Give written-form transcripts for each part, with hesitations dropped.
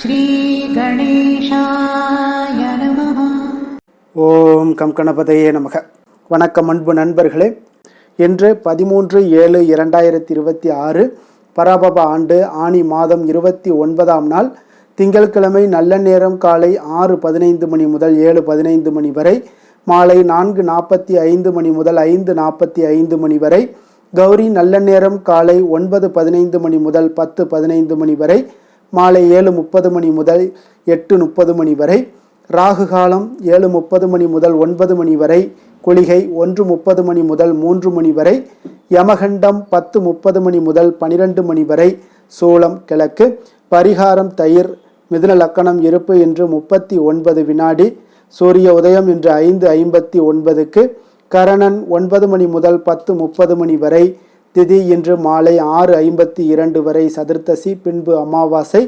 ஸ்ரீ கணேசாய நமஹ. ஓம் கம் கணபதையே நமக. வணக்கம் அன்பு நண்பர்களே. இன்று 13/7/2026 பராபவ ஆண்டு ஆனி மாதம் 29ஆம் நாள் திங்கட்கிழமை. நல்ல நேரம் காலை 6:15 மணி முதல் 7:15 மணி வரை, மாலை 4:45 மணி முதல் 5:45 மணி வரை. கௌரி நல்ல நேரம் காலை 9:15 மணி முதல் 10:15 மணி வரை, மாலை 7:30 மணி முதல் 8:30 மணி வரை. ராகு காலம் 7:30 மணி முதல் 9 மணி வரை. குளிகை 1:30 மணி முதல் 3 மணி வரை. யமகண்டம் 10:30 மணி முதல் 12 மணி வரை. சூலம் கிழக்கு. பரிகாரம் தயிர். மிதுன லக்கணம் இருப்பு இன்று 39 வினாடி. சூரிய உதயம் இன்று 5:59க்கு. கரணன் 9 மணி முதல் 10:30 மணி வரை. திதி இன்று மாலை 6:52 வரை சதுர்த்தசி, பின்பு அமாவாசை.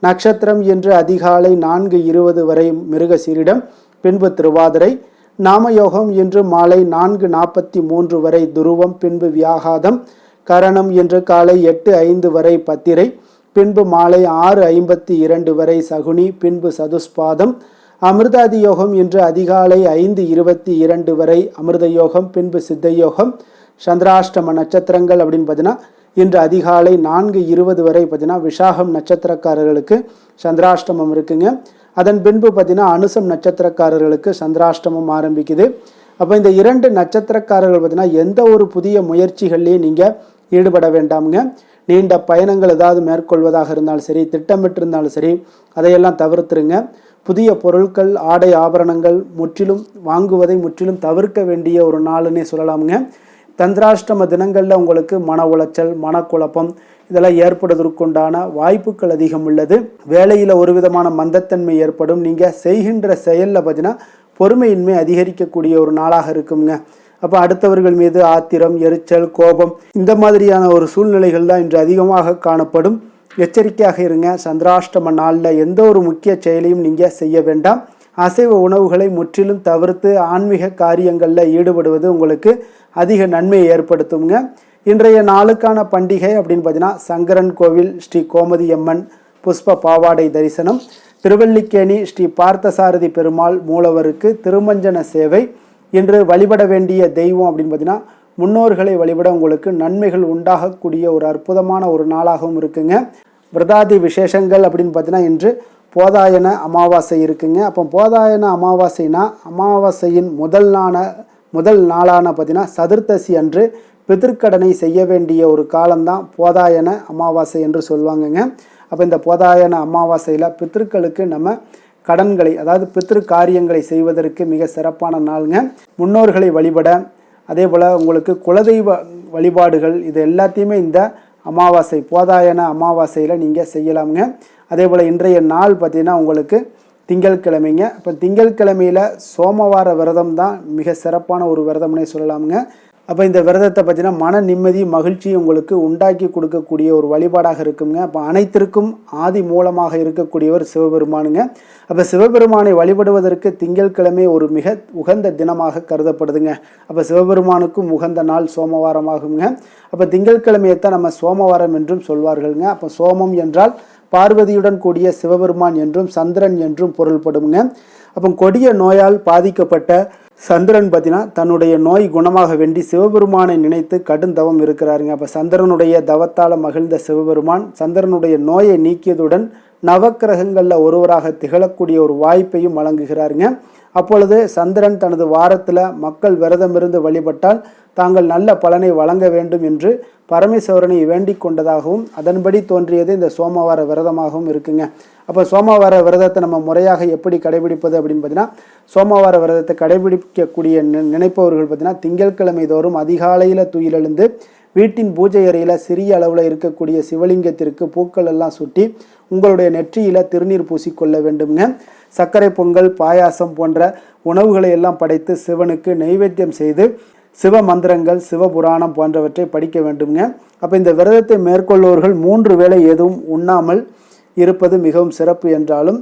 நட்சத்திரம் இன்று அதிகாலை 4:20 வரை மிருகசீரிடம், பின்பு திருவாதிரை. நாமயோகம் இன்று மாலை 4:43 வரை துருவம், பின்பு வியாகாதம். கரணம் இன்று காலை 8:05 வரை பத்திரை, பின்பு மாலை 6:52 வரை சகுனி, பின்பு சதுஸ்பாதம். அமிர்தாதி யோகம் இன்று அதிகாலை 5:22 வரை அமிர்த யோகம், பின்பு சித்த யோகம். சந்திராஷ்டம நட்சத்திரங்கள் அப்படின்னு பார்த்தீங்கன்னா இன்று அதிகாலை 4:20 வரை பார்த்தீங்கன்னா விசாகம் நட்சத்திரக்காரர்களுக்கு சந்திராஷ்டமம் இருக்குங்க. அதன் பின்பு பார்த்தீங்கன்னா அனுசம் நட்சத்திரக்காரர்களுக்கு சந்திராஷ்டமம் ஆரம்பிக்குது. அப்போ இந்த 2 நட்சத்திரக்காரர்கள் பார்த்தீங்கன்னா எந்த ஒரு புதிய முயற்சிகள்லையும் நீங்கள் ஈடுபட வேண்டாமுங்க. நீண்ட பயணங்கள் ஏதாவது மேற்கொள்வதாக இருந்தாலும் சரி, திட்டமிட்டிருந்தாலும் சரி, அதையெல்லாம் தவிர்த்துருங்க. புதிய பொருட்கள், ஆடை ஆபரணங்கள் முற்றிலும் வாங்குவதை முற்றிலும் தவிர்க்க வேண்டிய ஒரு நாளுன்னே சொல்லலாமுங்க. சந்திராஷ்டம தினங்களில் உங்களுக்கு மன உளைச்சல், மனக்குழப்பம் இதெல்லாம் ஏற்படுவதற்குண்டான வாய்ப்புகள் அதிகம் உள்ளது. வேலையில் ஒரு விதமான மந்தத்தன்மை ஏற்படும். நீங்கள் செய்கின்ற செயலில் பார்த்தீங்கன்னா பொறுமையின்மை அதிகரிக்கக்கூடிய ஒரு நாளாக இருக்குங்க. அப்போ அடுத்தவர்கள் மீது ஆத்திரம், எரிச்சல், கோபம் இந்த மாதிரியான ஒரு சூழ்நிலைகள் தான் இன்று அதிகமாக காணப்படும். எச்சரிக்கையாக இருங்க. சந்திராஷ்டம நாளில் எந்த ஒரு முக்கிய செயலையும் நீங்கள் செய்ய வேண்டாம். அசைவ உணவுகளை முற்றிலும் தவிர்த்து ஆன்மீக காரியங்களில் ஈடுபடுவது உங்களுக்கு அதிக நன்மையை ஏற்படுத்துங்க. இன்றைய நாளுக்கான பண்டிகை அப்படின்னு பார்த்தீங்கன்னா சங்கரன் கோவில் ஸ்ரீ கோமதி அம்மன் புஷ்ப பாவாடை தரிசனம், திருவல்லிக்கேணி ஸ்ரீ பார்த்தசாரதி பெருமாள் மூலவருக்கு திருமஞ்சன சேவை. இன்று வழிபட வேண்டிய தெய்வம் அப்படின்னு பார்த்தீங்கன்னா முன்னோர்களை வழிபட உங்களுக்கு நன்மைகள் உண்டாகக்கூடிய ஒரு அற்புதமான ஒரு நாளாகவும் இருக்குங்க. விரதாதி விசேஷங்கள் அப்படின்னு பார்த்தீங்கன்னா இன்று போதாயன அமாவாசை இருக்குங்க. அப்போ போதாயன அமாவாசைனா அமாவாசையின் முதல் நாளான பார்த்தீங்கன்னா சதுர்த்தசி அன்று பிதிர்க்கடனை செய்ய வேண்டிய ஒரு காலம்தான் போதாயன அமாவாசை என்று சொல்லுவாங்கங்க. அப்போ இந்த போதாயன அமாவாசையில் பித்திருக்களுக்கு நம்ம கடன்களை, அதாவது பித்திரு காரியங்களை செய்வதற்கு மிக சிறப்பான நாளுங்க. முன்னோர்களை வழிபட, அதே போல் உங்களுக்கு குலதெய்வ வழிபாடுகள் இது எல்லாத்தையுமே இந்த அமாவாசை போதாயன அமாவாசையில் நீங்கள் செய்யலாமுங்க. அதே போல் இன்றைய நாள் பார்த்திங்கன்னா உங்களுக்கு திங்கட்கிழமைங்க. இப்போ திங்கட்கிழமையில் சோமவார விரதம் தான் மிக சிறப்பான ஒரு விரதம்னே சொல்லலாமுங்க. அப்போ இந்த விரதத்தை பார்த்திங்கன்னா மன நிம்மதி, மகிழ்ச்சி உங்களுக்கு உண்டாக்கி கொடுக்கக்கூடிய ஒரு வழிபாடாக இருக்குங்க. அப்போ அனைத்திற்கும் ஆதி மூலமாக இருக்கக்கூடியவர் சிவபெருமானுங்க. அப்போ சிவபெருமானை வழிபடுவதற்கு திங்கட்கிழமை ஒரு மிக உகந்த தினமாக கருதப்படுதுங்க. அப்போ சிவபெருமானுக்கும் உகந்த நாள் சோமவாரமாகுங்க. அப்போ திங்கட்கிழமையைத்தான் நம்ம சோமவாரம் என்றும் சொல்வார்கள்ங்க. அப்போ சோமம் என்றால் பார்வதியுடன் கூடிய சிவபெருமான் என்றும் சந்திரன் என்றும் பொருள்படுங்க. அப்போ கொடிய நோயால் பாதிக்கப்பட்ட சந்திரன் பார்த்தீங்கன்னா தன்னுடைய நோய் குணமாக வேண்டி சிவபெருமானை நினைத்து கடுந்தவம் இருக்கிறாருங்க. அப்போ சந்திரனுடைய தவத்தால் மகிழ்ந்த சிவபெருமான் சந்திரனுடைய நோயை நீக்கியதுடன் நவக்கிரகங்களில் ஒருவராக திகழக்கூடிய ஒரு வாய்ப்பையும் வழங்குகிறாருங்க. அப்பொழுது சந்திரன் தனது வாரத்தில் மக்கள் விரதமிருந்து வழிபட்டால் தாங்கள் நல்ல பலனை வழங்க வேண்டும் என்று பரமேஸ்வரனை வேண்டிக் கொண்டதாகவும் அதன்படி தோன்றியது இந்த சோமவார விரதமாகவும் இருக்குங்க. அப்போ சோமவார விரதத்தை நம்ம முறையாக எப்படி கடைபிடிப்பது அப்படின்னு பார்த்தீங்கன்னா சோமவார விரதத்தை கடைபிடிக்கக்கூடிய நினைப்பவர்கள் பார்த்தீங்கன்னா திங்கட்கிழமை தோறும் அதிகாலையில் துயிலெழுந்து வீட்டின் பூஜை அறையில் சிறிய அளவில் இருக்கக்கூடிய சிவலிங்கத்திற்கு பூக்கள் எல்லாம் சுட்டி உங்களுடைய நெற்றியில் திருநீர் பூசிக்கொள்ள வேண்டுங்க. சர்க்கரை பொங்கல், பாயாசம் போன்ற உணவுகளை எல்லாம் படைத்து சிவனுக்கு நைவேத்தியம் செய்து சிவ மந்திரங்கள், சிவபுராணம் போன்றவற்றை படிக்க வேண்டுங்க. அப்போ இந்த விரதத்தை மேற்கொள்பவர்கள் 3 வேளை எதுவும் உண்ணாமல் இருப்பது மிகவும் சிறப்பு என்றாலும்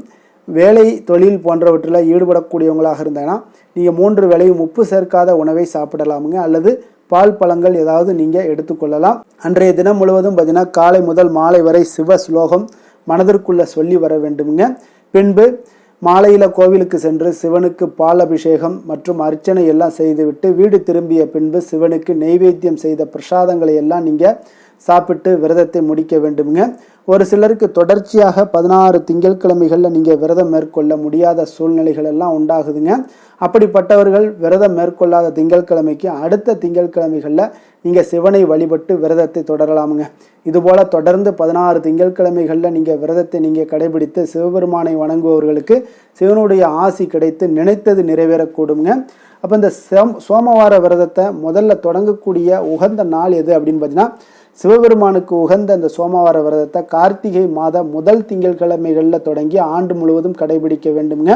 வேலை, தொழில் போன்றவற்றில் ஈடுபடக்கூடியவங்களாக இருந்தாங்கன்னா நீங்கள் 3 வேளையும் உப்பு சேர்க்காத உணவை சாப்பிடலாமுங்க. அல்லது பால் பழங்கள் ஏதாவது நீங்கள் எடுத்துக்கொள்ளலாம். அன்றைய தினம் முழுவதும் பார்த்தீங்கன்னா காலை முதல் மாலை வரை சிவ ஸ்லோகம், மனதிற்குள்ள சொல்லி வர வேண்டுங்க. பின்பு மாலையில் கோவிலுக்கு சென்று சிவனுக்கு பால் அபிஷேகம் மற்றும் அர்ச்சனை எல்லாம் செய்துவிட்டு வீடு திரும்பிய பின்பு சிவனுக்கு நெய்வேத்தியம் செய்த பிரசாதங்களை எல்லாம் நீங்கள் சாப்பிட்டு விரதத்தை முடிக்க வேண்டுங்க. ஒரு சிலருக்கு தொடர்ச்சியாக 16 திங்கட்கிழமைகளில் நீங்கள் விரதம் மேற்கொள்ள முடியாத சூழ்நிலைகள் எல்லாம் உண்டாகுதுங்க. அப்படிப்பட்டவர்கள் விரதம் மேற்கொள்ளாத திங்கட்கிழமைக்கு அடுத்த திங்கட்கிழமைகளில் நீங்கள் சிவனை வழிபட்டு விரதத்தை தொடரலாமுங்க. இதுபோல் தொடர்ந்து 16 திங்கட்கிழமைகளில் நீங்கள் விரதத்தை நீங்கள் கடைபிடித்து சிவபெருமானை வணங்குபவர்களுக்கு சிவனுடைய ஆசி கிடைத்து நினைத்தது நிறைவேறக்கூடுங்க. அப்போ இந்த சோமவார விரதத்தை முதல்ல தொடங்கக்கூடிய உகந்த நாள் எது அப்படின்னு பார்த்தீங்கன்னா, சிவபெருமானுக்கு உகந்த அந்த சோமவார விரதத்தை கார்த்திகை மாத முதல் திங்கட்கிழமைகளில் தொடங்கி ஆண்டு முழுவதும் கடைபிடிக்க வேண்டுங்க.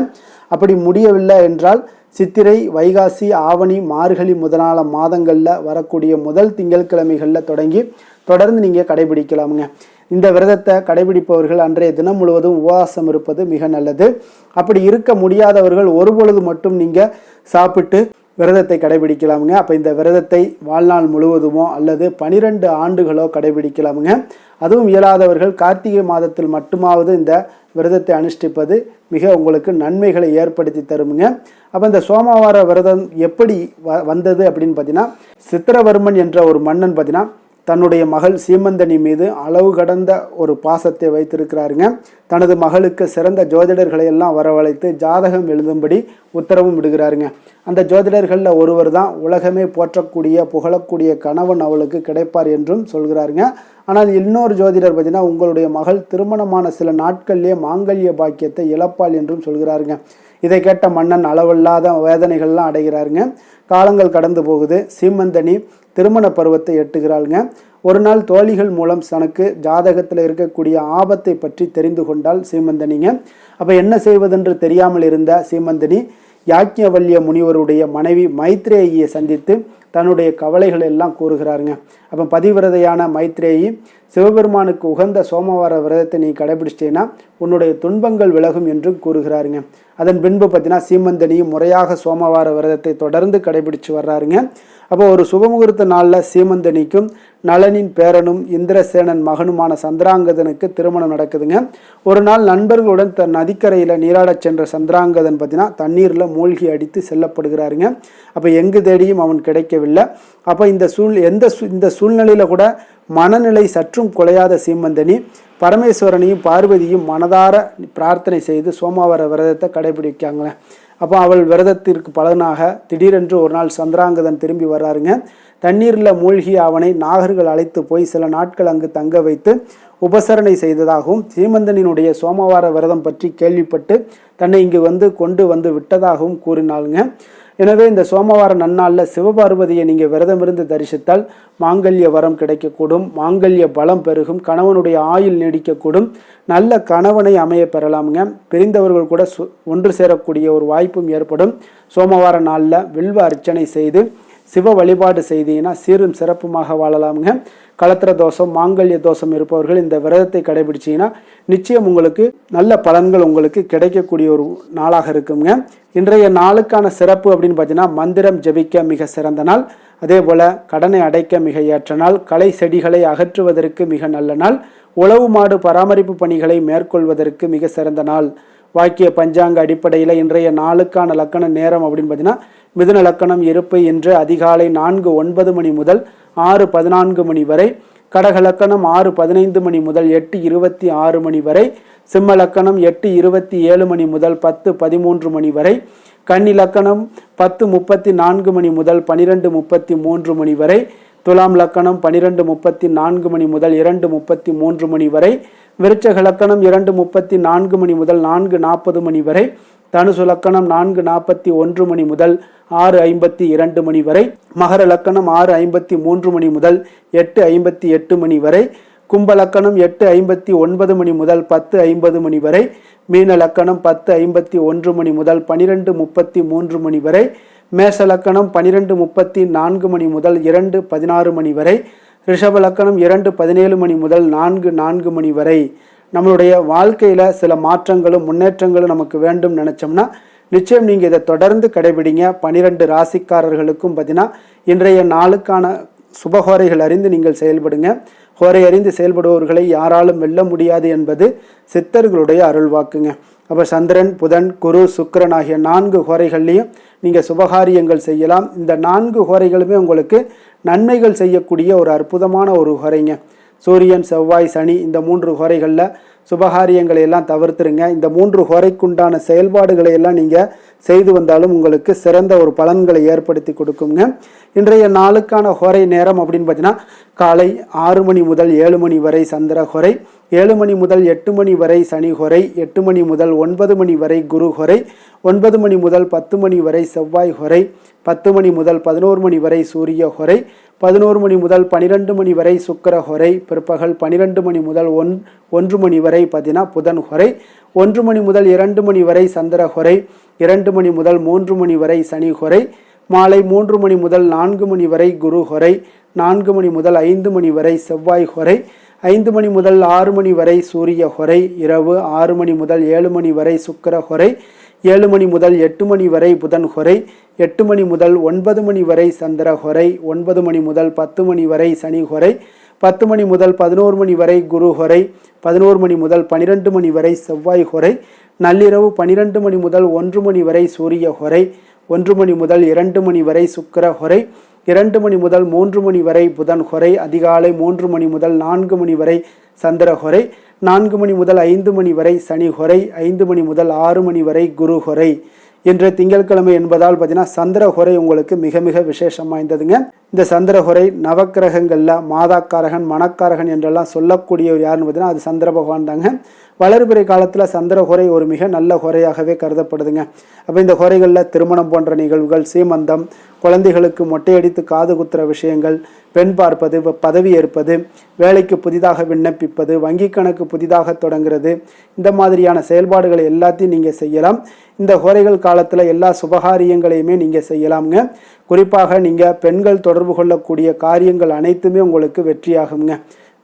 அப்படி முடியவில்லை என்றால் சித்திரை, வைகாசி, ஆவணி, மார்கழி முதலான மாதங்களில் வரக்கூடிய முதல் திங்கட்கிழமைகளில் தொடர்ந்து நீங்கள் கடைபிடிக்கலாமுங்க. இந்த விரதத்தை கடைபிடிப்பவர்கள் அன்றைய தினம் முழுவதும் உபவாசம் இருப்பது மிக நல்லது. அப்படி இருக்க முடியாதவர்கள் ஒரு பொழுது மட்டும் நீங்கள் சாப்பிட்டு விரதத்தை கடைபிடிக்கலாமுங்க. அப்போ இந்த விரதத்தை வாழ்நாள் முழுவதுமோ அல்லது 12 ஆண்டுகளோ கடைபிடிக்கலாமுங்க. அதுவும் இயலாதவர்கள் கார்த்திகை மாதத்தில் மட்டுமாவது இந்த விரதத்தை அனுஷ்டிப்பது மிக உங்களுக்கு நன்மைகளை ஏற்படுத்தி தருமுங்க. அப்போ இந்த சோமவார விரதம் எப்படி வந்தது அப்படின்னு பார்த்தீங்கன்னா, சித்திரவர்மன் என்ற ஒரு மன்னன் பார்த்தீங்கன்னா தன்னுடைய மகள் சீமந்தனி மீது அளவு கடந்த ஒரு பாசத்தை வைத்திருக்கிறாருங்க. தனது மகளுக்கு சிறந்த ஜோதிடர்களை எல்லாம் வரவழைத்து ஜாதகம் எழுதும்படி உத்தரவும் விடுகிறாருங்க. அந்த ஜோதிடர்களில் ஒருவர் தான் உலகமே போற்றக்கூடிய புகழக்கூடிய கணவன் அவளுக்கு கிடைப்பார் என்றும் சொல்கிறாருங்க. ஆனால் இன்னொரு ஜோதிடர் பார்த்தீங்கன்னா, உங்களுடைய மகள் திருமணமான சில நாட்கள்லேயே மாங்கல்ய பாக்கியத்தை இழப்பாள் என்றும் சொல்கிறாருங்க. இதை கேட்ட மன்னன் அளவில்லாத வேதனைகள்லாம் அடைகிறாருங்க. காலங்கள் கடந்து போகுது. சீமந்தனி திருமண பருவத்தை எட்டுகிறாளுங்க. ஒரு நாள் தோழிகள் மூலம் தனக்கு ஜாதகத்தில் இருக்கக்கூடிய ஆபத்தை பற்றி தெரிந்து கொண்டால் சீமந்தனிங்க. அப்போ என்ன செய்வதென்று தெரியாமல் இருந்த சீமந்தனி யாக்கியவல்ய முனிவருடைய மனைவி மைத்ரேயியை சந்தித்து தன்னுடைய கவலைகள் எல்லாம் கூறுகிறாருங்க. அப்போ பதிவிரதையான மைத்ரேயி, சிவபெருமானுக்கு உகந்த சோமவார விரதத்தை நீ கடைபிடிச்சிட்டேன்னா உன்னுடைய துன்பங்கள் விலகும் என்று கூறுகிறாருங்க. அதன் பின்பு பார்த்தீங்கன்னா சீமந்தனியும் முறையாக சோமவார விரதத்தை தொடர்ந்து கடைபிடிச்சு வர்றாருங்க. அப்போ ஒரு சுபமுகூர்த்த நாளில் சீமந்தனிக்கும் நலனின் பேரனும் இந்திரசேனன் மகனுமான சந்திராங்கதனுக்கு திருமணம் நடக்குதுங்க. ஒரு நாள் நண்பர்களுடன் தன் நதிக்கரையில் நீராடச் சென்ற சந்திராங்கதன் பார்த்தீங்கன்னா தண்ணீரில் மூழ்கி அடித்து செல்லப்படுகிறாருங்க. அப்போ எங்கு தேடியும் அவன் கிடைக்கவில்லை. அப்போ இந்த சூழ்நிலையில் கூட மனநிலை சற்றும் குலையாத சீமந்தனி பரமேஸ்வரனையும் பார்வதியும் மனதார பிரார்த்தனை செய்து சோமவார விரதத்தை கடைபிடிக்காங்களே. அப்போ அவள் விரதத்திற்கு பலனாக திடீரென்று ஒரு நாள் சந்திராங்கதன் திரும்பி வர்றாருங்க. தண்ணீரில் மூழ்கி அவனை நாகர்கள் அழைத்து போய் சில நாட்கள் அங்கு தங்க வைத்து உபசரணை செய்ததாகவும் சீமந்தனினுடைய சோமவார விரதம் பற்றி கேள்விப்பட்டு தன்னை இங்கு கொண்டு வந்து விட்டதாகவும் கூறினாளுங்க. எனவே இந்த சோமவார நன்னாளில் சிவபார்வதியை நீங்கள் விரதமிருந்து தரிசித்தால் மாங்கல்ய வரம் கிடைக்கக்கூடும், மாங்கல்ய பலம் பெருகும், கணவனுடைய ஆயுள் நீடிக்கக்கூடும், நல்ல கணவனை அமைய பெறலாமுங்க. பிரிந்தவர்கள் கூட ஒன்று சேரக்கூடிய ஒரு வாய்ப்பும் ஏற்படும். சோமவார நாளில் வில்வ அர்ச்சனை செய்து சிவ வழிபாடு செய்தீங்கன்னா சீரும் சிறப்புமாக வாழலாமுங்க. களத்திர தோஷம், மாங்கல்ய தோஷம் இருப்பவர்கள் இந்த விரதத்தை கடைபிடிச்சிங்கன்னா நிச்சயம் உங்களுக்கு நல்ல பலன்கள் உங்களுக்கு கிடைக்கக்கூடிய ஒரு நாளாக இருக்குங்க. இன்றைய நாளுக்கான சிறப்பு அப்படின்னு பார்த்தீங்கன்னா, மந்திரம் ஜபிக்க மிக சிறந்த நாள், அதே போல் கடனை அடைக்க மிக ஏற்ற நாள், களை செடிகளை அகற்றுவதற்கு மிக நல்ல நாள், உழவு மாடு பராமரிப்பு பணிகளை மேற்கொள்வதற்கு மிக சிறந்த நாள். வாக்கிய பஞ்சாங்க அடிப்படையில் இன்றைய நாளுக்கான லக்கண நேரம் அப்படின்னு பார்த்தீங்கன்னா, மிதுன லக்கணம் இருப்பு இன்று அதிகாலை 4:09 மணி முதல் 6:14 மணி வரை, கடக லக்கணம் 6:15 மணி முதல் 8:26 மணி வரை, சிம்ம லக்கணம் 8:27 மணி முதல் 10:13 மணி வரை, கன்னி லக்கணம் 10:34 மணி முதல் 12:33 மணி வரை, துலாம் லக்கணம் 12:34 மணி முதல் 2:33 மணி வரை, விருச்சக லக்கணம் 2:34 மணி முதல் 4:40 மணி வரை, தனுசு லக்கணம் 4:41 மணி முதல் 6:52 மணி வரை, மகர லக்கணம் 6:53 மணி முதல் 8:58 மணி வரை, கும்ப லக்கணம் 8:59 மணி முதல் 10:50 மணி வரை, மீன லக்கணம் 10:51 மணி முதல் 12:33 மணி வரை, மேச லக்கணம் 12:34 மணி முதல் 2:16 மணி வரை, ரிஷப லக்கணம் 2:17 மணி முதல் 4:04 மணி வரை. நம்மளுடைய வாழ்க்கையில் சில மாற்றங்களும் முன்னேற்றங்களும் நமக்கு வேண்டும் நினச்சோம்னா நிச்சயம் நீங்கள் இதை தொடர்ந்து கடைபிடிங்க. 12 ராசிக்காரர்களுக்கும் பார்த்தீங்கன்னா இன்றைய நாளுக்கான சுபஹோரைகள் அறிந்து நீங்கள் செயல்படுங்க. ஹோரை அறிந்து செயல்படுபவர்களை யாராலும் வெல்ல முடியாது என்பது சித்தர்களுடைய அருள்வாக்குங்க. அப்போ சந்திரன், புதன், குரு, சுக்கிரன் ஆகிய 4 ஹோரைகள்லையும் நீங்கள் சுபகாரியங்கள் செய்யலாம். இந்த 4 ஹோரைகளுமே உங்களுக்கு நன்மைகள் செய்யக்கூடிய ஒரு அற்புதமான ஒரு ஹோரைங்க. சூரியன், செவ்வாய், சனி இந்த 3 ஹோரைகளில் சுபகாரியங்களை எல்லாம் தவிர்த்துருங்க. இந்த 3 ஹோரைக்குண்டான செயல்பாடுகளை எல்லாம் நீங்கள் செய்து வந்தாலும் உங்களுக்கு சிறந்த ஒரு பலன்களை ஏற்படுத்தி கொடுக்குங்க. இன்றைய நாளுக்கான ஹோரை நேரம் அப்படின்னு பார்த்தீங்கன்னா காலை 6 மணி முதல் 7 மணி வரை சந்திர ஹோரை, 7 மணி முதல் 8 மணி வரை சனி ஹோரை, 8 மணி முதல் 9 மணி வரை குரு ஹோரை, 9 மணி முதல் 10 மணி வரை செவ்வாய் ஹோரை, 10 மணி முதல் 11 மணி வரை சூரிய ஹோரை, 11 மணி முதல் 12 மணி வரை சுக்கிர ஹோரை, பிற்பகல் 12 மணி முதல் 1 மணி வரை பார்த்தீங்கன்னா புதன் ஹோரை, 1 மணி முதல் 2 மணி வரை சந்திர ஹோரை, 2 மணி முதல் 3 மணி வரை சனி ஹோரை, மாலை 3 மணி முதல் 4 மணி வரை குரு ஹோரை, 4 மணி முதல் 5 மணி வரை செவ்வாய் ஹோரை, 5 மணி முதல் 6 மணி வரை சூரிய ஹோரை, இரவு 6 மணி முதல் 7 மணி வரை சுக்கிர ஹோரை, 7 மணி முதல் 8 மணி வரை புதன் ஹோரை, 8 மணி முதல் 9 மணி வரை சந்திர ஹோரை, 9 மணி முதல் 10 மணி வரை சனி ஹோரை, 10 மணி முதல் 11 மணி வரை குரு ஹோரை, 11 மணி முதல் 12 மணி வரை செவ்வாய் ஹோரை, நள்ளிரவு 12 மணி முதல் 1 மணி வரை சூரிய ஹோரை, 1 மணி முதல் 2 மணி வரை சுக்கிர ஹோரை, 2 மணி முதல் 3 மணி வரை புதன் ஹோரை, அதிகாலை 3 மணி முதல் 4 மணி வரை சந்திர ஹோரை, 4 மணி முதல் 5 மணி வரை சனி ஹோரை, 5 மணி முதல் 6 மணி வரை குரு ஹோரை. இன்று திங்கட்கிழமை என்பதால் பார்த்தீங்கன்னா சந்திர ஹோரை உங்களுக்கு மிக மிக விசேஷம் வாய்ந்ததுங்க. இந்த சந்திர ஹோரை நவக்கிரகங்களில் மாதாக்காரகன், மணக்காரகன் என்றெல்லாம் சொல்லக்கூடியவர் யாருன்னு பார்த்தீங்கன்னா அது சந்திர பகவான் தாங்க. வளர்பிறை காலத்தில் சந்திர ஹோரை ஒரு மிக நல்ல ஹோரையாகவே கருதப்படுதுங்க. அப்போ இந்த ஹோரைகளில் திருமணம் போன்ற நிகழ்வுகள், சீமந்தம், குழந்தைகளுக்கு மொட்டையடித்து காது குத்துற விஷயங்கள், பெண் பார்ப்பது, பதவி ஏற்பது, வேலைக்கு புதிதாக விண்ணப்பிப்பது, வங்கி கணக்கு புதிதாக தொடங்குறது, இந்த மாதிரியான செயல்பாடுகளை எல்லாத்தையும் நீங்கள் செய்யலாம். இந்த ஹோரைகள் காலத்தில் எல்லா சுபகாரியங்களையுமே நீங்கள் செய்யலாமுங்க. குறிப்பாக நீங்கள் பெண்கள் தொடர்பு கொள்ளக்கூடிய காரியங்கள் அனைத்துமே உங்களுக்கு வெற்றியாகுங்க.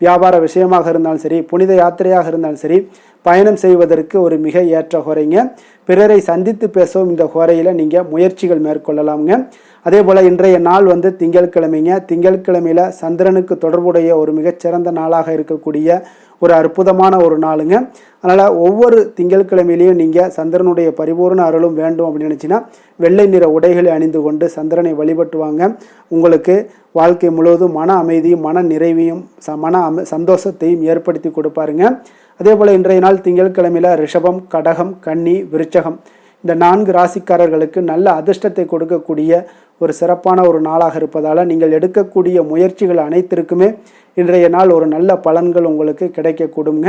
வியாபார விஷயமாக இருந்தாலும் சரி, புனித யாத்திரையாக இருந்தாலும் சரி, பயணம் செய்வதற்கு ஒரு மிக ஏற்ற ஹோரைங்க. பிறரை சந்தித்து பேசவும் இந்த ஹோரையில் நீங்கள் முயற்சிகள் மேற்கொள்ளலாமுங்க. அதே போல் இன்றைய நாள் திங்கட்கிழமைங்க. திங்கட்கிழமையில் சந்திரனுக்கு தொடர்புடைய ஒரு மிகச்சிறந்த நாளாக இருக்கக்கூடிய ஒரு அற்புதமான ஒரு நாளுங்க. அதனால் ஒவ்வொரு திங்கட்கிழமையிலையும் நீங்கள் சந்திரனுடைய பரிபூர்ண அருளும் வேண்டும் அப்படின்னு நினச்சின்னா வெள்ளை நிற உடைகளை அணிந்து கொண்டு சந்திரனை வழிபட்டுவாங்க. உங்களுக்கு வாழ்க்கை முழுவதும் மன அமைதியும் மன நிறைவையும் சந்தோஷத்தையும் ஏற்படுத்தி கொடுப்பாருங்க. அதே போல் இன்றைய நாள் திங்கட்கிழமையில் ரிஷபம், கடகம், கன்னி, விருச்சகம் இந்த 4 ராசிக்காரர்களுக்கு நல்ல அதிர்ஷ்டத்தை கொடுக்கக்கூடிய ஒரு சிறப்பான ஒரு நாளாக இருப்பதால் நீங்கள் எடுக்கக்கூடிய முயற்சிகள் அனைத்திற்குமே இன்றைய நாள் ஒரு நல்ல பலன்கள் உங்களுக்கு கிடைக்கக்கூடுங்க.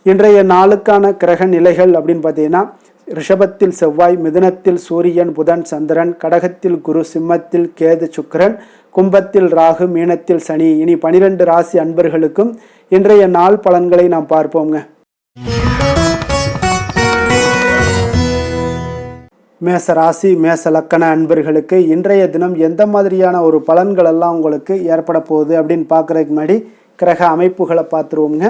இன்றைய நாளுக்கான கிரக நிலைகள் அப்படின்னு பார்த்தீங்கன்னா ரிஷபத்தில் செவ்வாய், மிதுனத்தில் சூரியன், புதன், சந்திரன், கடகத்தில் குரு, சிம்மத்தில் கேது, சுக்கிரன், கும்பத்தில் ராகு, மீனத்தில் சனி. இனி 12 ராசி அன்பர்களுக்கும் இன்றைய நாள் பலன்களை நாம் பார்ப்போங்க. மேச ராசி, மேச லக்கண அன்பர்களுக்கு இன்றைய தினம் எந்த மாதிரியான ஒரு பலன்கள் எல்லாம் உங்களுக்கு ஏற்பட போகுது அப்படின்னு பார்க்குறதுக்கு முன்னாடி கிரக அமைப்புகளை பார்த்துருவோங்க.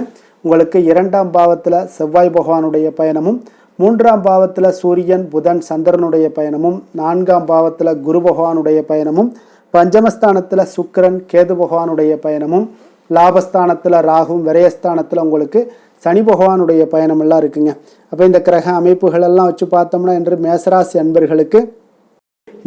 உங்களுக்கு 2ஆம் பாவத்தில் செவ்வாய் பகவானுடைய பயணமும், 3ஆம் பாவத்தில் சூரியன், புதன், சந்திரனுடைய பயணமும், 4ஆம் பாவத்தில் குரு பகவானுடைய பயணமும், பஞ்சமஸ்தானத்தில் சுக்கிரன், கேது பகவானுடைய பயணமும், லாபஸ்தானத்தில் ராகும், விரயஸ்தானத்தில் உங்களுக்கு சனி பகவானுடைய பயணமெல்லாம் இருக்குங்க. அப்போ இந்த கிரக அமைப்புகளெல்லாம் வச்சு பார்த்தோம்னா இன்று மேசராசி அன்பர்களுக்கு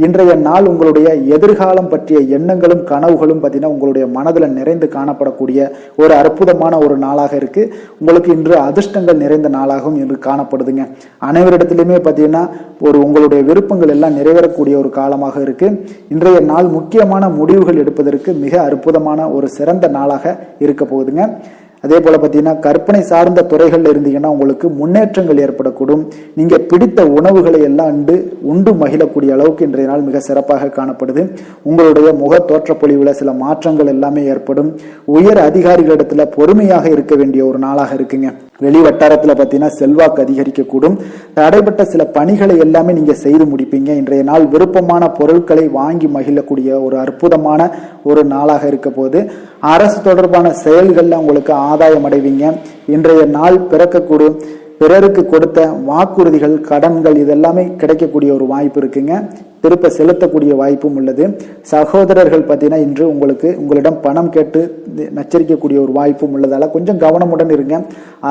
இன்றைய நாள் உங்களுடைய எதிர்காலம் பற்றிய எண்ணங்களும் கனவுகளும் பார்த்தீங்கன்னா உங்களுடைய மனதில் நிறைந்து காணப்படக்கூடிய ஒரு அற்புதமான ஒரு நாளாக இருக்குது. உங்களுக்கு இன்று அதிர்ஷ்டங்கள் நிறைந்த நாளாகவும் இன்று காணப்படுதுங்க. அனைவரிடத்திலுமே பார்த்தீங்கன்னா உங்களுடைய விருப்பங்கள் எல்லாம் நிறைவேறக்கூடிய ஒரு காலமாக இருக்குது. இன்றைய நாள் முக்கியமான முடிவுகள் எடுப்பதற்கு மிக அற்புதமான ஒரு சிறந்த நாளாக இருக்க போகுதுங்க. அதே போல் பார்த்தீங்கன்னா கற்பனை சார்ந்த துறைகளில் இருந்தீங்கன்னா உங்களுக்கு முன்னேற்றங்கள் ஏற்படக்கூடும். நீங்கள் பிடித்த உணவுகளை எல்லாம் உண்டு மகிழக்கூடிய அளவுக்கு இன்றைய நாள் மிக சிறப்பாக காணப்படுது. உங்களுடைய முக தோற்றப்பொழிவில் சில மாற்றங்கள் எல்லாமே ஏற்படும். உயர் அதிகாரிகளிடத்தில் பொறுமையாக இருக்க வேண்டிய ஒரு நாளாக இருக்குங்க. வெளி வட்டாரத்தில் பார்த்தீங்கன்னா செல்வாக்கு அதிகரிக்கக்கூடும். தடைப்பட்ட சில பணிகளை எல்லாமே நீங்கள் செய்து முடிப்பீங்க. இன்றைய நாள் விருப்பமான பொருட்களை வாங்கி மகிழக்கூடிய ஒரு அற்புதமான ஒரு நாளாக இருக்க போது அரசு தொடர்பான செயல்களில் உங்களுக்கு ஆதாயம் அடைவீங்க. இன்றைய நாள் பிறக்கக்கூடும் பிறருக்கு கொடுத்த வாக்குறுதிகள், கடன்கள் இதெல்லாமே கிடைக்கக்கூடிய ஒரு வாய்ப்பு இருக்குங்க. திருப்ப செலுத்தக்கூடிய வாய்ப்பும் உள்ளது. சகோதரர்கள் பார்த்தீங்கன்னா இன்று உங்களிடம் பணம் கேட்டு நச்சரிக்கக்கூடிய ஒரு வாய்ப்பும் உள்ளதால கொஞ்சம் கவனமுடன் இருங்க.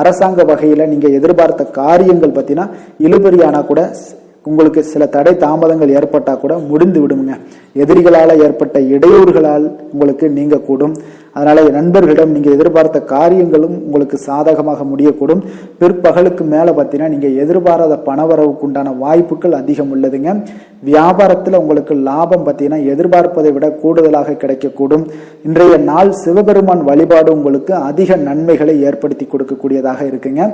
அரசாங்க வகையில் நீங்க எதிர்பார்த்த காரியங்கள் பார்த்தீங்கன்னா இழுபறியானா கூட உங்களுக்கு சில தடை தாமதங்கள் ஏற்பட்டா கூட முடிந்து விடுங்க. எதிரிகளால் ஏற்பட்ட இடையூறுகளால் உங்களுக்கு நீங்க கூடும். அதனால நண்பர்களிடம் நீங்க எதிர்பார்த்த காரியங்களும் உங்களுக்கு சாதகமாக முடியக்கூடும். பிற்பகலுக்கு மேல பார்த்தீங்கன்னா நீங்க எதிர்பாராத பணவரவுக்கு உண்டான வாய்ப்புகள் அதிகம் உள்ளதுங்க. வியாபாரத்துல உங்களுக்கு லாபம் பார்த்தீங்கன்னா எதிர்பார்ப்பதை விட கூடுதலாக கிடைக்கக்கூடும். இன்றைய நாள் சிவபெருமான் வழிபாடு உங்களுக்கு அதிக நன்மைகளை ஏற்படுத்தி கொடுக்கக்கூடியதாக இருக்குங்க.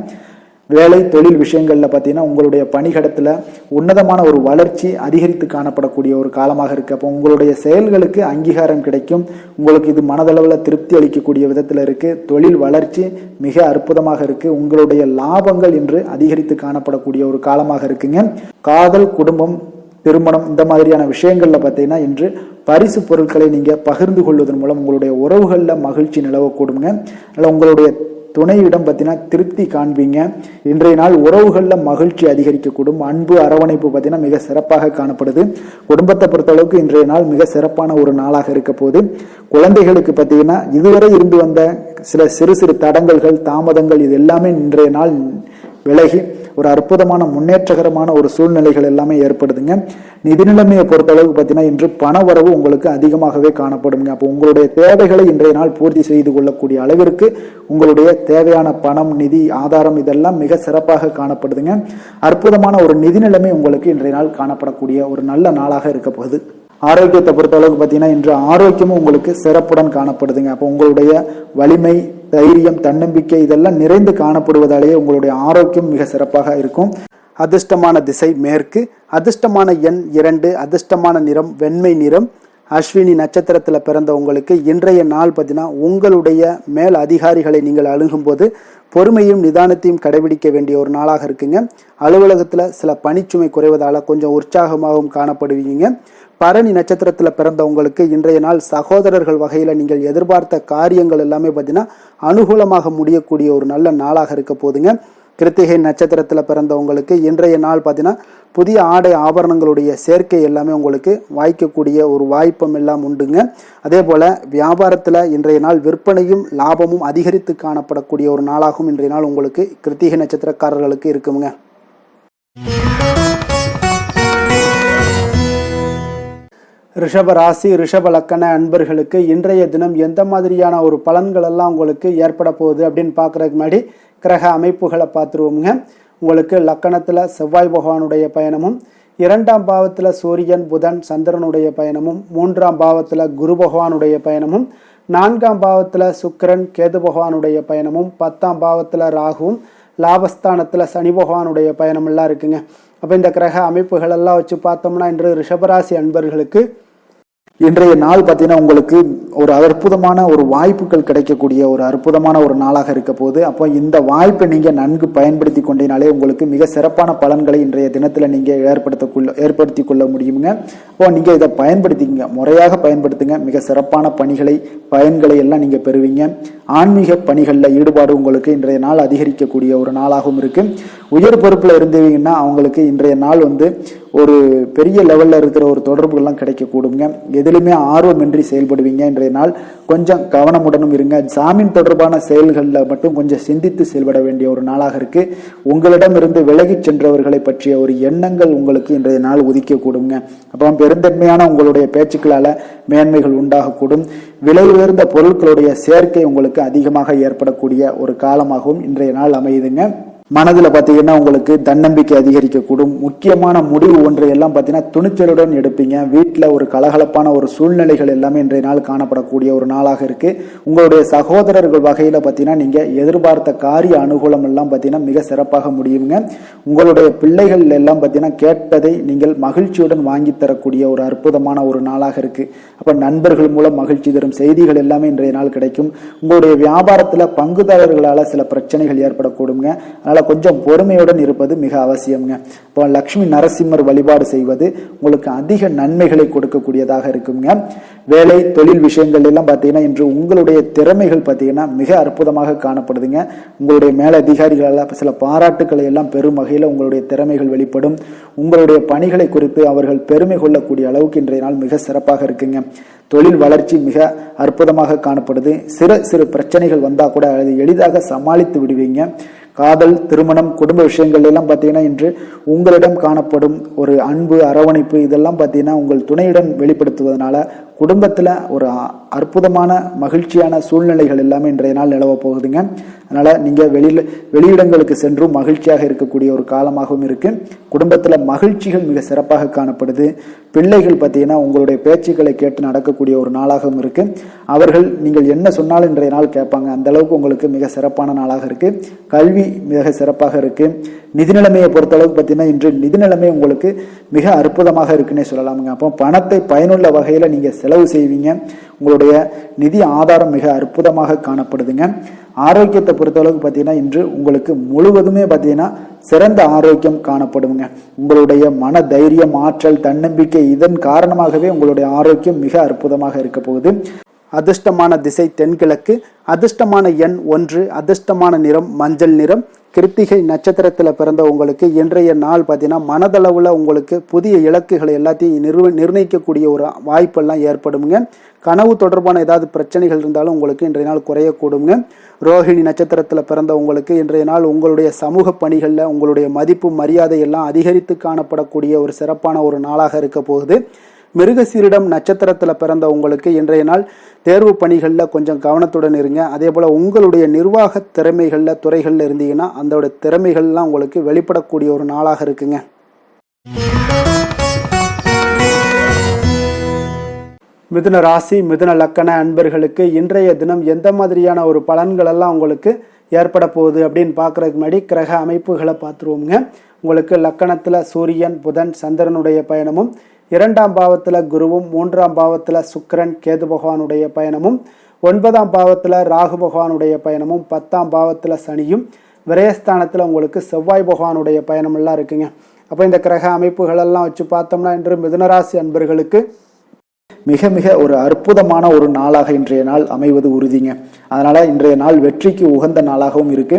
வேலை தொழில் விஷயங்கள்ல பார்த்தீங்கன்னா உங்களுடைய பணிகடத்துல உன்னதமான ஒரு வளர்ச்சி அதிகரித்து காணப்படக்கூடிய ஒரு காலமாக இருக்கு. அப்போ உங்களுடைய செயல்களுக்கு அங்கீகாரம் கிடைக்கும். உங்களுக்கு இது மனதளவில் திருப்தி அளிக்கக்கூடிய விதத்துல இருக்கு. தொழில் வளர்ச்சி மிக அற்புதமாக இருக்கு. உங்களுடைய லாபங்கள் இன்று அதிகரித்து காணப்படக்கூடிய ஒரு காலமாக இருக்குங்க. காதல், குடும்பம், திருமணம் இந்த மாதிரியான விஷயங்கள்ல பார்த்தீங்கன்னா இன்று பரிசு பொருட்களை நீங்க பகிர்ந்து கொள்வதன் மூலம் உங்களுடைய உறவுகள்ல மகிழ்ச்சி நிலவக்கூடுங்க. அதனால உங்களுடைய துணையிடம் பார்த்தீங்கன்னா திருப்தி காண்பீங்க. இன்றைய நாள் உறவுகள்ல மகிழ்ச்சி அதிகரிக்கக்கூடும். அன்பு, அரவணைப்பு பார்த்தீங்கன்னா மிக சிறப்பாக காணப்படுது. குடும்பத்தை பொறுத்தளவுக்கு இன்றைய நாள் மிக சிறப்பான ஒரு நாளாக இருக்க போது. குழந்தைகளுக்கு பார்த்தீங்கன்னா இதுவரை இருந்து வந்த சில சிறு சிறு தடங்கல்கள், தாமதங்கள் இது எல்லாமே இன்றைய நாள் விலகி ஒரு அற்புதமான முன்னேற்றகரமான ஒரு சூழ்நிலைகள் எல்லாமே ஏற்படுதுங்க. நிதி நிலைமையை பொறுத்தளவுக்கு பார்த்தீங்கன்னா இன்று பண வரவு உங்களுக்கு அதிகமாகவே காணப்படுங்க. அப்போ உங்களுடைய தேவைகளை இன்றைய நாள் பூர்த்தி செய்து கொள்ளக்கூடிய அளவிற்கு உங்களுடைய தேவையான பணம், நிதி ஆதாரம் இதெல்லாம் மிக சிறப்பாக காணப்படுதுங்க. அற்புதமான ஒரு நிதி நிலைமை உங்களுக்கு இன்றைய நாள் காணப்படக்கூடிய ஒரு நல்ல நாளாக இருக்க போகுது. ஆரோக்கியத்தை பொறுத்த அளவுக்கு பார்த்தீங்கன்னா இன்று ஆரோக்கியமும் உங்களுக்கு சிறப்புடன் காணப்படுதுங்க. அப்போ உங்களுடைய வலிமை, தைரியம், தன்னம்பிக்கை இதெல்லாம் நிறைந்து காணப்படுவதாலேயே உங்களுடைய ஆரோக்கியம் மிக சிறப்பாக இருக்கும். அதிர்ஷ்டமான திசை மேற்கு, அதிர்ஷ்டமான எண் 2, அதிர்ஷ்டமான நிறம் வெண்மை நிறம். அஸ்வினி நட்சத்திரத்தில் பிறந்த உங்களுக்கு இன்றைய நாள் பார்த்தீங்கன்னா உங்களுடைய மேல் அதிகாரிகளை நீங்கள் அணுகும்போது பொறுமையும் நிதானத்தையும் கடைபிடிக்க வேண்டிய ஒரு நாளாக இருக்குங்க. அலுவலகத்தில் சில பணிச்சுமை குறைவதால் கொஞ்சம் உற்சாகமாகவும் காணப்படுவீங்க. பரணி நட்சத்திரத்தில் பிறந்த உங்களுக்கு இன்றைய நாள் சகோதரர்கள் வகையில் நீங்கள் எதிர்பார்த்த காரியங்கள் எல்லாமே பார்த்தீங்கன்னா அனுகூலமாக முடியக்கூடிய ஒரு நல்ல நாளாக இருக்க போதுங்க. கிருத்திகை நட்சத்திரத்தில் பிறந்தவங்களுக்கு இன்றைய நாள் பார்த்தீங்கன்னா புதிய ஆடை ஆபரணங்களுடைய சேர்க்கை எல்லாமே உங்களுக்கு வாய்க்கக்கூடிய ஒரு வாய்ப்பும் எல்லாம் உண்டுங்க. அதே போல் வியாபாரத்தில் இன்றைய நாள் விற்பனையும் லாபமும் அதிகரித்து காணப்படக்கூடிய ஒரு நாளாகவும் இன்றைய நாள் உங்களுக்கு கிருத்திகை நட்சத்திரக்காரர்களுக்கு இருக்குங்க. ரிஷப ராசி, ரிஷப லக்கண அன்பர்களுக்கு இன்றைய தினம் எந்த மாதிரியான ஒரு பலன்கள் எல்லாம் உங்களுக்கு ஏற்பட போகுது அப்படின்னு பார்க்குறதுக்கு முன்னாடி கிரக அமைப்புகளை பார்த்துருவோங்க. உங்களுக்கு லக்கணத்தில் செவ்வாய் பகவானுடைய பயணமும், 2ஆம் பாவத்தில் சூரியன், புதன், சந்திரனுடைய பயணமும், 3ஆம் பாவத்தில் குரு பகவானுடைய பயணமும், 4ஆம் பாவத்தில் சுக்கிரன், கேது பகவானுடைய பயணமும், 10ஆம் பாவத்தில் ராகுவும், லாபஸ்தானத்தில் சனி பகவானுடைய பயணமெல்லாம் இருக்குங்க. அப்போ இந்த கிரக அமைப்புகள் எல்லாம் வச்சு பார்த்தோம்னா இன்று ரிஷபராசி அன்பர்களுக்கு இன்றைய நாள் பார்த்தீங்கன்னா உங்களுக்கு ஒரு அற்புதமான ஒரு வாய்ப்புகள் கிடைக்கக்கூடிய ஒரு அற்புதமான ஒரு நாளாக இருக்க போது. அப்போ இந்த வாய்ப்பை நீங்கள் நன்கு பயன்படுத்தி கொண்டீனாலே உங்களுக்கு மிக சிறப்பான பலன்களை இன்றைய தினத்தில் நீங்கள் ஏற்படுத்தி கொள்ள முடியுங்க. அப்போ நீங்கள் இதை பயன்படுத்திக்கங்க, முறையாக பயன்படுத்துங்க. மிக சிறப்பான பயன்களை எல்லாம் நீங்கள் பெறுவீங்க. ஆன்மீக பணிகளில் ஈடுபாடு உங்களுக்கு இன்றைய நாள் அதிகரிக்கக்கூடிய ஒரு நாளாகவும் இருக்கு. உயர் பொறுப்பில் இருந்தீங்கன்னா அவங்களுக்கு இன்றைய நாள் ஒரு பெரிய லெவலில் இருக்கிற ஒரு தொடர்புகள்லாம் கிடைக்கக்கூடுங்க. எதிலுமே ஆர்வமின்றி செயல்படுவீங்க. இன்றைய நாள் கொஞ்சம் கவனமுடனும் இருங்க. ஜாமீன் தொடர்பான செயல்களில் மட்டும் கொஞ்சம் சிந்தித்து செயல்பட வேண்டிய ஒரு நாளாக இருக்கு. உங்களிடம் இருந்து விலகி சென்றவர்களை பற்றிய ஒரு எண்ணங்கள் உங்களுக்கு இன்றைய நாள் உதிக்கக்கூடுங்க. அப்புறம் பெருந்தன்மையான உங்களுடைய பேச்சுக்களால் மேன்மைகள் உண்டாகக்கூடும். விலை உயர்ந்த பொருட்களுடைய சேர்க்கை உங்களுக்கு அதிகமாக ஏற்படக்கூடிய ஒரு காலமாகவும் இன்றைய நாள் அமையுதுங்க. மனதில் பார்த்தீங்கன்னா உங்களுக்கு தன்னம்பிக்கை அதிகரிக்கக்கூடும். முக்கியமான முடிவு ஒன்றை எல்லாம் பார்த்தீங்கன்னா துணிச்சலுடன் எடுப்பீங்க. வீட்டில் ஒரு கலகலப்பான ஒரு சூழ்நிலைகள் எல்லாமே இன்றைய நாள் காணப்படக்கூடிய ஒரு நாளாக இருக்கு. உங்களுடைய சகோதரர்கள் வகையில் பார்த்தீங்கன்னா நீங்கள் எதிர்பார்த்த காரிய அனுகூலம் எல்லாம் பார்த்தீங்கன்னா மிக சிறப்பாக முடியுங்க. உங்களுடைய பிள்ளைகள் எல்லாம் பார்த்தீங்கன்னா கேட்டதை நீங்கள் மகிழ்ச்சியுடன் வாங்கி தரக்கூடிய ஒரு அற்புதமான ஒரு நாளாக இருக்கு. அப்போ நண்பர்கள் மூலம் மகிழ்ச்சி தரும் செய்திகள் எல்லாமே இன்றைய நாள் கிடைக்கும். உங்களுடைய வியாபாரத்தில் பங்குதாரர்களால் சில பிரச்சனைகள் ஏற்படக்கூடுங்க. அதனால அதனால கொஞ்சம் பொறுமையுடன் இருப்பது மிக அவசியம்ங்க. இப்போ லட்சுமி நரசிம்மர் வழிபாடு செய்வது உங்களுக்கு அதிக நன்மைகளை கொடுக்கக்கூடியதாக இருக்குங்க. வேலை தொழில் விஷயங்கள் எல்லாம் பார்த்தீங்கன்னா இன்று உங்களுடைய திறமைகள் பார்த்தீங்கன்னா மிக அற்புதமாக காணப்படுதுங்க. உங்களுடைய மேலதிகாரிகளால் சில பாராட்டுக்களை எல்லாம் பெரும் வகையில் உங்களுடைய திறமைகள் வெளிப்படும். உங்களுடைய பணிகளை குறித்து அவர்கள் பெருமை கொள்ளக்கூடிய அளவுக்கு இன்றைய நாள் மிக சிறப்பாக இருக்குங்க. தொழில் வளர்ச்சி மிக அற்புதமாக காணப்படுது. சிறு பிரச்சனைகள் வந்தா கூட அதை எளிதாக சமாளித்து விடுவீங்க. காதல், திருமணம், குடும்ப விஷயங்கள் எல்லாம் பார்த்தீங்கன்னா இன்று உங்களிடம் காணப்படும் ஒரு அன்பு, அரவணைப்பு இதெல்லாம் பார்த்தீங்கன்னா உங்கள் துணையிடம் வெளிப்படுத்துவதனால குடும்பத்தில் ஒரு அற்புதமான மகிழ்ச்சியான சூழ்நிலைகள் எல்லாமே இன்றைய நாள் நிலவ போகுதுங்க. அதனால நீங்க வெளியிடங்களுக்கு சென்றும் மகிழ்ச்சியாக இருக்கக்கூடிய ஒரு காலமாகவும் இருக்கு. குடும்பத்துல மகிழ்ச்சிகள் மிக சிறப்பாக காணப்படுது. பிள்ளைகள் பார்த்தீங்கன்னா உங்களுடைய பேச்சுக்களை கேட்டு நடக்கக்கூடிய ஒரு நாளாகவும் இருக்கு. அவர்கள் நீங்கள் என்ன சொன்னாலும் இன்றைய நாள் கேட்பாங்க. அந்த அளவுக்கு உங்களுக்கு மிக சிறப்பான நாளாக இருக்கு. கல்வி மிக சிறப்பாக இருக்கு. நிதி நிலைமையை பொறுத்த அளவுக்கு பார்த்தீங்கன்னா இன்று நிதி நிலைமை உங்களுக்கு மிக அற்புதமாக இருக்குன்னே சொல்லலாமுங்க. அப்போ பணத்தை பயனுள்ள வகையில நீங்க செலவு செய்வீங்க. உங்களுடைய நிதி ஆதாரம் மிக அற்புதமாக காணப்படுதுங்க. ஆரோக்கியத்தை பொறுத்த அளவுக்கு பார்த்தீங்கன்னா இன்று உங்களுக்கு முழுவதுமே பார்த்தீங்கன்னா சிறந்த ஆரோக்கியம் காணப்படுங்க. உங்களுடைய மன தைரியம், ஆற்றல், தன்னம்பிக்கை இதன் காரணமாகவே உங்களுடைய ஆரோக்கியம் மிக அற்புதமாக இருக்க போகுது. அதிர்ஷ்டமான திசை தென்கிழக்கு, அதிர்ஷ்டமான எண் 1, அதிர்ஷ்டமான நிறம் மஞ்சள் நிறம். கிருத்திகை நட்சத்திரத்தில் பிறந்த உங்களுக்கு இன்றைய நாள் பார்த்தீங்கன்னா மனதளவில் உங்களுக்கு புதிய இலக்குகளை எல்லாத்தையும் நிர்ணயிக்கக்கூடிய ஒரு வாய்ப்பெல்லாம் ஏற்படுங்க. கனவு தொடர்பான ஏதாவது பிரச்சனைகள் இருந்தாலும் உங்களுக்கு இன்றைய நாள் குறையக்கூடுங்க. ரோஹிணி நட்சத்திரத்தில் பிறந்த உங்களுக்கு இன்றைய நாள் உங்களுடைய சமூக பணிகளில் உங்களுடைய மதிப்பு மரியாதை எல்லாம் அதிகரித்து காணப்படக்கூடிய ஒரு சிறப்பான ஒரு நாளாக இருக்க போகுது. மிருகசீரிடம் நட்சத்திரத்தில் பிறந்த உங்களுக்கு இன்றைய நாள் தேர்வு பணிகளில் கொஞ்சம் கவனத்துடன் இருங்க. அதே போல் உங்களுடைய நிர்வாக திறமைகளில் துறைகளில் இருந்தீங்கன்னா அந்த திறமைகள்லாம் உங்களுக்கு வெளிப்படக்கூடிய ஒரு நாளாக இருக்குங்க. மிதுன ராசி, மிதுன லக்கண அன்பர்களுக்கு இன்றைய தினம் எந்த மாதிரியான ஒரு பலன்கள் எல்லாம் உங்களுக்கு ஏற்பட போகுது அப்படின்னு பார்க்குறதுக்கு முன்னாடி கிரக அமைப்புகளை பார்த்துருவோங்க. உங்களுக்கு லக்கணத்தில் சூரியன், புதன், சந்திரனுடைய பயணமும், 2ஆம் பாவத்தில் குருவும், 3ஆம் பாவத்தில் சுக்கிரன், கேது பகவானுடைய பயணமும், 9ஆம் பாவத்தில் ராகு பகவானுடைய பயணமும், 10ஆம் பாவத்தில் சனியும், விரயஸ்தானத்தில் உங்களுக்கு செவ்வாய் பகவானுடைய பயணமெல்லாம் இருக்குங்க. அப்போ இந்த கிரக அமைப்புகளெல்லாம் வச்சு பார்த்தோம்னா இன்று மிதுனராசி அன்பர்களுக்கு மிக மிக ஒரு அற்புதமான ஒரு நாளாக இன்றைய நாள் அமைவது உறுதிங்க. அதனால இன்றைய நாள் வெற்றிக்கு உகந்த நாளாகவும் இருக்கு.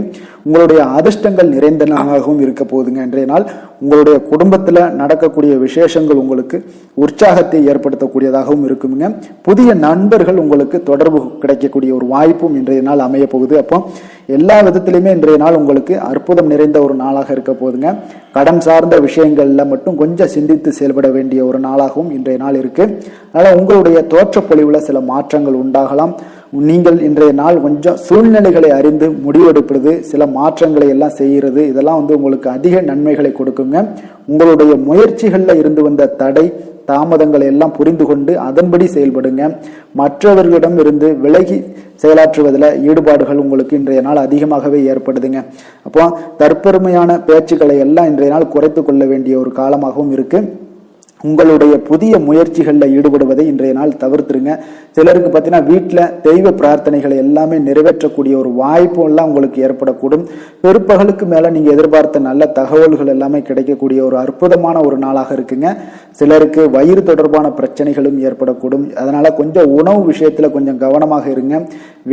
உங்களுடைய அதிர்ஷ்டங்கள் நிறைந்த நாளாகவும் இருக்க போகுதுங்க. இன்றைய நாள் உங்களுடைய குடும்பத்துல நடக்கக்கூடிய விசேஷங்கள் உங்களுக்கு உற்சாகத்தை ஏற்படுத்தக்கூடியதாகவும் இருக்குங்க. புதிய நண்பர்கள் உங்களுக்கு தொடர்பு கிடைக்கக்கூடிய ஒரு வாய்ப்பும் இன்றைய நாள் அமைய போகுது. அப்போ எல்லா விதத்திலையுமே இன்றைய நாள் உங்களுக்கு அற்புதம் நிறைந்த ஒரு நாளாக இருக்க போகுதுங்க. கடன் சார்ந்த விஷயங்கள்ல மட்டும் கொஞ்சம் சிந்தித்து செயல்பட வேண்டிய ஒரு நாளாகவும் இன்றைய நாள் இருக்கு. அதனால உங்களுடைய தோற்றப்பொழிவுல சில மாற்றங்கள் உண்டாகலாம். நீங்கள் இன்றைய நாள் கொஞ்சம் சூழ்நிலைகளை அறிந்து முடிவெடுப்பது, சில மாற்றங்களை எல்லாம் செய்கிறது, இதெல்லாம் உங்களுக்கு அதிக நன்மைகளை கொடுக்குங்க. உங்களுடைய முயற்சிகள்ல இருந்து வந்த தடை தாமதங்களை எல்லாம் புரிந்து கொண்டு அதன்படி செயல்படுங்க. மற்றவர்களிடம் இருந்து விலகி செயலாற்றுவதில் ஈடுபாடுகள் உங்களுக்கு இன்றைய நாள் அதிகமாகவே ஏற்படுதுங்க. அப்போ தற்பெருமையான பேச்சுக்களை எல்லாம் இன்றைய நாள் குறைத்து கொள்ள வேண்டிய ஒரு காலமாகவும் இருக்கு. உங்களுடைய புதிய முயற்சிகளில் ஈடுபடுவதை இன்றைய நாள் தவிர்த்துருங்க. சிலருக்கு பார்த்தீங்கன்னா வீட்டில் தெய்வ பிரார்த்தனைகளை எல்லாமே நிறைவேற்றக்கூடிய ஒரு வாய்ப்பு எல்லாம் உங்களுக்கு ஏற்படக்கூடும். பிற்பகலுக்கு மேலே நீங்கள் எதிர்பார்த்த நல்ல தகவல்கள் எல்லாமே கிடைக்கக்கூடிய ஒரு அற்புதமான ஒரு நாளாக இருக்குங்க. சிலருக்கு வயிறு தொடர்பான பிரச்சனைகளும் ஏற்படக்கூடும். அதனால கொஞ்சம் உணவு விஷயத்தில் கொஞ்சம் கவனமாக இருங்க.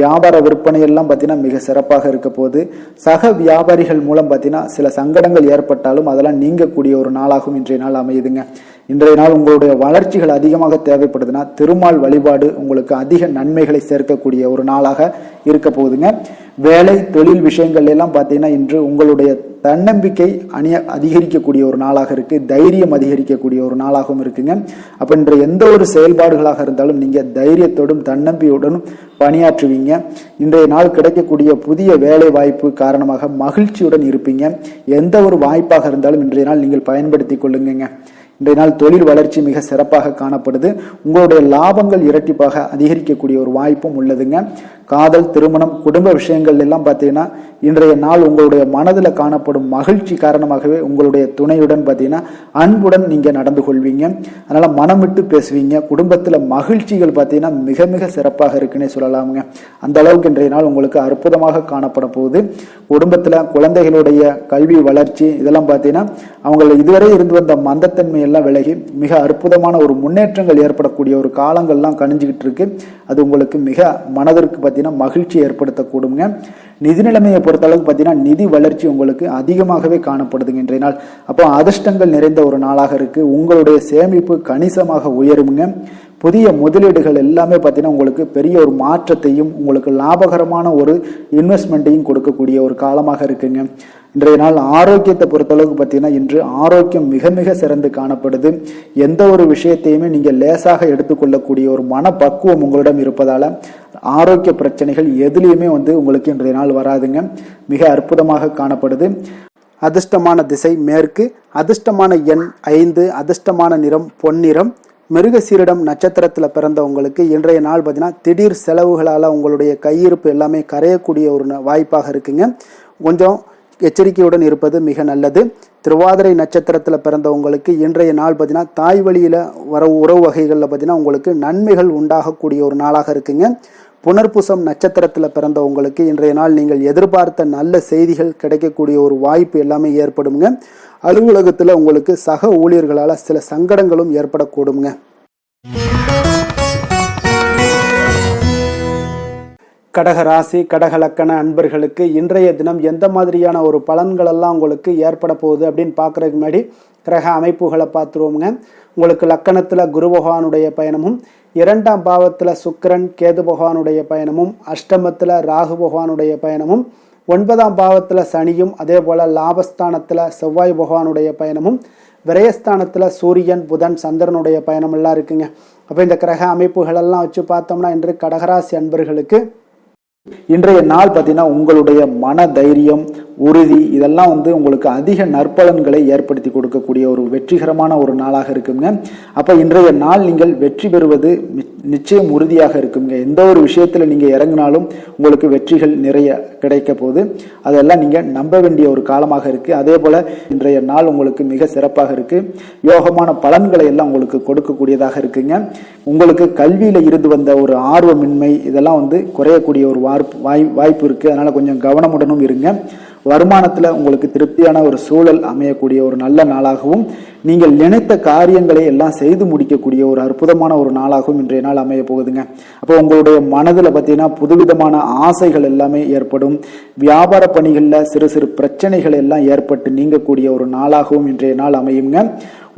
வியாபார விற்பனை எல்லாம் பார்த்தீங்கன்னா மிக சிறப்பாக இருக்க போது. சக வியாபாரிகள் மூலம் பார்த்தீங்கன்னா சில சங்கடங்கள் ஏற்பட்டாலும் அதெல்லாம் நீங்கக்கூடிய ஒரு நாளாகவும் இன்றைய நாள் அமையுதுங்க. இன்றைய நாள் உங்களுடைய வளர்ச்சிகள் அதிகமாக தேவைப்படுதுன்னா திருமால் வழிபாடு உங்களுக்கு அதிக நன்மைகளை சேர்க்கக்கூடிய ஒரு நாளாக இருக்க போகுதுங்க. வேலை தொழில் விஷயங்கள் எல்லாம் பார்த்தீங்கன்னா இன்று உங்களுடைய தன்னம்பிக்கை அதிகரிக்கக்கூடிய ஒரு நாளாக இருக்கு. தைரியம் அதிகரிக்கக்கூடிய ஒரு நாளாகவும் இருக்குங்க. அப்ப இன்று எந்த ஒரு செயல்பாடுகளாக இருந்தாலும் நீங்க தைரியத்தோடும் தன்னம்பிக்கையுடனும் பணியாற்றுவீங்க. இன்றைய நாள் கிடைக்கக்கூடிய புதிய வேலை வாய்ப்பு காரணமாக மகிழ்ச்சியுடன் இருப்பீங்க. எந்த ஒரு வாய்ப்பாக இருந்தாலும் இன்றைய நாள் நீங்கள் பயன்படுத்தி கொள்ளுங்க. இன்றைய நாள் தொழில் வளர்ச்சி மிக சிறப்பாக காணப்படுது. உங்களுடைய லாபங்கள் இரட்டிப்பாக அதிகரிக்கக்கூடிய ஒரு வாய்ப்பும் உள்ளதுங்க. காதல், திருமணம், குடும்ப விஷயங்கள் எல்லாம் பார்த்தீங்கன்னா இன்றைய நாள் உங்களுடைய மனதில் காணப்படும் மகிழ்ச்சி காரணமாகவே உங்களுடைய துணையுடன் பார்த்தீங்கன்னா அன்புடன் நீங்க நடந்து கொள்வீங்க. அதனால மனம் விட்டு பேசுவீங்க. குடும்பத்தில் மகிழ்ச்சிகள் பார்த்தீங்கன்னா மிக மிக சிறப்பாக இருக்குன்னே சொல்லலாமுங்க. அந்த அளவுக்கு இன்றைய நாள் உங்களுக்கு அற்புதமாக காணப்பட போகுது. குடும்பத்தில் குழந்தைகளுடைய கல்வி வளர்ச்சி இதெல்லாம் பார்த்தீங்கன்னா அவங்க இதுவரை இருந்து வந்த மந்தத்தன்மை எல்லாம் விலகி மிக அற்புதமான ஒரு முன்னேற்றங்கள் ஏற்படக்கூடிய ஒரு காலங்கள்லாம் கணிஞ்சுக்கிட்டு இருக்கு. அது உங்களுக்கு மிக மனதிற்கு பார்த்தீங்கன்னா மகிழ்ச்சி ஏற்படுத்தக்கூடுங்க. நிதி நிலைமையை பொறுத்த அளவுக்கு பார்த்தீங்கன்னா நிதி வளர்ச்சி உங்களுக்கு அதிகமாகவே காணப்படுதுங்க இன்றைய நாள். அப்போ அதிர்ஷ்டங்கள் நிறைந்த ஒரு நாளாக இருக்கு. உங்களுடைய சேமிப்பு கணிசமாக உயருங்க. புதிய முதலீடுகள் எல்லாமே பார்த்தீங்கன்னா உங்களுக்கு பெரிய ஒரு மாற்றத்தையும் உங்களுக்கு லாபகரமான ஒரு இன்வெஸ்ட்மெண்ட்டையும் கொடுக்கக்கூடிய ஒரு காலமாக இருக்குங்க. இன்றைய நாள் ஆரோக்கியத்தை பொறுத்தளவுக்கு பார்த்தீங்கன்னா இன்று ஆரோக்கியம் மிக மிக சிறந்து காணப்படுது. எந்த ஒரு விஷயத்தையுமே நீங்கள் லேசாக எடுத்துக்கொள்ளக்கூடிய ஒரு மனப்பக்குவம் உங்களிடம் இருப்பதால ஆரோக்கிய பிரச்சனைகள் எதுலேயுமே உங்களுக்கு இன்றைய நாள் வராதுங்க. மிக அற்புதமாக காணப்படுது. அதிர்ஷ்டமான திசை மேற்கு, அதிர்ஷ்டமான எண் 5, அதிர்ஷ்டமான நிறம் பொன்னிறம். மிருகசீரிடம் நட்சத்திரத்தில் பிறந்தவங்களுக்கு இன்றைய நாள் பார்த்தீங்கன்னா திடீர் செலவுகளால் உங்களுடைய கையிருப்பு எல்லாமே கரையக்கூடிய ஒரு வாய்ப்பாக இருக்குங்க. கொஞ்சம் எச்சரிக்கையுடன் இருப்பது மிக நல்லது. திருவாதிரை நட்சத்திரத்தில் பிறந்தவங்களுக்கு இன்றைய நாள் பார்த்தீங்கன்னா தாய் வழியில் வர உறவு வகைகளில் பார்த்தீங்கன்னா உங்களுக்கு நன்மைகள் உண்டாகக்கூடிய ஒரு நாளாக இருக்குங்க. புனர்பூசம் நட்சத்திரத்தில் பிறந்தவங்களுக்கு இன்றைய நாள் நீங்கள் எதிர்பார்த்த நல்ல செய்திகள் கிடைக்கக்கூடிய ஒரு வாய்ப்பு எல்லாமே ஏற்படுங்க. அலுவலகத்தில் உங்களுக்கு சக ஊழியர்களால் சில சங்கடங்களும் ஏற்படக்கூடுங்க. கடக ராசி, கடக லக்கண அன்பர்களுக்கு இன்றைய தினம் எந்த மாதிரியான ஒரு பலன்களெல்லாம் உங்களுக்கு ஏற்பட போகுது அப்படின்னு பார்க்குறதுக்கு முன்னாடி கிரக அமைப்புகளை பார்த்துருவோங்க. உங்களுக்கு லக்கணத்தில் குரு பகவானுடைய பயணமும், 2ஆம் பாவத்தில் சுக்கிரன் கேது பகவானுடைய பயணமும், அஷ்டமத்தில் ராகு பகவானுடைய பயணமும், 9ஆம் பாவத்தில் சனியும், அதே போல் லாபஸ்தானத்தில் செவ்வாய் பகவானுடைய பயணமும், விரயஸ்தானத்தில் சூரியன் புதன் சந்திரனுடைய பயணம் எல்லாம் இருக்குங்க. அப்போ இந்த கிரக அமைப்புகளெல்லாம் வச்சு பார்த்தோம்னா இன்று கடகராசி அன்பர்களுக்கு இன்றைய நாள் பார்த்தீங்கன்னா உங்களுடைய மன தைரியம், உறுதி இதெல்லாம் உங்களுக்கு அதிக நற்பலன்களை ஏற்படுத்தி கொடுக்கக்கூடிய ஒரு வெற்றிகரமான ஒரு நாளாக இருக்குங்க. அப்போ இன்றைய நாள் நீங்கள் வெற்றி பெறுவது நிச்சயம் உறுதியாக இருக்குங்க. எந்த ஒரு விஷயத்தில் நீங்கள் இறங்கினாலும் உங்களுக்கு வெற்றிகள் நிறைய கிடைக்க போகுது. அதெல்லாம் நீங்கள் நம்ப வேண்டிய ஒரு காலமாக இருக்குது. அதே போல் இன்றைய நாள் உங்களுக்கு மிக சிறப்பாக இருக்குது. யோகமான பலன்களை எல்லாம் உங்களுக்கு கொடுக்கக்கூடியதாக இருக்குங்க. உங்களுக்கு கல்வியில் இருந்து வந்த ஒரு ஆர்வமின்மை இதெல்லாம் குறையக்கூடிய ஒரு வாய்ப்பு இருக்குது. அதனால் கொஞ்சம் கவனமுடனும் இருங்க. வருமானத்தில் உங்களுக்கு திருப்தியான ஒரு சூழல் அமையக்கூடிய ஒரு நல்ல நாளாகவும், நீங்கள் நினைத்த காரியங்களை எல்லாம் செய்து முடிக்கக்கூடிய ஒரு அற்புதமான ஒரு நாளாகவும் இன்றைய நாள் அமைய போகுதுங்க. அப்போ உங்களுடைய மனதில் பார்த்தீங்கன்னா புதுவிதமான ஆசைகள் எல்லாமே ஏற்படும். வியாபார பணிகளில் சிறு சிறு பிரச்சனைகள் எல்லாம் ஏற்பட்டு நீங்கக்கூடிய ஒரு நாளாகவும் இன்றைய நாள் அமையுங்க.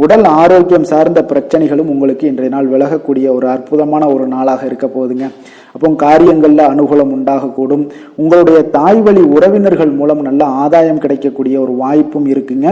உடல் ஆரோக்கியம் சார்ந்த பிரச்சனைகளும் உங்களுக்கு இன்றைய நாள் விலகக்கூடிய ஒரு அற்புதமான ஒரு நாளாக இருக்க போகுதுங்க. அப்போ காரியங்கள்ல அனுகூலம் உண்டாகக்கூடும். உங்களுடைய தாய் வழி உறவினர்கள் மூலம் நல்ல ஆதாயம் கிடைக்கக்கூடிய ஒரு வாய்ப்பும் இருக்குங்க.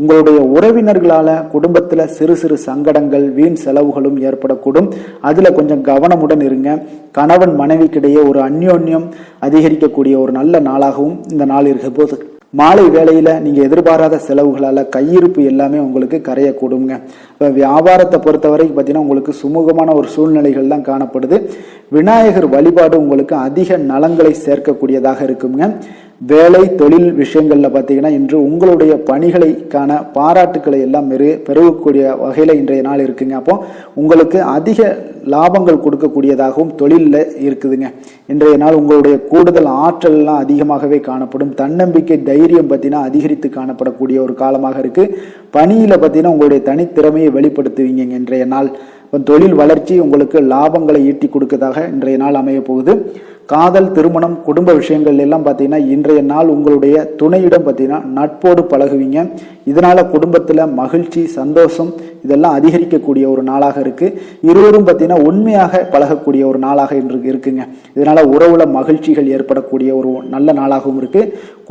உங்களுடைய உறவினர்களால குடும்பத்துல சிறு சிறு சங்கடங்கள், வீண் செலவுகளும் ஏற்படக்கூடும். அதுல கொஞ்சம் கவனமுடன் இருங்க. கணவன் மனைவிக்கிடையே ஒரு அந்யோன்யம் அதிகரிக்கக்கூடிய ஒரு நல்ல நாளாகவும் இந்த நாள் இருக்க போது. மாலை வேளையில நீங்க எதிர்பாராத செலவுகளால கையிருப்பு எல்லாமே உங்களுக்கு கரையக்கூடுங்க. இப்போ வியாபாரத்தை பொறுத்த வரைக்கும் பார்த்தீங்கன்னா உங்களுக்கு சுமூகமான ஒரு சூழ்நிலைகள் தான் காணப்படுது. விநாயகர் வழிபாடு உங்களுக்கு அதிக நலன்களை சேர்க்கக்கூடியதாக இருக்குங்க. வேலை தொழில் விஷயங்கள்ல பார்த்தீங்கன்னா இன்று உங்களுடைய பணிகளுக்கான பாராட்டுக்களை எல்லாம் பெருகக்கூடிய வகையில இன்றைய நாள் இருக்குங்க. அப்போ உங்களுக்கு அதிக லாபங்கள் கொடுக்கக்கூடியதாகவும் தொழிலில் இருக்குதுங்க. இன்றைய நாள் உங்களுடைய கூடுதல் ஆற்றல் எல்லாம் அதிகமாகவே காணப்படும். தன்னம்பிக்கை, தைரியம் பார்த்தீங்கன்னா அதிகரித்து காணப்படக்கூடிய ஒரு காலமாக இருக்கு. பணியில பார்த்தீங்கன்னா உங்களுடைய தனித்திறமையை வெளிப்படுத்துவீங்க இன்றைய நாள். தொழில் வளர்ச்சி உங்களுக்கு லாபங்களை ஈட்டி கொடுக்கதாக இன்றைய நாள் அமைய போகுது. காதல், திருமணம், குடும்ப விஷயங்கள் எல்லாம் பார்த்தீங்கன்னா இன்றைய நாள் உங்களுடைய துணையிடம் பார்த்தீங்கன்னா நட்போடு பழகுவீங்க. இதனால குடும்பத்தில் மகிழ்ச்சி, சந்தோஷம் இதெல்லாம் அதிகரிக்கக்கூடிய ஒரு நாளாக இருக்கு. இருவரும் பார்த்தீங்கன்னா உண்மையாக பழகக்கூடிய ஒரு நாளாக இன்று இருக்குங்க. இதனால உறவுல மகிழ்ச்சிகள் ஏற்படக்கூடிய ஒரு நல்ல நாளாகவும் இருக்கு.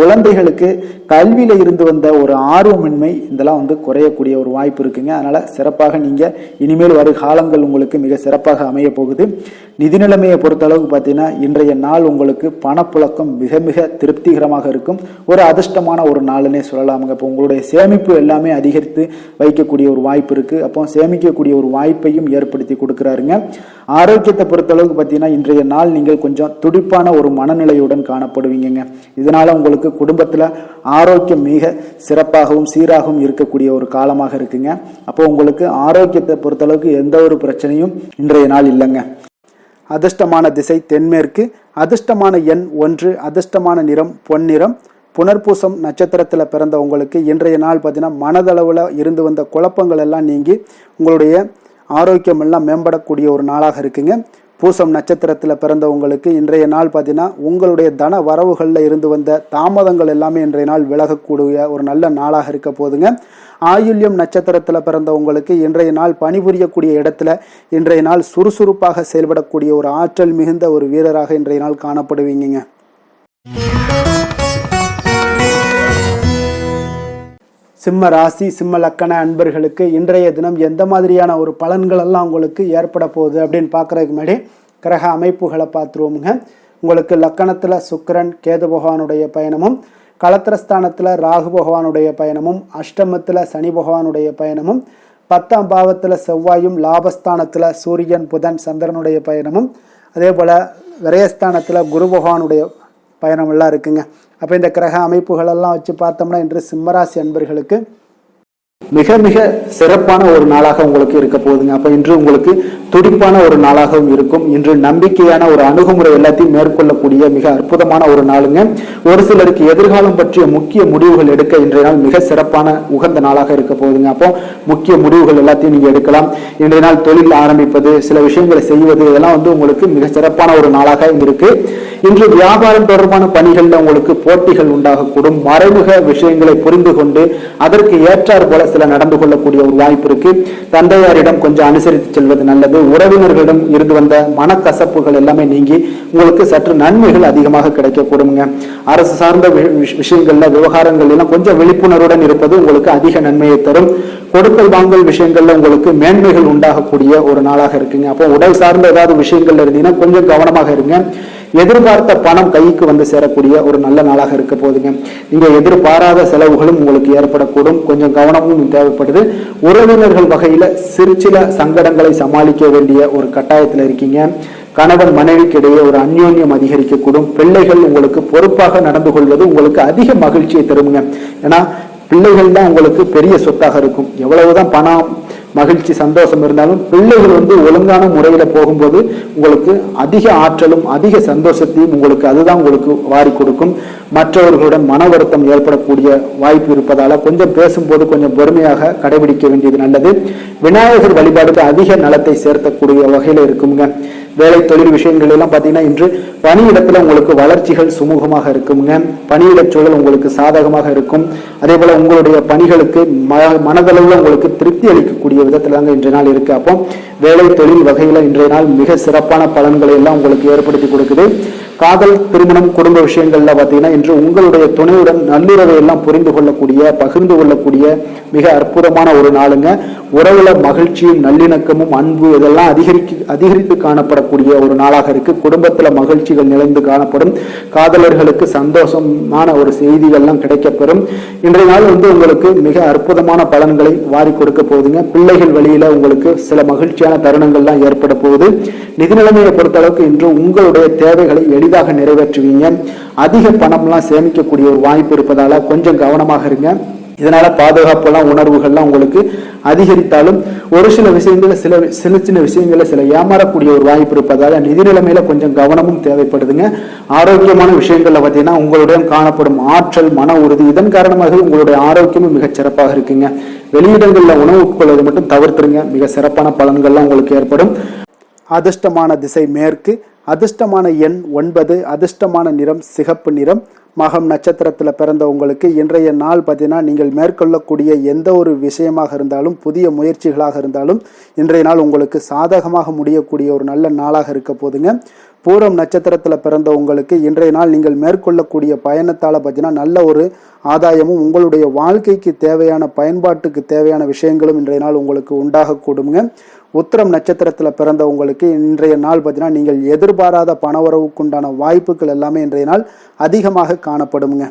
குழந்தைகளுக்கு கல்வியில இருந்து வந்த ஒரு ஆர்வமின்மை இதெல்லாம் வந்து குறையக்கூடிய ஒரு வாய்ப்பு இருக்குங்க. அதனால சிறப்பாக நீங்க இனிமேல் வரும் காலங்கள் உங்களுக்கு மிக சிறப்பாக அமைய போகுது. நிதி நிலைமையை பொறுத்த அளவுக்கு பார்த்தீங்கன்னா இன்றைய நாள் உங்களுக்கு பணப்புழக்கம் மிக மிக திருப்திகரமாக இருக்கும். ஒரு அதிர்ஷ்டமான ஒரு நாளுன்னே சொல்லலாமுங்க. இப்போ உங்களுடைய சேமிப்பு எல்லாமே அதிகரித்து வைக்கக்கூடிய ஒரு வாய்ப்பு இருக்கு. அப்போ சேமிக்கக்கூடிய ஒரு வாய்ப்பையும் ஏற்படுத்தி கொடுக்குறாருங்க. ஆரோக்கியத்தை பொறுத்த அளவுக்கு பார்த்தீங்கன்னா இன்றைய நாள் நீங்கள் கொஞ்சம் துடிப்பான ஒரு மனநிலையுடன் காணப்படுவீங்க. இதனால உங்களுக்கு குடும்பத்துல ஆரோக்கியம் மிக சிறப்பாகவும் சீராகவும் இருக்கக்கூடிய ஒரு காலமாக இருக்குங்க. அப்போ உங்களுக்கு ஆரோக்கியத்தை பொறுத்த அளவுக்கு எந்த ஒரு பிரச்சனையும் இன்றைய நாள் இல்லைங்க. அதிர்ஷ்டமான திசை தென்மேற்கு, அதிர்ஷ்டமான எண் 1, அதிர்ஷ்டமான நிறம் பொன்னிறம். புனர்பூசம் நட்சத்திரத்தில் பிறந்த உங்களுக்கு இன்றைய நாள் பார்த்தீங்கன்னா மனதளவில் இருந்து வந்த குழப்பங்கள் எல்லாம் நீங்கி உங்களுடைய ஆரோக்கியம் எல்லாம் மேம்படக்கூடிய ஒரு நாளாக இருக்குங்க. பூசம் நட்சத்திரத்தில் பிறந்த உங்களுக்கு இன்றைய நாள் பார்த்தீங்கன்னா உங்களுடைய தன வரவுகளில் இருந்து வந்த தாமதங்கள் எல்லாமே இன்றைய நாள் விலகக்கூடிய ஒரு நல்ல நாளாக இருக்க போதுங்க. ஆயுள்யம் நட்சத்திரத்தில் பிறந்த உங்களுக்கு இன்றைய நாள் பணிபுரியக்கூடிய இடத்துல இன்றைய நாள் சுறுசுறுப்பாக செயல்படக்கூடிய ஒரு ஆற்றல் மிகுந்த ஒரு வீரராக இன்றைய நாள் காணப்படுவீங்க. சிம்ம ராசி சிம்ம லக்கண அன்பர்களுக்கு இன்றைய தினம் எந்த மாதிரியான ஒரு பலன்கள் எல்லாம் உங்களுக்கு ஏற்பட போகுது அப்படின்னு பார்க்குறதுக்கு முன்னாடி கிரக அமைப்புகளை பார்த்துருவோமுங்க. உங்களுக்கு லக்கணத்தில் சுக்கிரன் கேது பகவானுடைய பயணமும், களத்திரஸ்தானத்தில் ராகு பகவானுடைய பயணமும், அஷ்டமத்தில் சனி பகவானுடைய பயணமும், 10ஆம் பாவத்தில் செவ்வாயும், லாபஸ்தானத்தில் சூரியன் புதன் சந்திரனுடைய பயணமும், அதே போல் விரயஸ்தானத்தில் குரு பகவானுடைய பயணமெல்லாம் இருக்குங்க. அப்போ இந்த கிரக அமைப்புகளெல்லாம் வச்சு பார்த்தோம்னா இன்று சிம்மராசி அன்பர்களுக்கு மிக மிக சிறப்பான ஒரு நாளாக உங்களுக்கு இருக்க போகுதுங்க. அப்ப இன்று உங்களுக்கு துடிப்பான ஒரு நாளாகவும் இருக்கும். இன்று நம்பிக்கையான ஒரு அணுகுமுறை எல்லாத்தையும் மேற்கொள்ளக்கூடிய மிக அற்புதமான ஒரு நாளுங்க. ஒரு சிலருக்கு எதிர்காலம் பற்றிய முக்கிய முடிவுகள் எடுக்க இன்றைய நாள் மிக சிறப்பான உகந்த நாளாக இருக்க போகுதுங்க. அப்போ முக்கிய முடிவுகள் எல்லாத்தையும் நீங்க எடுக்கலாம். இன்றைய நாள் தொழில் ஆரம்பிப்பது, சில விஷயங்களை செய்வது, இதெல்லாம் வந்து உங்களுக்கு மிக சிறப்பான ஒரு நாளாக இருக்கு. இன்று வியாபாரம் தொடர்பான பணிகள்ல உங்களுக்கு போட்டிகள் உண்டாகக்கூடும். மறைமுக விஷயங்களை புரிந்து கொண்டு அதற்கு ஏற்றார் போல சில நடந்து கொள்ளக்கூடிய ஒரு வாய்ப்பு இருக்கு. தந்தையாரிடம் கொஞ்சம் அனுசரித்து செல்வது நல்லது. உறவினர்களிடம் இருந்து வந்த மனக்கசப்புகள் எல்லாமே நீங்கி உங்களுக்கு சற்று நன்மைகள் அதிகமாக கிடைக்கக்கூடுங்க. அரசு சார்ந்த விஷயங்கள்ல விவகாரங்கள் எல்லாம் கொஞ்சம் விழிப்புணர்வுடன் இருப்பது உங்களுக்கு அதிக நன்மையை தரும். கொடுக்கல் வாங்கல் விஷயங்கள்ல உங்களுக்கு மேன்மைகள் உண்டாகக்கூடிய ஒரு நாளாக இருக்குங்க. அப்போ உடல் சார்ந்த ஏதாவது விஷயங்கள்ல இருந்தீங்கன்னா கொஞ்சம் கவனமாக இருங்க. எதிர்பார்த்த பணம் கைக்கு வந்து சேரக்கூடிய ஒரு நல்ல நாளாக இருக்க போகுதுங்க. நீங்க எதிர்பாராத செலவுகளும் உங்களுக்கு ஏற்படக்கூடும். கொஞ்சம் கவனமும் தேவைப்படுது. உறவினர்கள் வகையில சில சங்கடங்களை சமாளிக்க வேண்டிய ஒரு கட்டாயத்துல இருக்கீங்க. கணவன் மனைவிக்கு இடையே ஒரு அந்யோன்யம் அதிகரிக்கக்கூடும். பிள்ளைகள் உங்களுக்கு பொறுப்பாக நடந்து கொள்வது உங்களுக்கு அதிக மகிழ்ச்சியை தருங்க. ஏன்னா பிள்ளைகள் தான் உங்களுக்கு பெரிய சொத்தாக இருக்கும். எவ்வளவுதான் பணம் மகிழ்ச்சி சந்தோஷம் இருந்தாலும் பிள்ளைகள் வந்து ஒழுங்கான முறையில போகும்போது உங்களுக்கு அதிக ஆற்றலும் அதிக சந்தோஷத்தையும் உங்களுக்கு அதுதான் உங்களுக்கு வாரி கொடுக்கும். மற்றவர்களுடன் மன வருத்தம் ஏற்படக்கூடிய வாய்ப்பு இருப்பதால கொஞ்சம் பேசும்போது கொஞ்சம் பொறுமையாக கடைபிடிக்க வேண்டியது நல்லது. விநாயகர் வழிபாடுக்கு அதிக நலத்தை சேர்த்தக்கூடிய வகையில இருக்குங்க. வேலை தொழில் விஷயங்கள் எல்லாம் பார்த்தீங்கன்னா இன்று பணியிடத்துல உங்களுக்கு வளர்ச்சிகள் சுமூகமாக இருக்குங்க. பணியிட சூழல் உங்களுக்கு சாதகமாக இருக்கும். அதே போல உங்களுடைய பணிகளுக்கு மனதளவுல உங்களுக்கு திருப்தி அளிக்கக்கூடிய விதத்துல தாங்க இன்றைய நாள் இருக்கு. அப்போ வேலை தொழில் வகையில இன்றைய நாள் மிக சிறப்பான பலன்களை எல்லாம் உங்களுக்கு ஏற்படுத்தி கொடுக்குது. காதல், திருமணம், குடும்ப விஷயங்கள்ல பார்த்தீங்கன்னா இன்று உங்களுடைய துணையுடன் நல்லுறவை எல்லாம் புரிந்து கொள்ளக்கூடிய பகிர்ந்து கொள்ளக்கூடிய மிக அற்புதமான ஒரு நாளுங்க. உறவுல மகிழ்ச்சியும் நல்லிணக்கமும் அன்பு இதெல்லாம் அதிகரித்து காணப்படக்கூடிய ஒரு நாளாக இருக்கு. குடும்பத்துல மகிழ்ச்சிகள் நிறைந்து காணப்படும். காதலர்களுக்கு சந்தோஷமான ஒரு செய்திகள்லாம் கிடைக்கப்பெறும். இன்றைய நாள் வந்து உங்களுக்கு மிக அற்புதமான பலன்களை வாரி கொடுக்க போகுதுங்க. பிள்ளைகள் வழியில உங்களுக்கு சில மகிழ்ச்சியான தருணங்கள்லாம் ஏற்பட போகுது. நிதி நிலைமையை பொறுத்த அளவுக்கு இன்று உங்களுடைய தேவைகளை எளிதாக நிறைவேற்றுவீங்க. அதிக பணம்லாம் சேமிக்கக்கூடிய ஒரு வாய்ப்பு இருப்பதால கொஞ்சம் கவனமாக இருங்க. இதனால பாதுகாப்பெல்லாம் உணர்வுகள்லாம் உங்களுக்கு அதிகரித்தாலும் ஒரு சில விஷயங்கள்ல சின்ன விஷயங்கள்ல சில ஏமாறக்கூடிய ஒரு வாய்ப்பு இருப்பதால நிதி நிலைமையில கொஞ்சம் கவனமும் தேவைப்படுதுங்க. ஆரோக்கியமான விஷயங்கள்ல பார்த்தீங்கன்னா உங்களுடைய காணப்படும் ஆற்றல், மன உறுதி இதன் காரணமாக உங்களுடைய ஆரோக்கியமும் மிகச் சிறப்பாக இருக்குங்க. வெளியிடங்கள்ல உணவு உட்கொள்வதை மட்டும் தவிர்த்துருங்க. மிக சிறப்பான பலன்கள்லாம் உங்களுக்கு ஏற்படும். அதிர்ஷ்டமான திசை மேற்கு, அதிர்ஷ்டமான எண் 9, அதிர்ஷ்டமான நிறம் சிகப்பு நிறம். மகம் நட்சத்திரத்தில் பிறந்த உங்களுக்கு இன்றைய நாள் பார்த்தீங்கன்னா நீங்கள் மேற்கொள்ளக்கூடிய எந்த ஒரு விஷயமாக இருந்தாலும் புதிய முயற்சிகளாக இருந்தாலும் இன்றைய நாள் உங்களுக்கு சாதகமாக முடியக்கூடிய ஒரு நல்ல நாளாக இருக்க போதுங்க. பூரம் நட்சத்திரத்தில் பிறந்த உங்களுக்கு இன்றைய நாள் நீங்கள் மேற்கொள்ளக்கூடிய பயணத்தால் பார்த்தீங்கன்னா நல்ல ஒரு ஆதாயமும் உங்களுடைய வாழ்க்கைக்கு தேவையான பயன்பாட்டுக்கு தேவையான விஷயங்களும் இன்றைய நாள் உங்களுக்கு உண்டாகக்கூடுங்க. உத்திரம் நட்சத்திரத்தில் பிறந்த உங்களுக்கு இன்றைய நாள் பார்த்தீங்கன்னா நீங்கள் எதிர்பாராத பணவரவுக்குண்டான வாய்ப்புகள் எல்லாமே இன்றைய நாள் அதிகமாக காணப்படுங்க.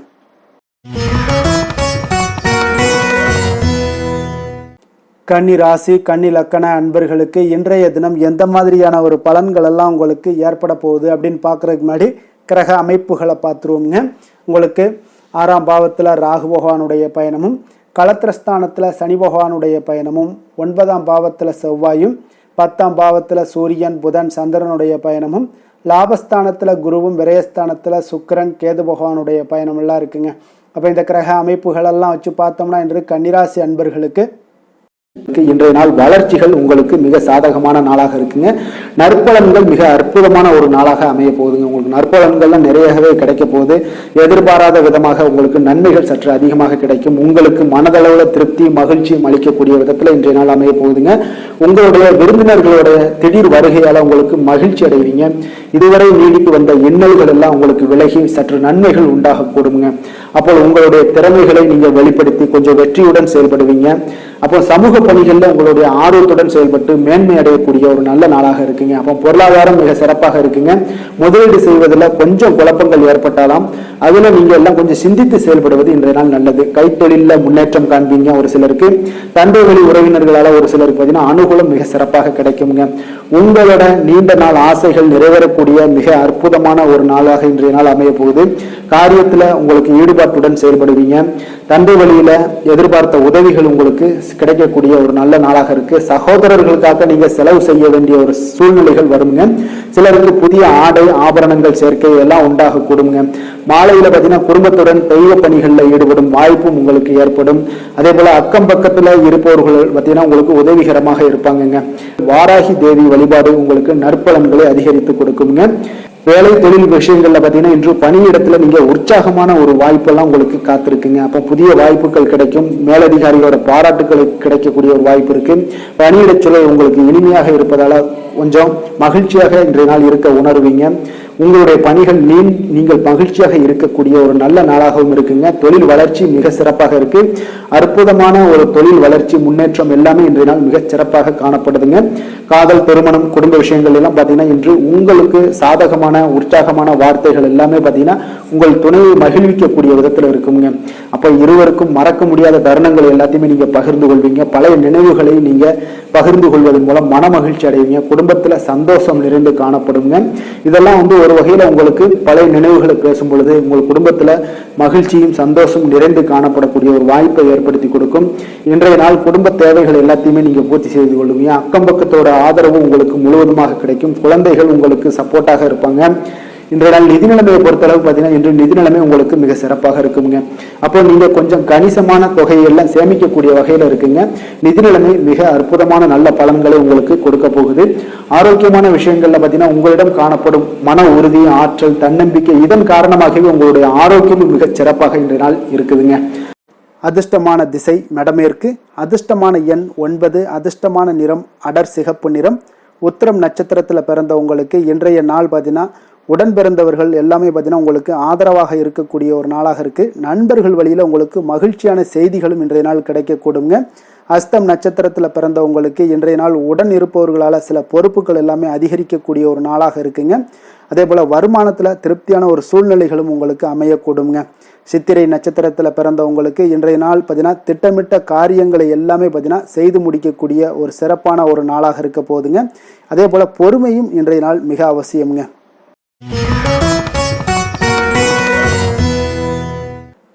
கன்னி ராசி கன்னி லக்கண அன்பர்களுக்கு இன்றைய தினம் எந்த மாதிரியான ஒரு பலன்கள் எல்லாம் உங்களுக்கு ஏற்பட போகுது அப்படின்னு பார்க்கறதுக்கு முன்னாடி கிரக அமைப்புகளை பார்த்துருவோங்க. உங்களுக்கு 6ஆம் பாவத்தில் ராகு பகவானுடைய பயணமும், களத்திரஸ்தானத்தில் சனி பகவானுடைய பயணமும், 9ஆம் பாவத்தில் செவ்வாயும், 10ஆம் பாவத்தில் சூரியன் புதன் சந்திரனுடைய பயணமும், லாபஸ்தானத்தில் குருவும், விரயஸ்தானத்தில் சுக்கிரன் கேது பகவானுடைய பயணமெல்லாம் இருக்குங்க. அப்போ இந்த கிரக அமைப்புகளெல்லாம் வச்சு பார்த்தோம்னா இன்று கன்னிராசி அன்பர்களுக்கு இன்றைய நாள் வளர்ச்சிகள் உங்களுக்கு மிக சாதகமான நாளாக இருக்குங்க. நற்பலன்கள் மிக அற்புதமான ஒரு நாளாக அமைய போகுதுங்க. உங்களுக்கு நற்பலன்கள்லாம் நிறையவே கிடைக்க போகுது. எதிர்பாராத விதமாக உங்களுக்கு நன்மைகள் சற்று அதிகமாக கிடைக்கும். உங்களுக்கு மனதளவில் திருப்தி மகிழ்ச்சியும் அளிக்கக்கூடிய விதத்தில் இன்றைய நாள் அமைய போகுதுங்க. உங்களுடைய விருந்தினர்களுடைய திடீர் வருகையால் உங்களுக்கு மகிழ்ச்சி அடைவீங்க. இதுவரை நீடித்து வந்த இன்னல்கள் எல்லாம் உங்களுக்கு விலகி சற்று நன்மைகள் உண்டாகக்கூடுங்க. அப்போ உங்களுடைய திறமைகளை நீங்க வெளிப்படுத்தி கொஞ்சம் வெற்றியுடன் செயல்படுவீங்க. அப்போ சமூக பணிகளில் உங்களுடைய ஆர்வத்துடன் செயல்பட்டு மேன்மை அடையக்கூடிய ஒரு நல்ல நாளாக இருக்குங்க. அப்போ பொருளாதாரம் மிக சிறப்பாக இருக்குங்க. முதலீடு செய்வதில் கொஞ்சம் குழப்பங்கள் ஏற்பட்டாலும் அதுல நீங்க எல்லாம் கொஞ்சம் சிந்தித்து செயல்படுவது இன்றைய நாள் நல்லது. கைத்தொழில முன்னேற்றம் காண்பீங்க. ஒரு சிலருக்கு தந்தை வழி உறவினர்களால ஒரு சிலருக்கு பார்த்தீங்கன்னா அனுகூலம் மிக சிறப்பாக கிடைக்குங்க. உங்களோட நீண்ட நாள் ஆசைகள் நிறைவேறக்கூடிய மிக அற்புதமான ஒரு நாளாக இன்றைய நாள் அமைய போகுது. காரியத்துல உங்களுக்கு ஈடுபாட்டுடன் செயல்படுவீங்க. தந்தை வழியில எதிர்பார்த்த உதவிகள் உங்களுக்கு கிடைக்கக்கூடிய ஒரு நல்ல நாளாக இருக்கு. சகோதரர்களுக்காக நீங்க செலவு செய்ய வேண்டிய ஒரு சூழ்நிலைகள் வருங்க. சிலருக்கு புதிய ஆடை ஆபரணங்கள் சேர்க்கை எல்லாம் உண்டாக கூடுங்க. மாலையில பார்த்தீங்கன்னா குடும்பத்துடன் தெய்வ பணிகளில் ஈடுபடும் வாய்ப்பும் உங்களுக்கு ஏற்படும். அதே போல அக்கம் பக்கத்துல இருப்பவர்கள் பார்த்தீங்கன்னா உங்களுக்கு உதவிகரமாக இருப்பாங்க. வாராகி தேவி வழிபாடு உங்களுக்கு நற்பலன்களை அதிகரித்து கொடுக்குங்க. வேலை தொழில் விஷயங்கள்ல பார்த்தீங்கன்னா இன்று பணியிடத்துல நீங்க உற்சாகமான ஒரு வாய்ப்பெல்லாம் உங்களுக்கு காத்திருக்குங்க. அப்போ புதிய வாய்ப்புகள் கிடைக்கும். மேலதிகாரிகளோட பாராட்டுகள் கிடைக்கக்கூடிய ஒரு வாய்ப்பு இருக்கு. பணியிட சூழல் உங்களுக்கு இனிமையாக இருப்பதால கொஞ்சம் மகிழ்ச்சியாக இன்றைய நாள் இருக்க உணர்வீங்க. உங்களுடைய பணிகள் நீங்கள் மகிழ்ச்சியாக இருக்கக்கூடிய ஒரு நல்ல நாளாகவும் இருக்குங்க. தொழில் வளர்ச்சி மிக சிறப்பாக இருக்கு. அற்புதமான ஒரு தொழில் வளர்ச்சி முன்னேற்றம் எல்லாமே இன்றைய நாள் மிக சிறப்பாக காணப்படுதுங்க. காதல் திருமணம் குடும்ப விஷயங்கள் எல்லாம் பார்த்தீங்கன்னா இன்று உங்களுக்கு சாதகமான உற்சாகமான வார்த்தைகள் எல்லாமே பார்த்தீங்கன்னா உங்கள் துணையை மகிழ்விக்கக்கூடிய விதத்தில் இருக்குங்க. அப்போ இருவருக்கும் மறக்க முடியாத தருணங்கள் எல்லாத்தையுமே நீங்க பகிர்ந்து கொள்வீங்க. பழைய நினைவுகளை நீங்க பகிர்ந்து கொள்வதன் மூலம் மன மகிழ்ச்சி அடைவீங்க. குடும்பத்துல சந்தோஷம் நிறைந்து காணப்படுங்க. இதெல்லாம் ஒரு வகையில உங்களுக்கு பழைய நினைவுகளை பேசும் பொழுது உங்கள் குடும்பத்துல மகிழ்ச்சியும் சந்தோஷம் நிறைந்து காணப்படக்கூடிய ஒரு வாய்ப்பை ஏற்படுத்தி கொடுக்கும். இன்றைய நாள் குடும்ப தேவைகள் எல்லாத்தையுமே நீங்க பூர்த்தி செய்து கொள்ளுவீங்க. அக்கம் பக்கத்தோட ஆதரவு உங்களுக்கு முழுவதுமாக கிடைக்கும். குழந்தைகள் உங்களுக்கு சப்போர்ட்டாக இருப்பாங்க. இன்றைய நாள் நிதி நிலைமையை பொறுத்தளவு பார்த்தீங்கன்னா இன்று நிதி நிலைமை உங்களுக்கு மிக சிறப்பாக இருக்குங்க. அப்போ நீங்க கொஞ்சம் கணிசமான தொகையெல்லாம் சேமிக்கக்கூடிய வகையில இருக்குங்க. நிதி நிலைமை மிக அற்புதமான நல்ல பலன்களை உங்களுக்கு கொடுக்க போகுது. ஆரோக்கியமான விஷயங்கள்ல பார்த்தீங்கன்னா உங்களிடம் காணப்படும் மன உறுதி ஆற்றல் தன்னம்பிக்கை இதன் காரணமாகவே உங்களுடைய ஆரோக்கியமும் மிக சிறப்பாக இன்றைய நாள் இருக்குதுங்க. அதிர்ஷ்டமான திசை வடமேற்கு, அதிர்ஷ்டமான எண் 9, அதிர்ஷ்டமான நிறம் அடர் சிகப்பு நிறம். உத்திரம் நட்சத்திரத்தில் பிறந்த உங்களுக்கு இன்றைய நாள் பார்த்தீங்கன்னா உடன் பிறந்தவர்கள் எல்லாமே பார்த்தீங்கன்னா உங்களுக்கு ஆதரவாக இருக்கக்கூடிய ஒரு நாளாக இருக்கு. நண்பர்கள் வழியில் உங்களுக்கு மகிழ்ச்சியான செய்திகளும் இன்றைய நாள் கிடைக்கக்கூடுங்க. அஸ்தம் நட்சத்திரத்தில் பிறந்த உங்களுக்கு இன்றைய நாள் உடன் இருப்பவர்களால் சில பொறுப்புகள் எல்லாமே அதிகரிக்கக்கூடிய ஒரு நாளாக இருக்குங்க. அதே போல் வருமானத்தில் திருப்தியான ஒரு சூழ்நிலைகளும் உங்களுக்கு அமையக்கூடுங்க. சித்திரை நட்சத்திரத்தில் பிறந்த உங்களுக்கு இன்றைய நாள் பார்த்தீங்கன்னா திட்டமிட்ட காரியங்களை எல்லாமே பார்த்தீங்கன்னா செய்து முடிக்கக்கூடிய ஒரு சிறப்பான ஒரு நாளாக இருக்க போகுதுங்க. அதே போல் பொறுமையும் இன்றைய நாள் மிக அவசியம்ங்க.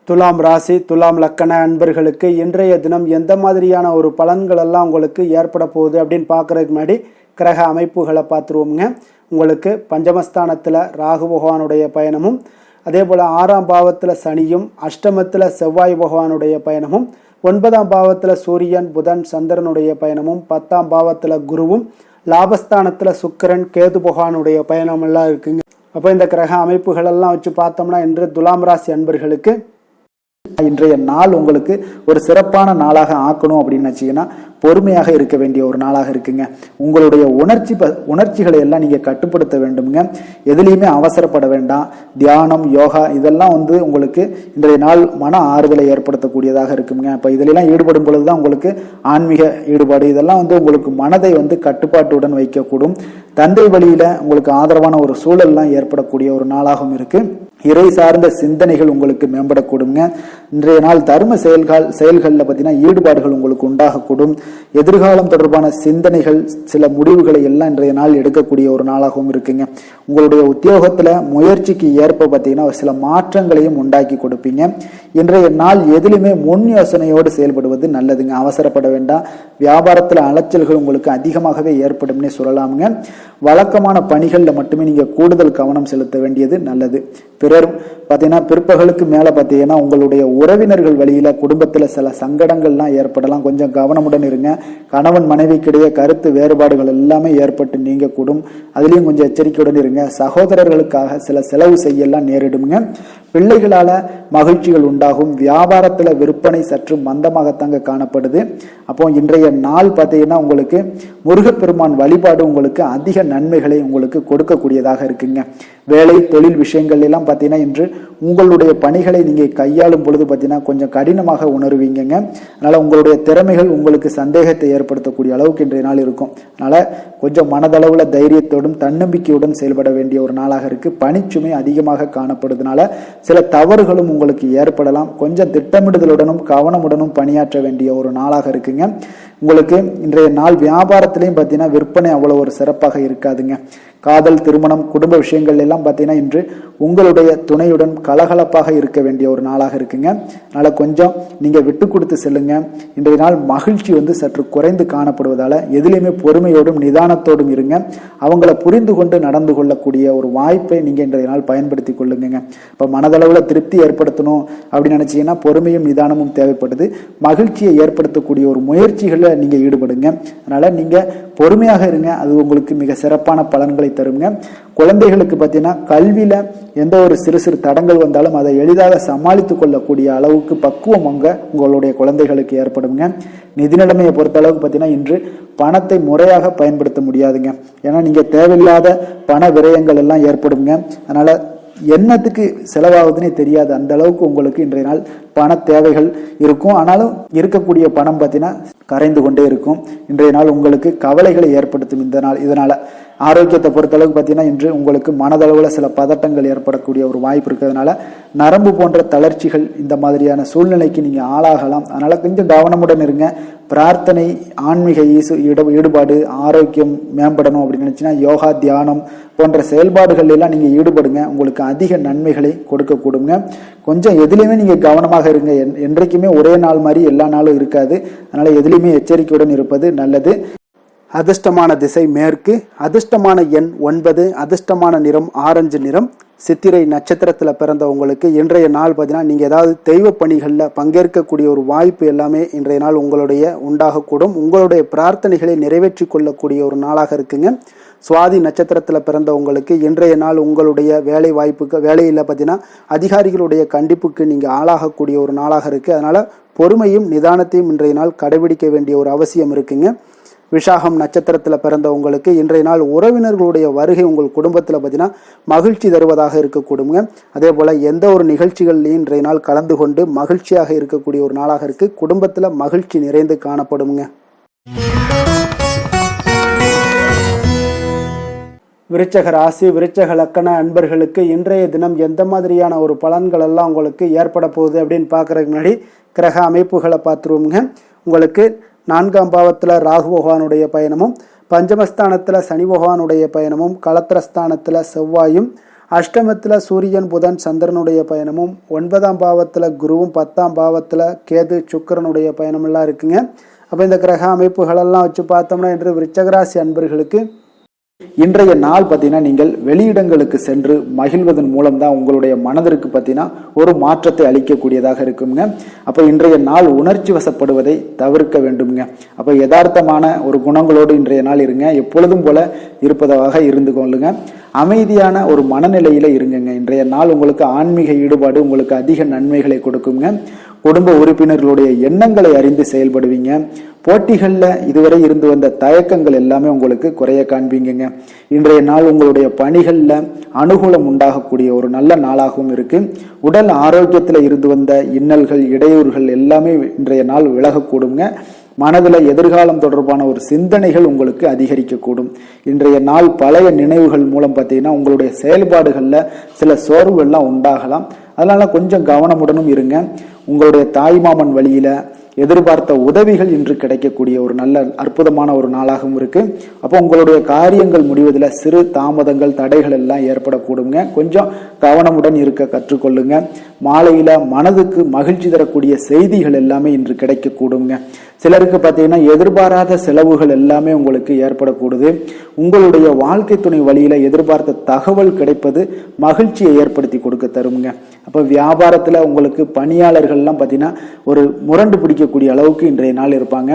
துலாம் ராசி துலாம் லக்கண அன்பர்களுக்கு இன்றைய தினம் எந்த மாதிரியான ஒரு பலன்கள் எல்லாம் உங்களுக்கு ஏற்பட போகுது அப்படின்னு பார்க்கறதுக்கு முன்னாடி கிரக அமைப்புகளை பார்த்துருவோம்ங்க. உங்களுக்கு பஞ்சமஸ்தானத்தில் ராகு பகவானுடைய பயணமும், அதே போல் 6ஆம் பாவத்தில் சனியும், அஷ்டமத்தில் செவ்வாய் பகவானுடைய பயணமும், 9ஆம் பாவத்தில் சூரியன் புதன் சந்திரனுடைய பயணமும், 10ஆம் பாவத்தில் குருவும், லாபஸ்தானத்தில் சுக்கிரன் கேது பகவானுடைய பயணம் எல்லாம் இருக்குங்க. அப்போ இந்த கிரக அமைப்புகள் எல்லாம் வச்சு பார்த்தோம்னா இன்று துலாம் ராசி அன்பர்களுக்கு இன்றைய நாள் உங்களுக்கு ஒரு சிறப்பான நாளாக ஆக்கணும் அப்படின்னு நினைச்சீங்கன்னா பொறுமையாக இருக்க வேண்டிய ஒரு நாளாக இருக்குங்க. உங்களுடைய உணர்ச்சிகளை எல்லாம் நீங்க கட்டுப்படுத்த வேண்டும்ங்க. எதுலையுமே அவசரப்பட வேண்டாம். தியானம், யோகா இதெல்லாம் உங்களுக்கு இன்றைய நாள் மன ஆறுதலை ஏற்படுத்தக்கூடியதாக இருக்குங்க. இப்ப இதிலெல்லாம் ஈடுபடும் பொழுதுதான் உங்களுக்கு ஆன்மீக ஈடுபாடு இதெல்லாம் உங்களுக்கு மனதை கட்டுப்பாட்டுடன் வைக்கக்கூடும். தந்தை வழியில உங்களுக்கு ஆதரவான ஒரு சூழல்லாம் ஏற்படக்கூடிய ஒரு நாளாகவும் இருக்கு. இறை சார்ந்த சிந்தனைகள் உங்களுக்கு மேம்படக்கூடுங்க. இன்றைய நாள் தர்ம செயல்களில் பார்த்தீங்கன்னா ஈடுபாடுகள் உங்களுக்கு உண்டாகக்கூடும். எதிர்காலம் தொடர்பான சிந்தனைகள், சில முடிவுகளை எல்லாம் இன்றைய நாள் எடுக்கக்கூடிய ஒரு நாளாகவும் இருக்குங்க. உங்களுடைய உத்தியோகத்துல முயற்சிக்கு ஏற்ப பார்த்தீங்கன்னா சில மாற்றங்களையும் உண்டாக்கி கொடுப்பீங்க. இன்றைய நாள் எதிலுமே முன் யோசனையோடு செயல்படுவது நல்லதுங்க. அவசரப்பட வேண்டாம். வியாபாரத்துல அலைச்சல்கள் உங்களுக்கு அதிகமாகவே ஏற்படும்னே சொல்லலாமுங்க. வழக்கமான பணிகள்ல மட்டுமே நீங்க கூடுதல் கவனம் செலுத்த வேண்டியது நல்லது. பிறர் பார்த்தீங்கன்னா பிற்பகலுக்கு மேல பார்த்தீங்கன்னா உங்களுடைய உறவினர்கள் வழியில குடும்பத்துல சில சங்கடங்கள்லாம் ஏற்படலாம். கொஞ்சம் கவனமுடன் இருங்க. கணவன் மனைவிக்கிடையே கருத்து வேறுபாடுகள் எல்லாமே ஏற்பட்டு நீங்க கூடும். அதுலயும் கொஞ்சம் எச்சரிக்கையுடன் இருங்க. சகோதரர்களுக்காக சில செலவு செய்யலாம் நேரிடுங்க. பிள்ளைகளால மகிழ்ச்சிகள் உண்டாகும். வியாபாரத்துல விற்பனை சற்று மந்தமாகத்தாங்க காணப்படுது. அப்போ இன்றைய நாள் பார்த்தீங்கன்னா உங்களுக்கு முருகப்பெருமான் வழிபாடு உங்களுக்கு அதிக நன்மைகளை உங்களுக்கு கொடுக்கக்கூடியதாக இருக்குங்க. வேலை தொழில் விஷயங்கள் எல்லாம் பார்த்தீங்கன்னா இன்று உங்களுடைய பணிகளை நீங்க கையாளும் பொழுது பார்த்தீங்கன்னா கொஞ்சம் கடினமாக உணர்வீங்க. அதனால உங்களுடைய திறமைகள் உங்களுக்கு சந்தேகத்தை ஏற்படுத்தக்கூடிய அளவுக்கு இன்றைய நாள் இருக்கும். அதனால கொஞ்சம் மனதளவுல தைரியத்தோடும் தன்னம்பிக்கையுடன் செயல்பட வேண்டிய ஒரு நாளாக இருக்கு. பணிச்சுமை அதிகமாக காணப்படுறதுனால சில தவறுகளும் உங்களுக்கு ஏற்படலாம். கொஞ்சம் திட்டமிடுதலுடனும் கவனமுடனும் பணியாற்ற வேண்டிய ஒரு நாளாக இருக்குங்க. உங்களுக்கு இன்றைய நாள் வியாபாரத்திலையும் பார்த்தீங்கன்னா விற்பனை அவ்வளவு ஒரு சிறப்பாக இருக்காதுங்க. காதல், திருமணம், குடும்ப விஷயங்கள் எல்லாம் பார்த்தீங்கன்னா இன்று உங்களுடைய துணையுடன் கலகலப்பாக இருக்க வேண்டிய ஒரு நாளாக இருக்குங்க. அதனால கொஞ்சம் நீங்க விட்டு கொடுத்து செல்லுங்க. இன்றைய நாள் மகிழ்ச்சி சற்று குறைந்து காணப்படுவதால எதிலையுமே பொறுமையோடும் நிதானத்தோடும் இருங்க. அவங்கள புரிந்து கொண்டு நடந்து கொள்ளக்கூடிய ஒரு வாய்ப்பை நீங்க இன்றைய நாள் பயன்படுத்தி கொள்ளுங்க. இப்ப மனதளவுல திருப்தி ஏற்படுத்தணும் அப்படின்னு நினைச்சீங்கன்னா பொறுமையும் நிதானமும் தேவைப்படுது. மகிழ்ச்சியை ஏற்படுத்தக்கூடிய ஒரு முயற்சிகளை நீங்க ஈடுபடுங்க. அதனால நீங்க பொறுமையாக இருங்க. அது உங்களுக்கு மிக சிறப்பான பலன்களை தருங்க. குழந்தைகளுக்கு பார்த்தீங்கன்னா கல்வியில எந்த ஒரு சிறு சிறு தடங்கள் வந்தாலும் அதை எளிதாக சமாளித்துக் கொள்ளக்கூடிய அளவுக்கு பக்குவம் உங்களுடைய குழந்தைகளுக்கு ஏற்படுங்க. நிதி நிலைமையை பொறுத்த அளவுக்கு பார்த்தீங்கன்னா இன்று பணத்தை முறையாக பயன்படுத்த முடியாதுங்க. ஏன்னா நீங்க தேவையில்லாத பண விரயங்கள் எல்லாம் ஏற்படுங்க. அதனால என்னத்துக்கு செலவாகுதுன்னே தெரியாது. அந்த அளவுக்கு உங்களுக்கு இன்றைய நாள் பண தேவைகள் இருக்கும். ஆனாலும் இருக்கக்கூடிய பணம் பார்த்தீங்கன்னா கரைந்து கொண்டே இருக்கும். இன்றைய நாள் உங்களுக்கு கவலைகளை ஏற்படுத்தும். இதனால ஆரோக்கியத்தை பொறுத்தளவுக்கு பார்த்தீங்கன்னா இன்று உங்களுக்கு மனதளவுல சில பதட்டங்கள் ஏற்படக்கூடிய ஒரு வாய்ப்பு இருக்கிறதுனால நரம்பு போன்ற தளர்ச்சிகள் இந்த மாதிரியான சூழ்நிலைக்கு நீங்க ஆளாகலாம். அதனால கொஞ்சம் கவனமுடன் இருங்க. பிரார்த்தனை, ஆன்மீக ஈடுபாடு, ஆரோக்கியம் மேம்படணும் அப்படின்னு நினைச்சுன்னா யோகா, தியானம் போன்ற செயல்பாடுகள் எல்லாம் நீங்க ஈடுபடுங்க. உங்களுக்கு அதிக நன்மைகளை கொடுக்க கூடுங்க. கொஞ்சம் எதுலையுமே நீங்க கவனமாக இருங்க. என்றைக்குமே ஒரே நாள் மாதிரி எல்லா நாளும் இருக்காது. அதனால எதுலையுமே எச்சரிக்கையுடன் இருப்பது நல்லது. அதிர்ஷ்டமான திசை மேற்கு, அதிர்ஷ்டமான எண் 9, அதிர்ஷ்டமான நிறம் ஆரஞ்சு நிறம். சித்திரை நட்சத்திரத்தில் பிறந்தவங்களுக்கு இன்றைய நாள் பார்த்தீங்கன்னா நீங்கள் ஏதாவது தெய்வ பணிகளில் பங்கேற்கக்கூடிய ஒரு வாய்ப்பு எல்லாமே இன்றைய நாள் உங்களுடைய உண்டாகக்கூடும். உங்களுடைய பிரார்த்தனைகளை நிறைவேற்றி கொள்ளக்கூடிய ஒரு நாளாக இருக்குங்க. சுவாதி நட்சத்திரத்தில் பிறந்தவங்களுக்கு இன்றைய நாள் உங்களுடைய வேலை வாய்ப்புக்கு வேலையில் பார்த்தீங்கன்னா அதிகாரிகளுடைய கண்டிப்புக்கு நீங்கள் ஆளாகக்கூடிய ஒரு நாளாக இருக்குது. அதனால் பொறுமையும் நிதானத்தையும் இன்றைய நாள் கடைபிடிக்க வேண்டிய ஒரு அவசியம் இருக்குங்க. விஷாகம் நட்சத்திரத்தில் பிறந்தவங்களுக்கு இன்றைய நாள் உறவினர்களுடைய வருகை உங்கள் குடும்பத்தில் பார்த்தீங்கன்னா மகிழ்ச்சி தருவதாக இருக்கக்கூடுங்க. அதே போல் எந்த ஒரு நிகழ்ச்சிகள்லையும் இன்றைய நாள் கலந்து கொண்டு மகிழ்ச்சியாக இருக்கக்கூடிய ஒரு நாளாக இருக்குது. குடும்பத்தில் மகிழ்ச்சி நிறைந்து காணப்படுங்க. விருச்சக ராசி, விருச்சக லக்கண அன்பர்களுக்கு இன்றைய தினம் எந்த மாதிரியான ஒரு பலன்கள் எல்லாம் உங்களுக்கு ஏற்பட போகுது அப்படின்னு பார்க்குறதுக்கு முன்னாடி கிரக அமைப்புகளை பார்த்துருவோங்க. உங்களுக்கு 4ஆம் பாவத்தில் ராகு பகவானுடைய பயணமும், பஞ்சமஸ்தானத்தில் சனி பகவானுடைய பயணமும், களத்திரஸ்தானத்தில் செவ்வாயும், அஷ்டமத்தில் சூரியன் புதன் சந்திரனுடைய பயணமும், 9ஆம் பாவத்தில் குருவும், 10ஆம் பாவத்தில் கேது சுக்கிரனுடைய பயணமெல்லாம் இருக்குங்க. அப்போ இந்த கிரக அமைப்புகளெல்லாம் வச்சு பார்த்தோம்னா இன்று விருச்சகராசி அன்பர்களுக்கு இன்றைய நாள் பார்த்தீங்கன்னா நீங்கள் வெளியிடங்களுக்கு சென்று மகிழ்வதன் மூலம் தான் உங்களுடைய மனதிற்கு பார்த்தீங்கன்னா ஒரு மாற்றத்தை அளிக்கக்கூடியதாக இருக்குங்க. அப்போ இன்றைய நாள் உணர்ச்சி வசப்படுவதை தவிர்க்க வேண்டுங்க. அப்போ யதார்த்தமான ஒரு குணங்களோடு இன்றைய நாள் இருங்க. எப்பொழுதும் போல இருப்பதாக இருந்து கொள்ளுங்க. அமைதியான ஒரு மனநிலையில இருங்குங்க. இன்றைய நாள் உங்களுக்கு ஆன்மீக ஈடுபாடு உங்களுக்கு அதிக நன்மைகளை கொடுக்குங்க. குடும்ப உறுப்பினர்களுடைய எண்ணங்களை அறிந்து செயல்படுவீங்க. போட்டிகள்ல இதுவரை இருந்து வந்த தயக்கங்கள் எல்லாமே உங்களுக்கு குறைய காண்பீங்க. இன்றைய நாள் உங்களுடைய பணிகள்ல அனுகூலம் உண்டாகக்கூடிய ஒரு நல்ல நாளாகவும் இருக்கு. உடல் ஆரோக்கியத்துல இருந்து வந்த இன்னல்கள் இடையூறுகள் எல்லாமே இன்றைய நாள் விலகக்கூடுங்க. மனதில் எதிர்காலம் தொடர்பான ஒரு சிந்தனைகள் உங்களுக்கு அதிகரிக்கக்கூடும். இன்றைய நாள் பழைய நினைவுகள் மூலம் பார்த்தீங்கன்னா உங்களுடைய செயல்பாடுகளில் சில சோர்வுகள்லாம் உண்டாகலாம். அதனால கொஞ்சம் கவனமுடனும் இருங்க. உங்களுடைய தாய்மாமன் வழியில எதிர்பார்த்த உதவிகள் இன்று கிடைக்கக்கூடிய ஒரு நல்ல அற்புதமான ஒரு நாளாகவும் இருக்கு. அப்போ உங்களுடைய காரியங்கள் முடிவதில் சிறு தாமதங்கள் தடைகள் எல்லாம் ஏற்படக்கூடுங்க. கொஞ்சம் கவனமுடன் இருக்க கற்றுக்கொள்ளுங்க. மாலையில மனதுக்கு மகிழ்ச்சி தரக்கூடிய செய்திகள் எல்லாமே இன்று கிடைக்கக்கூடுங்க. சிலருக்கு பார்த்தீங்கன்னா எதிர்பாராத செலவுகள் எல்லாமே உங்களுக்கு ஏற்படக்கூடுது. உங்களுடைய வாழ்க்கை துணை வழியில எதிர்பார்த்த தகவல் கிடைப்பது மகிழ்ச்சியை ஏற்படுத்தி கொடுக்க தருங்க. அப்போ வியாபாரத்துல உங்களுக்கு பணியாளர்கள்லாம் பார்த்தீங்கன்னா ஒரு முரண்டு பிடிக்கக்கூடிய அளவுக்கு இன்றைய நாள் இருப்பாங்க.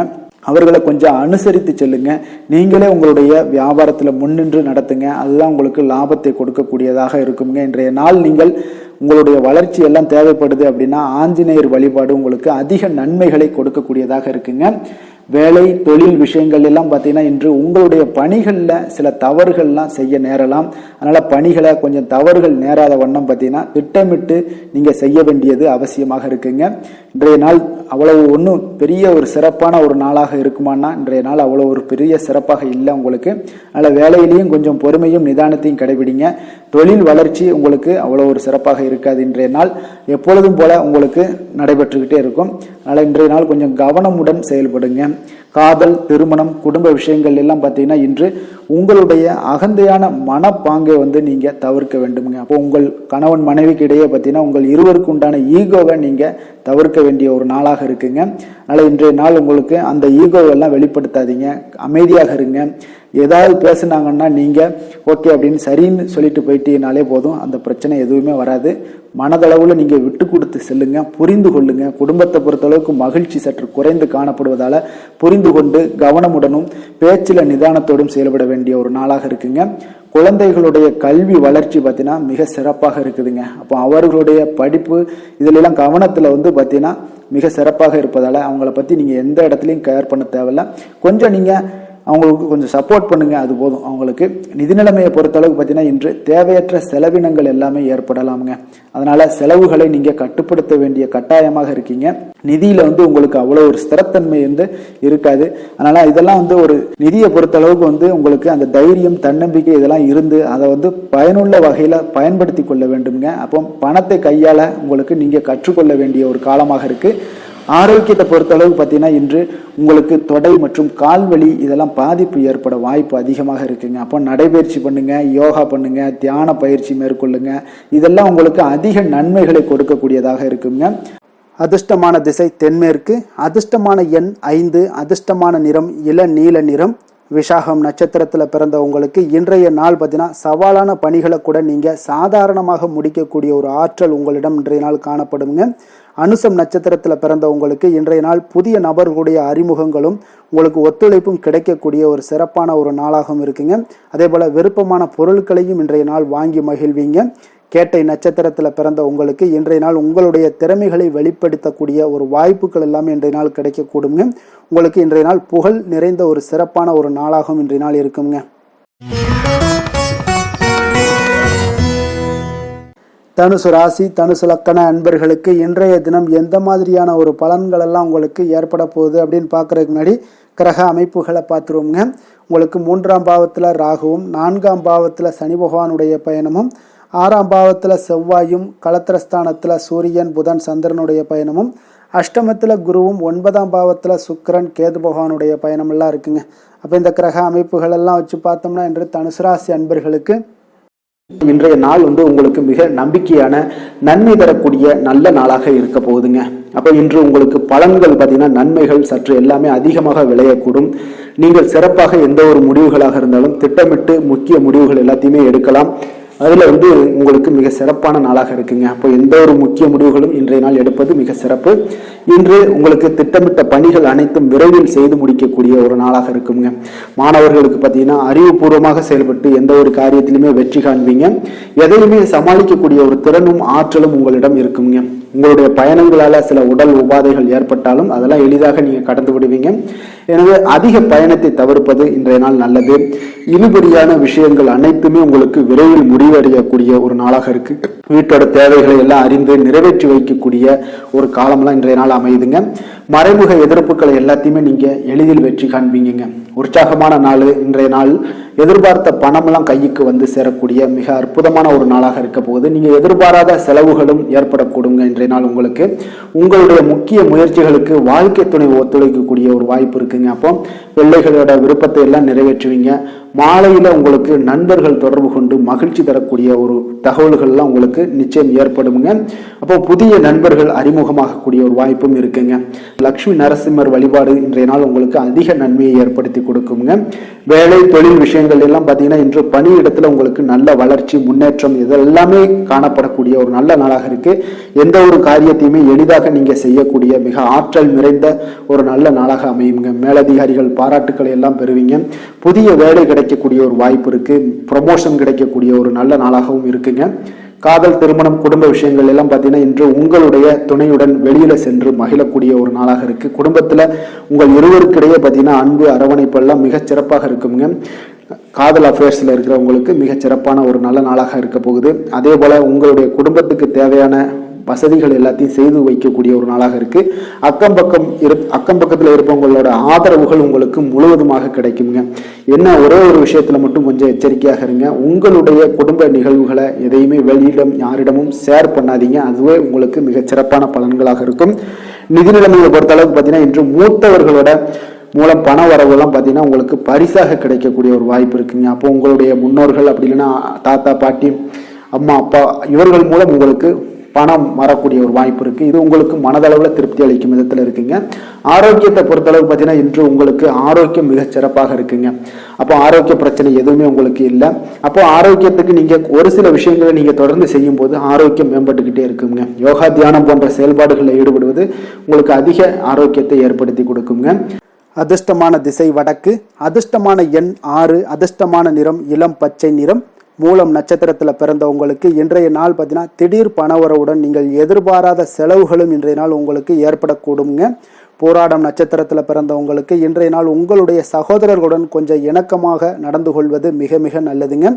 அவர்களை கொஞ்சம் அனுசரித்து செல்லுங்க. நீங்களே உங்களுடைய வியாபாரத்துல முன்னின்று நடத்துங்க. அதுதான் உங்களுக்கு லாபத்தை கொடுக்கக்கூடியதாக இருக்குங்க. இன்றைய நாள் நீங்கள் உங்களுடைய வளர்ச்சி எல்லாம் தேவைப்படுது அப்படின்னா ஆஞ்சநேயர் வழிபாடு உங்களுக்கு அதிக நன்மைகளை கொடுக்கக்கூடியதாக இருக்குங்க. வேலை தொழில் விஷயங்கள் எல்லாம் பார்த்தீங்கன்னா இன்று உங்களுடைய பணிகளில் சில தவறுகள்லாம் செய்ய நேரலாம். அதனால பணிகளை கொஞ்சம் தவறுகள் நேராத வண்ணம் பார்த்தீங்கன்னா திட்டமிட்டு நீங்க செய்ய வேண்டியது அவசியமாக இருக்குங்க. இன்றைய நாள் அவ்வளவு ஒன்றும் பெரிய ஒரு சிறப்பான ஒரு நாளாக இருக்குமானா இன்றைய நாள் அவ்வளோ ஒரு பெரிய சிறப்பாக இல்லை உங்களுக்கு. அதனால் வேலையிலையும் கொஞ்சம் பொறுமையும் நிதானத்தையும் கடைபிடிங்க. தொழில் வளர்ச்சி உங்களுக்கு அவ்வளோ ஒரு சிறப்பாக இருக்காது. இன்றைய நாள் எப்பொழுதும் போல உங்களுக்கு நடைபெற்றுக்கிட்டே இருக்கும். அதனால் இன்றைய நாள் கொஞ்சம் கவனமுடன் செயல்படுங்க. காதல் திருமணம் குடும்ப விஷயங்கள் எல்லாம் பார்த்தீங்கன்னா இன்று உங்களுடைய அகந்தையான மனப்பாங்கை நீங்க தவிர்க்க வேண்டுங்க. அப்போ உங்கள் கணவன் மனைவிக்கு இடையே பார்த்தீங்கன்னா உங்கள் இருவருக்கு உண்டான ஈகோவை நீங்க தவிர்க்க வேண்டிய ஒரு நாளாக இருக்குங்க. அதனால இன்றைய நாள் உங்களுக்கு அந்த ஈகோவெல்லாம் வெளிப்படுத்தாதீங்க. அமைதியாக இருங்க. ஏதாவது பேசுனாங்கன்னா நீங்க ஓகே அப்படின்னு சரின்னு சொல்லிட்டு போயிட்டீங்கனாலே போதும். அந்த பிரச்சனை எதுவுமே வராது. மனதளவுல நீங்க விட்டு கொடுத்து செல்லுங்க. புரிந்து கொள்ளுங்க. குடும்பத்தை பொறுத்தளவுக்கு மகிழ்ச்சி சற்று குறைந்து காணப்படுவதால புரிந்து கொண்டு கவனமுடனும் பேச்சில நிதானத்தோடும் செயல்பட வேண்டிய ஒரு நாளாக இருக்குங்க. குழந்தைகளுடைய கல்வி வளர்ச்சி பார்த்தீங்கன்னா மிக சிறப்பாக இருக்குதுங்க. அப்போ அவர்களுடைய படிப்பு இதுல எல்லாம் கவனத்துல பார்த்தீங்கன்னா மிக சிறப்பாக இருப்பதால அவங்கள பத்தி நீங்க எந்த இடத்துலையும் கேர் பண்ண தேவையில்ல. கொஞ்சம் நீங்க அவங்களுக்கு கொஞ்சம் சப்போர்ட் பண்ணுங்க, அது போதும். அவங்களுக்கு நிதி நிலைமையை பொறுத்தளவுக்கு பார்த்தீங்கன்னா இன்று தேவையற்ற செலவினங்கள் எல்லாமே ஏற்படலாமுங்க. அதனால செலவுகளை நீங்க கட்டுப்படுத்த வேண்டிய கட்டாயமாக இருக்கீங்க. நிதியில உங்களுக்கு அவ்வளவு ஒரு ஸ்திரத்தன்மை இருக்காது. அதனால இதெல்லாம் ஒரு நிதியை பொறுத்தளவுக்கு உங்களுக்கு அந்த தைரியம் தன்னம்பிக்கை இதெல்லாம் இருந்து அதை பயனுள்ள வகையில பயன்படுத்தி கொள்ள வேண்டுங்க. அப்போ பணத்தை கையாள உங்களுக்கு நீங்க கற்றுக்கொள்ள வேண்டிய ஒரு காலமாக இருக்கு. ஆரோக்கியத்தை பொறுத்தளவுக்கு பார்த்தீங்கன்னா இன்று உங்களுக்கு தொடை மற்றும் கால்வலி இதெல்லாம் பாதிப்பு ஏற்பட வாய்ப்பு அதிகமாக இருக்குங்க. அப்போ நடைபயிற்சி பண்ணுங்க, யோகா பண்ணுங்க, தியான பயிற்சி மேற்கொள்ளுங்க. இதெல்லாம் உங்களுக்கு அதிக நன்மைகளை கொடுக்கக்கூடியதாக இருக்குங்க. அதிர்ஷ்டமான திசை தென்மேற்கு, அதிர்ஷ்டமான எண் 5, அதிர்ஷ்டமான நிறம் இளநீல நிறம். விசாகம் நட்சத்திரத்தில் பிறந்த உங்களுக்கு இன்றைய நாள் பார்த்தீங்கன்னா சவாலான பணிகளை கூட நீங்கள் சாதாரணமாக முடிக்கக்கூடிய ஒரு ஆற்றல் உங்களிடம் இன்றைய நாள் காணப்படுங்க. அனுசம் நட்சத்திரத்தில் பிறந்த உங்களுக்கு இன்றைய நாள் புதிய நபர்களுடைய அறிமுகங்களும் உங்களுக்கு ஒத்துழைப்பும் கிடைக்கக்கூடிய ஒரு சிறப்பான ஒரு நாளாகவும் இருக்குங்க. அதே போல் விருப்பமான பொருட்களையும் இன்றைய நாள் வாங்கி மகிழ்வீங்க. கேட்டை நட்சத்திரத்தில் பிறந்த உங்களுக்கு இன்றைய நாள் உங்களுடைய திறமைகளை வெளிப்படுத்தக்கூடிய ஒரு வாய்ப்புகள் எல்லாமே இன்றைய நாள் கிடைக்கக்கூடுங்க. உங்களுக்கு இன்றைய நாள் புகழ் நிறைந்த ஒரு சிறப்பான ஒரு நாளாகவும் இன்றைய நாள் இருக்குங்க. தனுசு ராசி தனுசு லக்கண அன்பர்களுக்கு இன்றைய தினம் எந்த மாதிரியான ஒரு பலன்கள் எல்லாம் உங்களுக்கு ஏற்பட போகுது அப்படின்னு பார்க்கறதுக்கு முன்னாடி கிரக அமைப்புகளை பார்த்துருவோங்க. உங்களுக்கு 3ஆம் பாவத்தில் ராகுவும் 4ஆம் பாவத்தில் சனி பகவானுடைய பயணமும் 6ஆம் பாவத்தில் செவ்வாயும் களத்திரஸ்தானத்தில் சூரியன் புதன் சந்திரனுடைய பயணமும் அஷ்டமத்தில் குருவும் 9ஆம் பாவத்தில் சுக்கிரன் கேது பகவானுடைய பயணமெல்லாம் இருக்குங்க. அப்போ இந்த கிரக அமைப்புகள் எல்லாம் வச்சு பார்த்தோம்னா இன்று தனுசு ராசி அன்பர்களுக்கு இன்றைய நாள் உங்களுக்கு மிக நம்பிக்கையான நன்மை தரக்கூடிய நல்ல நாளாக இருக்க போகுதுங்க. அப்போ இன்று உங்களுக்கு பலன்கள் பார்த்தீங்கன்னா நன்மைகள் சற்று எல்லாமே அதிகமாக விளையக்கூடும். நீங்கள் சிறப்பாக எந்த ஒரு முடிவுகளாக இருந்தாலும் திட்டமிட்டு முக்கிய முடிவுகள் எல்லாத்தையுமே எடுக்கலாம். அதில் உங்களுக்கு மிக சிறப்பான நாளாக இருக்குங்க. அப்போ எந்த ஒரு முக்கிய முடிவுகளும் இன்றைய நாள் எடுப்பது மிக சிறப்பு. இன்று உங்களுக்கு திட்டமிட்ட பணிகள் அனைத்தும் விரைவில் செய்து முடிக்கக்கூடிய ஒரு நாளாக இருக்குங்க. மாணவர்களுக்கு பார்த்தீங்கன்னா அறிவுபூர்வமாக செயல்பட்டு எந்த ஒரு காரியத்திலுமே வெற்றி காண்பீங்க. எதையுமே சமாளிக்கக்கூடிய ஒரு திறனும் ஆற்றலும் உங்களிடம் இருக்குங்க. உங்களுடைய பயணங்களால சில உடல் உபாதைகள் ஏற்பட்டாலும் அதெல்லாம் எளிதாக நீங்க கடந்து விடுவீங்க. எனவே அதிக பயணத்தை தவிர்ப்பது இன்றைய நாள் நல்லது. இழுபறியான விஷயங்கள் அனைத்துமே உங்களுக்கு விரைவில் முடிவடையக்கூடிய ஒரு நாளாக இருக்கு. வீட்டோட தேவைகளை எல்லாம் அறிந்து நிறைவேற்றி வைக்கக்கூடிய ஒரு காலம்லாம் இன்றைய நாள் அமையுதுங்க. மறைமுக எதிர்ப்புகளை எல்லாத்தையுமே நீங்க எளிதில் வெற்றி காண்பீங்க. உற்சாகமான நாள் இன்றைய நாள். எதிர்பார்த்த பணமெல்லாம் கைக்கு சேரக்கூடிய மிக அற்புதமான ஒரு நாளாக இருக்க போகுது. நீங்க எதிர்பாராத செலவுகளும் ஏற்படக்கூடுங்க இன்றைய நாள் உங்களுக்கு. உங்களுடைய முக்கிய முயற்சிகளுக்கு வாழ்க்கை துணை ஒத்துழைக்கக்கூடிய ஒரு வாய்ப்பு இருக்குங்க. அப்போ பிள்ளைகளோட விருப்பத்தை எல்லாம் நிறைவேற்றுவீங்க. மாலையில உங்களுக்கு நண்பர்கள் தொடர்பு கொண்டு மகிழ்ச்சி தரக்கூடிய ஒரு தகவல்கள்லாம் உங்களுக்கு நிச்சயம் ஏற்படுங்க. அப்போ புதிய நண்பர்கள் அறிமுகமாகக்கூடிய ஒரு வாய்ப்பும் இருக்குங்க. லட்சுமி நரசிம்மர் வழிபாடு இன்றைய நாள் உங்களுக்கு அதிக நன்மையை ஏற்படுத்தி கொடுக்குங்க. வேலை தொழில் விஷயங்கள் எல்லாம் பார்த்தீங்கன்னா இன்று பணியிடத்துல உங்களுக்கு நல்ல வளர்ச்சி முன்னேற்றம் இதெல்லாமே காணப்படக்கூடிய ஒரு நல்ல நாளாக இருக்கு. எந்த ஒரு காரியத்தையுமே எளிதாக நீங்க செய்யக்கூடிய மிக ஆற்றல் நிறைந்த ஒரு நல்ல நாளாக அமையுங்க. மேலதிகாரிகள் பாராட்டுக்களை எல்லாம் பெறுவீங்க. புதிய வேலை கிடைக்கக்கூடிய ஒரு வாய்ப்பு இருக்கு. ப்ரொமோஷன் கிடைக்கக்கூடிய ஒரு நல்ல நாளாகவும் இருக்குங்க. காதல், திருமணம், குடும்ப விஷயங்கள் எல்லாம் பார்த்தீங்கன்னா இன்று உங்களுடைய துணையுடன் வெளியில சென்று மகிழக்கூடிய ஒரு நாளாக இருக்கு. குடும்பத்துல உங்கள் இருவருக்கிடையே பார்த்தீங்கன்னா அன்பு அரவணைப்பு எல்லாம் மிக சிறப்பாக இருக்குங்க. காதல் அஃபேர்ஸ்ல இருக்கிறவங்களுக்கு மிக சிறப்பான ஒரு நல்ல நாளாக இருக்க போகுது. அதே போல உங்களுடைய குடும்பத்துக்கு தேவையான வசதிகள் எல்லாத்தையும் செய்து வைக்கக்கூடிய ஒரு நாளாக இருக்கு. அக்கம் பக்கத்துல இருப்பவங்களோட ஆதரவுகள் உங்களுக்கு முழுவதுமாக கிடைக்குங்க. என்ன ஒரே ஒரு விஷயத்துல மட்டும் கொஞ்சம் எச்சரிக்கையாக இருங்க. உங்களுடைய குடும்ப நிகழ்வுகளை எதையுமே வெளியிடம் யாரிடமும் ஷேர் பண்ணாதீங்க. அதுவே உங்களுக்கு மிக சிறப்பான பலன்களாக இருக்கும். நிதி நிலைமையை பொறுத்த அளவுக்கு பார்த்தீங்கன்னா இன்று மூத்தவர்களோட மூலம் பண வரவுலாம் பார்த்தீங்கன்னா உங்களுக்கு பரிசாக கிடைக்கக்கூடிய ஒரு வாய்ப்பு இருக்குங்க. அப்போ உங்களுடைய முன்னோர்கள் அப்படி இல்லைன்னா தாத்தா பாட்டி அம்மா அப்பா இவர்கள் மூலம் உங்களுக்கு பணம் வரக்கூடிய ஒரு வாய்ப்பு இருக்கு. இது உங்களுக்கு மனதளவில் திருப்தி அளிக்கும் விதத்தில் இருக்குங்க. ஆரோக்கியத்தை பொறுத்தளவு பார்த்தீங்கன்னா இன்று உங்களுக்கு ஆரோக்கியம் மிக சிறப்பாக இருக்குங்க. அப்போ ஆரோக்கிய பிரச்சனை எதுவுமே உங்களுக்கு இல்லை. அப்போ ஆரோக்கியத்துக்கு நீங்க ஒரு சில விஷயங்களை நீங்க தொடர்ந்து செய்யும் போது ஆரோக்கியம் மேம்பட்டுக்கிட்டே இருக்குங்க. யோகா, தியானம் போன்ற செயல்பாடுகளில் ஈடுபடுவது உங்களுக்கு அதிக ஆரோக்கியத்தை ஏற்படுத்தி கொடுக்குங்க. அதிர்ஷ்டமான திசை வடக்கு, அதிர்ஷ்டமான எண் 6, அதிர்ஷ்டமான நிறம் இளம் பச்சை நிறம். மூலம் நட்சத்திரத்தில் பிறந்தவங்களுக்கு இன்றைய நாள் பார்த்தீங்கன்னா திடீர் பணவரவுடன் நீங்கள் எதிர்பாராத செலவுகளும் இன்றைய நாள் உங்களுக்கு ஏற்படக்கூடுங்க. போராடம் நட்சத்திரத்தில் பிறந்தவங்களுக்கு இன்றைய நாள் உங்களுடைய சகோதரர்களுடன் கொஞ்சம் இணக்கமாக நடந்து கொள்வது மிக மிக நல்லதுங்க.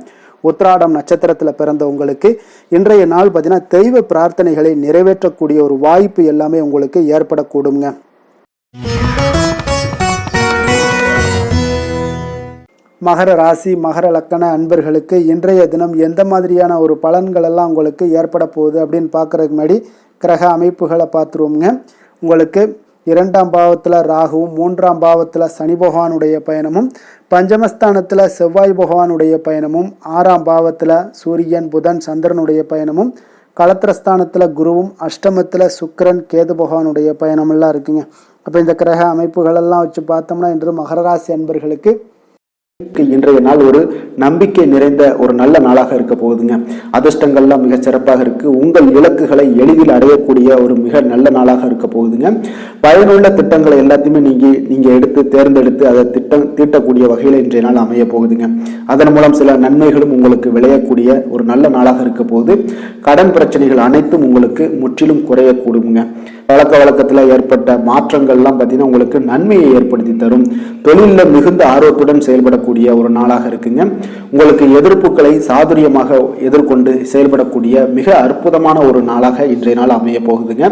உத்திராடம் நட்சத்திரத்தில் பிறந்தவங்களுக்கு இன்றைய நாள் பார்த்தீங்கன்னா தெய்வ பிரார்த்தனைகளை நிறைவேற்றக்கூடிய ஒரு வாய்ப்பு எல்லாமே உங்களுக்கு ஏற்படக்கூடுங்க. மகர ராசி, மகர லக்கண அன்பர்களுக்கு இன்றைய தினம் எந்த மாதிரியான ஒரு பலன்கள் எல்லாம் உங்களுக்கு ஏற்பட போகுது அப்படின்னு பார்க்கறதுக்கு முன்னாடி கிரக அமைப்புகளை பார்த்துருவோங்க. உங்களுக்கு 2ஆம் பாவத்தில் ராகுவும், 3ஆம் பாவத்தில் சனி பகவானுடைய பயணமும், பஞ்சமஸ்தானத்தில் செவ்வாய் பகவானுடைய பயணமும், 6ஆம் பாவத்தில் சூரியன், புதன், சந்திரனுடைய பயணமும், களத்திரஸ்தானத்தில் குருவும், அஷ்டமத்தில் சுக்கிரன், கேது பகவானுடைய பயணமெல்லாம் இருக்குங்க. அப்போ இந்த கிரக அமைப்புகளெல்லாம் வச்சு பார்த்தோம்னா இன்று மகர ராசி அன்பர்களுக்கு இன்றைய நாள் ஒரு நம்பிக்கை நிறைந்த ஒரு நல்ல நாளாக இருக்க போகுதுங்க. அதிர்ஷ்டங்கள்லாம் மிக சிறப்பாக இருக்கு. உங்கள் இலக்குகளை எளிதில் அடையக்கூடிய ஒரு மிக நல்ல நாளாக இருக்க போகுதுங்க. பயனுள்ள திட்டங்களை எல்லாத்தையுமே நீங்க எடுத்து தேர்ந்தெடுத்து அதை தீட்டக்கூடிய வகையில் இன்றைய நாள் அமைய போகுதுங்க. அதன் மூலம் சில நன்மைகளும் உங்களுக்கு விளையக்கூடிய ஒரு நல்ல நாளாக இருக்க போகுது. கடன் பிரச்சனைகள் அனைத்தும் உங்களுக்கு முற்றிலும் குறையக்கூடுங்க. பழக்க வழக்கத்தில் ஏற்பட்ட மாற்றங்கள்லாம் பார்த்தீங்கன்னா உங்களுக்கு நன்மையை ஏற்படுத்தி தரும். தொழிலில் மிகுந்த ஆர்வத்துடன் செயல்படக்கூடிய ஒரு நாளாக இருக்குங்க. உங்களுக்கு எதிர்ப்புகளை சாதுரியமாக எதிர்கொண்டு செயல்படக்கூடிய மிக அற்புதமான ஒரு நாளாக இன்றைய நாள் அமைய போகுதுங்க.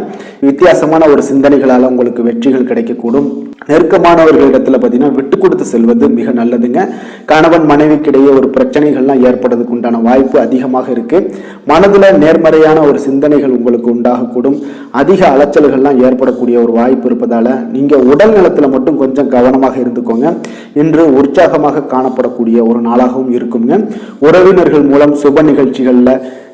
வித்தியாசமான ஒரு சிந்தனைகளால் உங்களுக்கு வெற்றிகள் கிடைக்கக்கூடும். நெருக்கமானவர்களிடத்துல பார்த்தீங்கன்னா விட்டு கொடுத்து செல்வது மிக நல்லதுங்க. கணவன் மனைவிக்கிடையே ஒரு பிரச்சனைகள்லாம் ஏற்படுறதுக்கு உண்டான வாய்ப்பு அதிகமாக இருக்கு. மனதுல நேர்மறையான ஒரு சிந்தனைகள் உங்களுக்கு உண்டாகக்கூடும். அதிக அலைச்சல்கள்லாம் ஏற்படக்கூடிய ஒரு வாய்ப்பு இருப்பதால நீங்க உடல் நலத்துல மட்டும் கொஞ்சம் கவனமாக இருந்துக்கோங்க. இன்று உற்சாகமாக காணப்படக்கூடிய ஒரு நாளாகவும் இருக்குங்க. உறவினர்கள் மூலம் சுப நிகழ்ச்சிகள்ல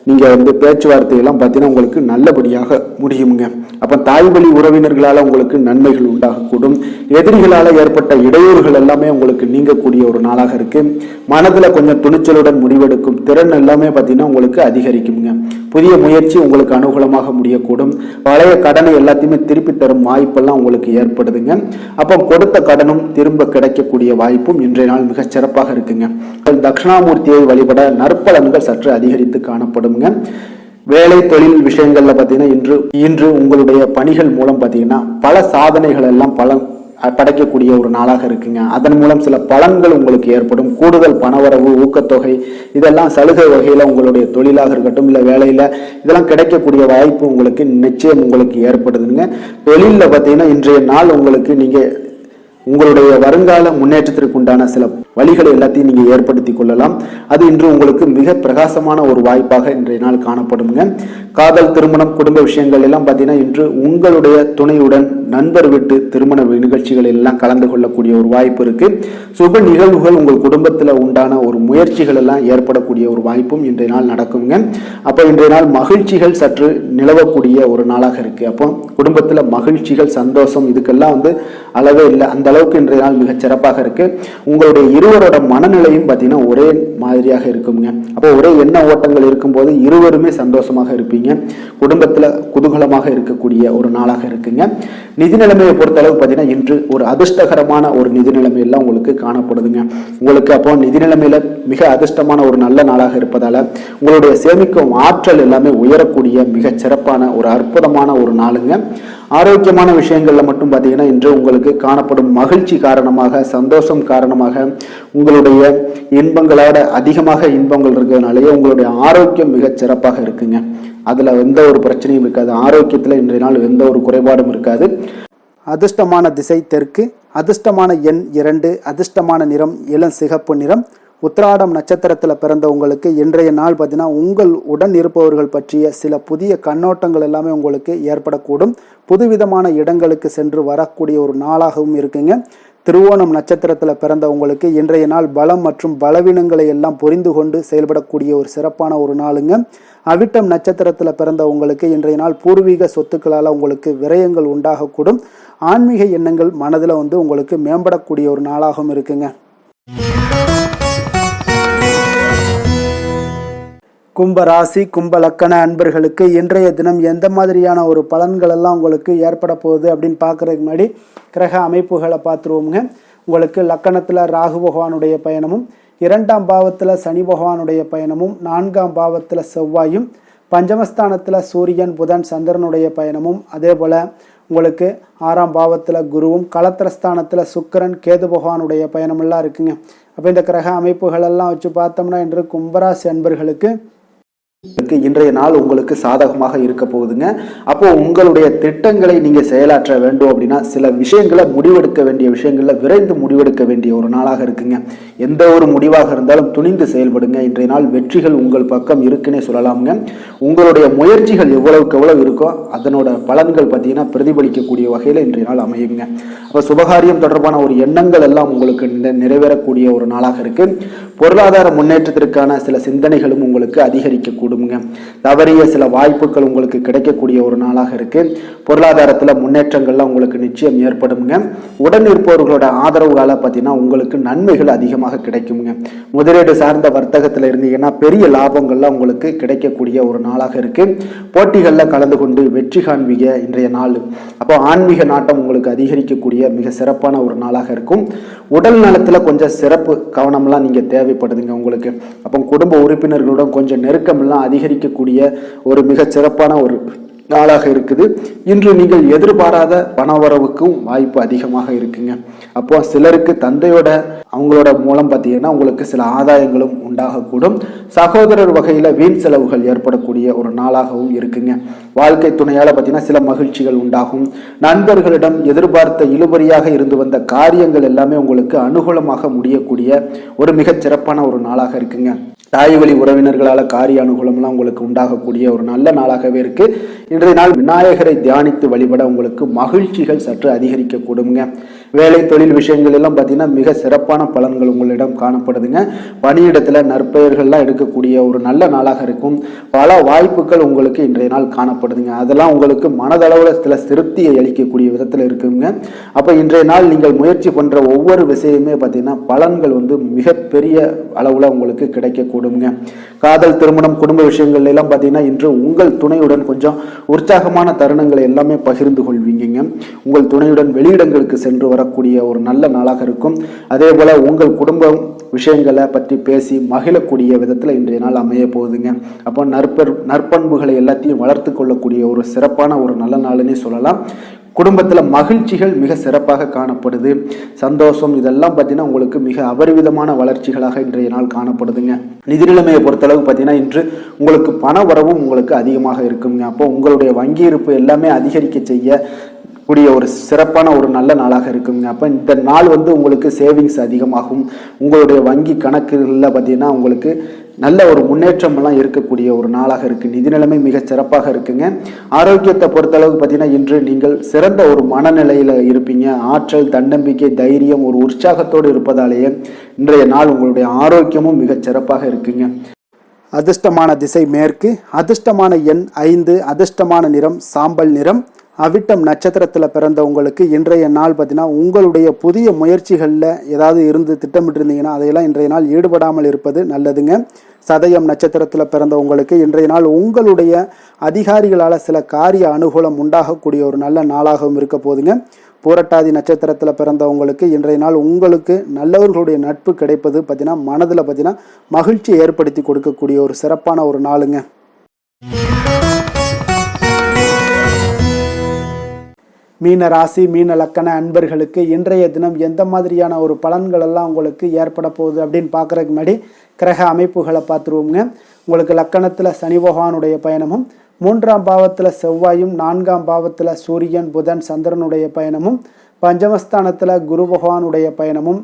நீங்க பேச்சுவார்த்தை எல்லாம் பார்த்தீங்கன்னா உங்களுக்கு நல்லபடியாக முடியுங்க. அப்ப தாய் வழி உறவினர்களால உங்களுக்கு நன்மைகள் உண்டாகக்கூடும். எதிரிகளால ஏற்பட்ட இடையூறுகள் எல்லாமே உங்களுக்கு நீங்கக்கூடிய ஒரு நாளாக இருக்கு. மனதுல கொஞ்சம் துணிச்சலுடன் முடிவெடுக்கும் திறன் எல்லாமே பார்த்தீங்கன்னா உங்களுக்கு அதிகரிக்குங்க. புதிய முயற்சி உங்களுக்கு அனுகூலமாக முடியக்கூடும். பழைய கடனை எல்லாத்தையுமே திருப்பி தரும் வாய்ப்பெல்லாம் உங்களுக்கு ஏற்படுதுங்க. அப்போ கொடுத்த கடனும் திரும்ப கிடைக்கக்கூடிய வாய்ப்பும் இன்றைய நாள் மிக சிறப்பாக இருக்குங்க. தட்சிணாமூர்த்தியை வழிபட நற்பலன்கள் சற்று அதிகரித்து காணப்படுங்க. வேலை தொழில் விஷயங்கள்ல பார்த்தீங்கன்னா இன்று உங்களுடைய பணிகள் மூலம் பார்த்தீங்கன்னா பல சாதனைகள் எல்லாம் படைக்கக்கூடிய ஒரு நாளாக இருக்குங்க. அதன் மூலம் சில பலன்கள் உங்களுக்கு ஏற்படும். கூடுதல் பணவரவு, ஊக்கத்தொகை இதெல்லாம் சலுகை வகையில உங்களுடைய தொழிலாக இருக்கட்டும் இல்ல வேலையில இதெல்லாம் கிடைக்கக்கூடிய வாய்ப்பு உங்களுக்கு நிச்சயம் உங்களுக்கு ஏற்படுதுங்க. தொழில பார்த்தீங்கன்னா இன்றைய நாள் உங்களுக்கு நீங்க உங்களுடைய வருங்கால முன்னேற்றத்திற்கு உண்டான சில வழிகளை எல்லாத்தையும் நீங்க ஏற்படுத்தி கொள்ளலாம். அது இன்று உங்களுக்கு மிக பிரகாசமான ஒரு வாய்ப்பாக இன்றைய நாள் காணப்படுங்க. காதல், திருமணம், குடும்ப விஷயங்கள் எல்லாம் பார்த்தீங்கன்னா இன்று உங்களுடைய துணையுடன் நண்பர் வீட்டு திருமண நிகழ்ச்சிகள் எல்லாம் கலந்து கொள்ளக்கூடிய ஒரு வாய்ப்பு இருக்கு. சுப நிகழ்வுகள் உங்கள் குடும்பத்தில் உண்டான ஒரு முயற்சிகள் எல்லாம் ஏற்படக்கூடிய ஒரு வாய்ப்பும் இன்றைய நாள் நடக்குங்க. அப்போ இன்றைய நாள் மகிழ்ச்சிகள் சற்று நிலவக்கூடிய ஒரு நாளாக இருக்கு. அப்போ குடும்பத்தில் மகிழ்ச்சிகள், சந்தோஷம் இதுக்கெல்லாம் அளவே இல்லை. அந்த அளவுக்கு இன்றைய நாள் மிக சிறப்பாக இருக்கு. உங்களுடைய இருவரோட மனநிலையும் பார்த்தீங்கன்னா ஒரே மாதிரியாக இருக்குங்க. அப்போ ஒரே எண்ண ஓட்டங்கள் இருக்கும்போது இருவருமே சந்தோஷமாக இருப்பீங்க. குடும்பத்துல குதூகலமாக இருக்கக்கூடிய ஒரு நாளாக இருக்குங்க. நிதி நிலைமையை பொறுத்த அளவு பார்த்தீங்கன்னா இன்று ஒரு அதிர்ஷ்டகரமான ஒரு நிதி நிலைமை எல்லாம் உங்களுக்கு காணப்படுதுங்க. உங்களுக்கு அப்போ நிதி நிலைமையில மிக அதிர்ஷ்டமான ஒரு நல்ல நாளாக இருப்பதால உங்களுடைய சேமிக்கும் ஆற்றல் எல்லாமே உயரக்கூடிய மிக சிறப்பான ஒரு அற்புதமான ஒரு நாளுங்க. ஆரோக்கியமான விஷயங்கள்ல மட்டும் பார்த்தீங்கன்னா இன்று உங்களுக்கு காணப்படும் மகிழ்ச்சி காரணமாக, சந்தோஷம் காரணமாக உங்களுடைய இன்பங்களோட அதிகமாக இன்பங்கள் இருக்கிறதுனாலேயே உங்களுடைய ஆரோக்கியம் மிக சிறப்பாக இருக்குங்க. அதுல எந்த ஒரு பிரச்சனையும் இருக்காது. ஆரோக்கியத்துல இன்றைய நாள் எந்த ஒரு குறைபாடும் இருக்காது. அதிர்ஷ்டமான திசை தெற்கு, அதிர்ஷ்டமான எண் 2, அதிர்ஷ்டமான நிறம் இளம் சிகப்பு நிறம். உத்திராடம் நட்சத்திரத்தில் பிறந்த உங்களுக்கு இன்றைய நாள் பார்த்தீங்கன்னா உங்கள் உடன் இருப்பவர்கள் பற்றிய சில புதிய கண்ணோட்டங்கள் எல்லாமே உங்களுக்கு ஏற்படக்கூடும். புதுவிதமான இடங்களுக்கு சென்று வரக்கூடிய ஒரு நாளாகவும் இருக்குங்க. திருவோணம் நட்சத்திரத்தில் பிறந்த உங்களுக்கு இன்றைய நாள் பலம் மற்றும் பலவீனங்களை எல்லாம் புரிந்து கொண்டு செயல்படக்கூடிய ஒரு சிறப்பான ஒரு நாளுங்க. அவிட்டம் நட்சத்திரத்தில் பிறந்த உங்களுக்கு இன்றைய நாள் பூர்வீக சொத்துக்களால் உங்களுக்கு விரயங்கள் உண்டாகக்கூடும். ஆன்மீக எண்ணங்கள் மனதில் உங்களுக்கு மேம்படக்கூடிய ஒரு நாளாகவும் இருக்குங்க. கும்ப ராசி, கும்ப லக்கண அன்பர்களுக்கு இன்றைய தினம் எந்த மாதிரியான ஒரு பலன்கள் எல்லாம் உங்களுக்கு ஏற்பட போகுது அப்படின்னு பார்க்கறதுக்கு முன்னாடி கிரக அமைப்புகளை பார்த்துருவோமுங்க. உங்களுக்கு லக்கணத்தில் ராகு பகவானுடைய பயணமும், 2ஆம் பாவத்தில் சனி பகவானுடைய பயணமும், 4ஆம் பாவத்தில் செவ்வாயும், பஞ்சமஸ்தானத்தில் சூரியன், புதன், சந்திரனுடைய பயணமும், அதே போல் உங்களுக்கு 6ஆம் பாவத்தில் குருவும், களத்திரஸ்தானத்தில் சுக்கிரன், கேது பகவானுடைய பயணமெல்லாம் இருக்குங்க. அப்போ இந்த கிரக அமைப்புகளெல்லாம் வச்சு பார்த்தோம்னா இன்று கும்பராசி அன்பர்களுக்கு இன்றைய நாள் உங்களுக்கு சாதகமாக இருக்க போகுதுங்க. அப்போ உங்களுடைய திட்டங்களை நீங்க செயலாற்ற வேண்டும் அப்படின்னா சில விஷயங்களை முடிவெடுக்க வேண்டிய விஷயங்கள்ல விரைந்து முடிவெடுக்க வேண்டிய ஒரு நாளாக இருக்குங்க. எந்த ஒரு முடிவாக இருந்தாலும் துணிந்து செயல்படுங்க. இன்றைய நாள் வெற்றிகள் உங்கள் பக்கம் இருக்குன்னே சொல்லலாமுங்க. உங்களுடைய முயற்சிகள் எவ்வளவுக்கு எவ்வளவு இருக்கோ அதனோட பலன்கள் பார்த்தீங்கன்னா பிரதிபலிக்கக்கூடிய வகையில் இன்றைய நாள் அமையுங்க. அப்போ சுபகாரியம் தொடர்பான ஒரு எண்ணங்கள் எல்லாம் உங்களுக்கு நிறைவேறக்கூடிய ஒரு நாளாக இருக்கு. பொருளாதார முன்னேற்றத்திற்கான சில சிந்தனைகளும் உங்களுக்கு அதிகரிக்கக்கூடுங்க. தவறிய சில வாய்ப்புகள் உங்களுக்கு கிடைக்கக்கூடிய ஒரு நாளாக இருக்கு. பொருளாதாரத்துல முன்னேற்றங்கள்லாம் உங்களுக்கு நிச்சயம் ஏற்படுங்க. உடன் இருப்பவர்களோட ஆதரவுகால பார்த்தீங்கன்னா உங்களுக்கு நன்மைகள் அதிகமாக கிடைக்குங்க. முதலீடு சார்ந்த வர்த்தகத்துல இருந்தீங்கன்னா பெரிய லாபங்கள்லாம் உங்களுக்கு கிடைக்கக்கூடிய ஒரு நாளாக இருக்கு. போட்டிகள்ல கலந்து கொண்டு வெற்றி காண்பீங்க இன்றைய நாள். அப்போ ஆன்மீக நாட்டம் உங்களுக்கு அதிகரிக்கக்கூடிய மிக சிறப்பான ஒரு நாளாக இருக்கும். உடல் நலத்துல கொஞ்சம் சிறப்பு கவனம்லாம் நீங்க தேவைப்படுதுங்க உங்களுக்கு. அப்போ குடும்ப உறுப்பினர்களுடன் கொஞ்சம் நெருக்கம்லாம் அதிகரிக்கக்கூடிய ஒரு மிக சிறப்பான ஒரு நாளாக இருக்குது. இன்று நீங்கள் எதிர்பாராத பணவரவுக்கும் வாய்ப்பு அதிகமாக இருக்குங்க. அப்போ சிலருக்கு தந்தையோட அவங்களோட மூலம் பார்த்தீங்கன்னா உங்களுக்கு சில ஆதாயங்களும் உண்டாகக்கூடும். சகோதரர் வகையில வீண் செலவுகள் ஏற்படக்கூடிய ஒரு நாளாகவும் இருக்குங்க. வாழ்க்கை துணையால பார்த்தீங்கன்னா சில மகிழ்ச்சிகள் உண்டாகும். நண்பர்களிடம் எதிர்பார்த்த இழுபறியாக இருந்து வந்த காரியங்கள் எல்லாமே உங்களுக்கு அனுகூலமாக முடியக்கூடிய ஒரு மிகச் சிறப்பான ஒரு நாளாக இருக்குங்க. தாய் வழி உறவினர்களால் காரிய அனுகூலம்லாம் உங்களுக்கு உண்டாகக்கூடிய ஒரு நல்ல நாளாகவே இருக்கு. இன்றைய நாள் விநாயகரை தியானித்து வழிபட உங்களுக்கு மகிழ்ச்சிகள் சற்று அதிகரிக்கக்கூடுங்க. வேலை தொழில் விஷயங்கள் எல்லாம் பார்த்தீங்கன்னா மிக சிறப்பான பலன்கள் உங்களிடம் காணப்படுதுங்க. பணியிடத்துல நற்பெயர்கள்லாம் எடுக்கக்கூடிய ஒரு நல்ல நாளாக இருக்கும். பல வாய்ப்புகள் உங்களுக்கு இன்றைய நாள் காணப்படுதுங்க. அதெல்லாம் உங்களுக்கு மனதளவில் சில திருப்தியை அளிக்கக்கூடிய விதத்தில் இருக்குங்க. அப்போ இன்றைய நாள் நீங்கள் முயற்சி பண்ற ஒவ்வொரு விஷயமே பார்த்தீங்கன்னா பலன்கள் மிகப்பெரிய அளவில் உங்களுக்கு கிடைக்கக்கூடுங்க. காதல், திருமணம், குடும்ப விஷயங்கள் எல்லாம் பார்த்தீங்கன்னா இன்று உங்கள் துணையுடன் கொஞ்சம் உற்சாகமான தருணங்களை எல்லாமே பகிர்ந்து கொள்வீங்க. உங்கள் துணையுடன் வெளியிடங்களுக்கு சென்று வரக்கூடிய ஒரு நல்ல நாளாக இருக்கும். அதே போல உங்கள் குடும்பம் விஷயங்களை பற்றி பேசி மகிழக்கூடிய விதத்தில் இன்றைய நாள் அமைய போகுதுங்க. அப்போ நற்பண்புகளை எல்லாத்தையும் வளர்த்து கொள்ளக்கூடிய ஒரு சிறப்பான ஒரு நல்ல நாள்னே சொல்லலாம். குடும்பத்தில் மகிழ்ச்சிகள் மிக சிறப்பாக காணப்படுது. சந்தோஷம் இதெல்லாம் பார்த்தீங்கன்னா உங்களுக்கு மிக அபரிவிதமான வளர்ச்சிகளாக இன்றைய நாள் காணப்படுதுங்க. நிதி நிலைமையை பொறுத்தளவு பார்த்தீங்கன்னா இன்று உங்களுக்கு பண வரவும் உங்களுக்கு அதிகமாக இருக்குங்க. அப்போ உங்களுடைய வங்கி இருப்பு எல்லாமே அதிகரிக்க செய்ய கூடிய ஒரு சிறப்பான ஒரு நல்ல நாளாக இருக்குங்க. அப்போ இந்த நாள் உங்களுக்கு சேவிங்ஸ் அதிகமாகும். உங்களுடைய வங்கி கணக்குகளில் பார்த்தீங்கன்னா உங்களுக்கு நல்ல ஒரு முன்னேற்றமெல்லாம் இருக்கக்கூடிய ஒரு நாளாக இருக்குது. நிதி நிலைமை மிக சிறப்பாக இருக்குங்க. ஆரோக்கியத்தை பொறுத்தளவு பார்த்தீங்கன்னா இன்று நீங்கள் சிறந்த ஒரு மனநிலையில் இருப்பீங்க. ஆற்றல், தன்னம்பிக்கை, தைரியம், ஒரு உற்சாகத்தோடு இருப்பதாலேயே இன்றைய நாள் உங்களுடைய ஆரோக்கியமும் மிக சிறப்பாக இருக்குங்க. அதிர்ஷ்டமான திசை மேற்கு, அதிர்ஷ்டமான எண் 5, அதிர்ஷ்டமான நிறம் சாம்பல் நிறம். அவிட்டம் நட்சத்திரத்தில் பிறந்த உங்களுக்கு இன்றைய நாள் பார்த்தீங்கன்னா உங்களுடைய புதிய முயற்சிகளில் ஏதாவது இருந்து திட்டமிட்டு இருந்தீங்கன்னா அதையெல்லாம் இன்றைய நாள் ஈடுபடாமல் இருப்பது நல்லதுங்க. சதயம் நட்சத்திரத்தில் பிறந்த உங்களுக்கு இன்றைய நாள் உங்களுடைய அதிகாரிகளால் சில காரிய அனுகூலம் உண்டாகக்கூடிய ஒரு நல்ல நாளாகவும் இருக்க போதுங்க. பூரட்டாதி நட்சத்திரத்தில் பிறந்தவங்களுக்கு இன்றைய நாள் உங்களுக்கு நல்லவர்களுடைய நட்பு கிடைப்பது பார்த்தீங்கன்னா மனதில் பார்த்தீங்கன்னா மகிழ்ச்சியை ஏற்படுத்தி கொடுக்கக்கூடிய ஒரு சிறப்பான ஒரு நாளுங்க. மீன ராசி, மீன லக்கண அன்பர்களுக்கு இன்றைய தினம் எந்த மாதிரியான ஒரு பலன்கள் எல்லாம் உங்களுக்கு ஏற்பட போகுது அப்படின்னு பார்க்குறதுக்கு முன்னாடி கிரக அமைப்புகளை பார்த்துருவோங்க. உங்களுக்கு லக்கணத்தில் சனி பகவானுடைய பயணமும், 3ஆம் பாவத்தில் செவ்வாயும், 4ஆம் பாவத்தில் சூரியன், புதன், சந்திரனுடைய பயணமும், பஞ்சமஸ்தானத்தில் குரு பகவானுடைய பயணமும்,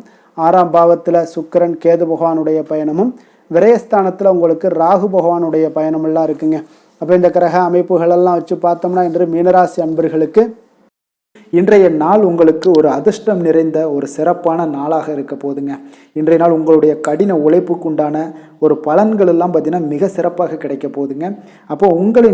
6ஆம் பாவத்தில் சுக்கிரன், கேது பகவானுடைய பயணமும், விரயஸ்தானத்தில் உங்களுக்கு ராகு பகவானுடைய பயணமெல்லாம் இருக்குங்க. அப்போ இந்த கிரக அமைப்புகளெல்லாம் வச்சு பார்த்தோம்னா இன்று மீனராசி அன்பர்களுக்கு இன்றைய நாள் உங்களுக்கு ஒரு அதிர்ஷ்டம் நிறைந்த ஒரு சிறப்பான நாளாக இருக்க போதுங்க. இன்றைய நாள் உங்களுடைய கடின உழைப்புக்கு உண்டான ஒரு பலன்கள் எல்லாம் பார்த்தீங்கன்னா மிக சிறப்பாக கிடைக்க போகுதுங்க. அப்போ உங்களை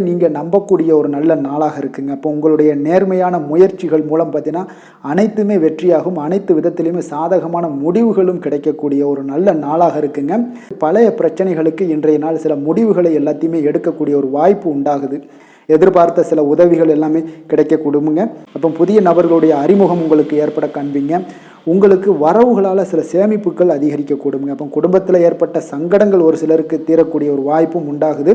நீங்கள் நம்பக்கூடிய ஒரு நல்ல நாளாக இருக்குங்க. அப்போ உங்களுடைய நேர்மையான முயற்சிகள் மூலம் பார்த்தீங்கன்னா அனைத்துமே வெற்றியாகும். அனைத்து விதத்திலையுமே சாதகமான முடிவுகளும் கிடைக்கக்கூடிய ஒரு நல்ல நாளாக இருக்குங்க. பழைய பிரச்சனைகளுக்கு இன்றைய நாள் சில முடிவுகளை எல்லாத்தையுமே எடுக்கக்கூடிய ஒரு வாய்ப்பு உண்டாகுது. எதிர்பார்த்த சில உதவிகள் எல்லாமே கிடைக்கக்கூடுமுங்க. அப்போ புதிய நபர்களுடைய அறிமுகம் உங்களுக்கு ஏற்பட காண்பீங்க. உங்களுக்கு வரவுகளால் சில சேமிப்புகள் அதிகரிக்கக்கூடுங்க. அப்போ குடும்பத்தில் ஏற்பட்ட சங்கடங்கள் ஒரு சிலருக்கு தீரக்கூடிய ஒரு வாய்ப்பும் உண்டாகுது.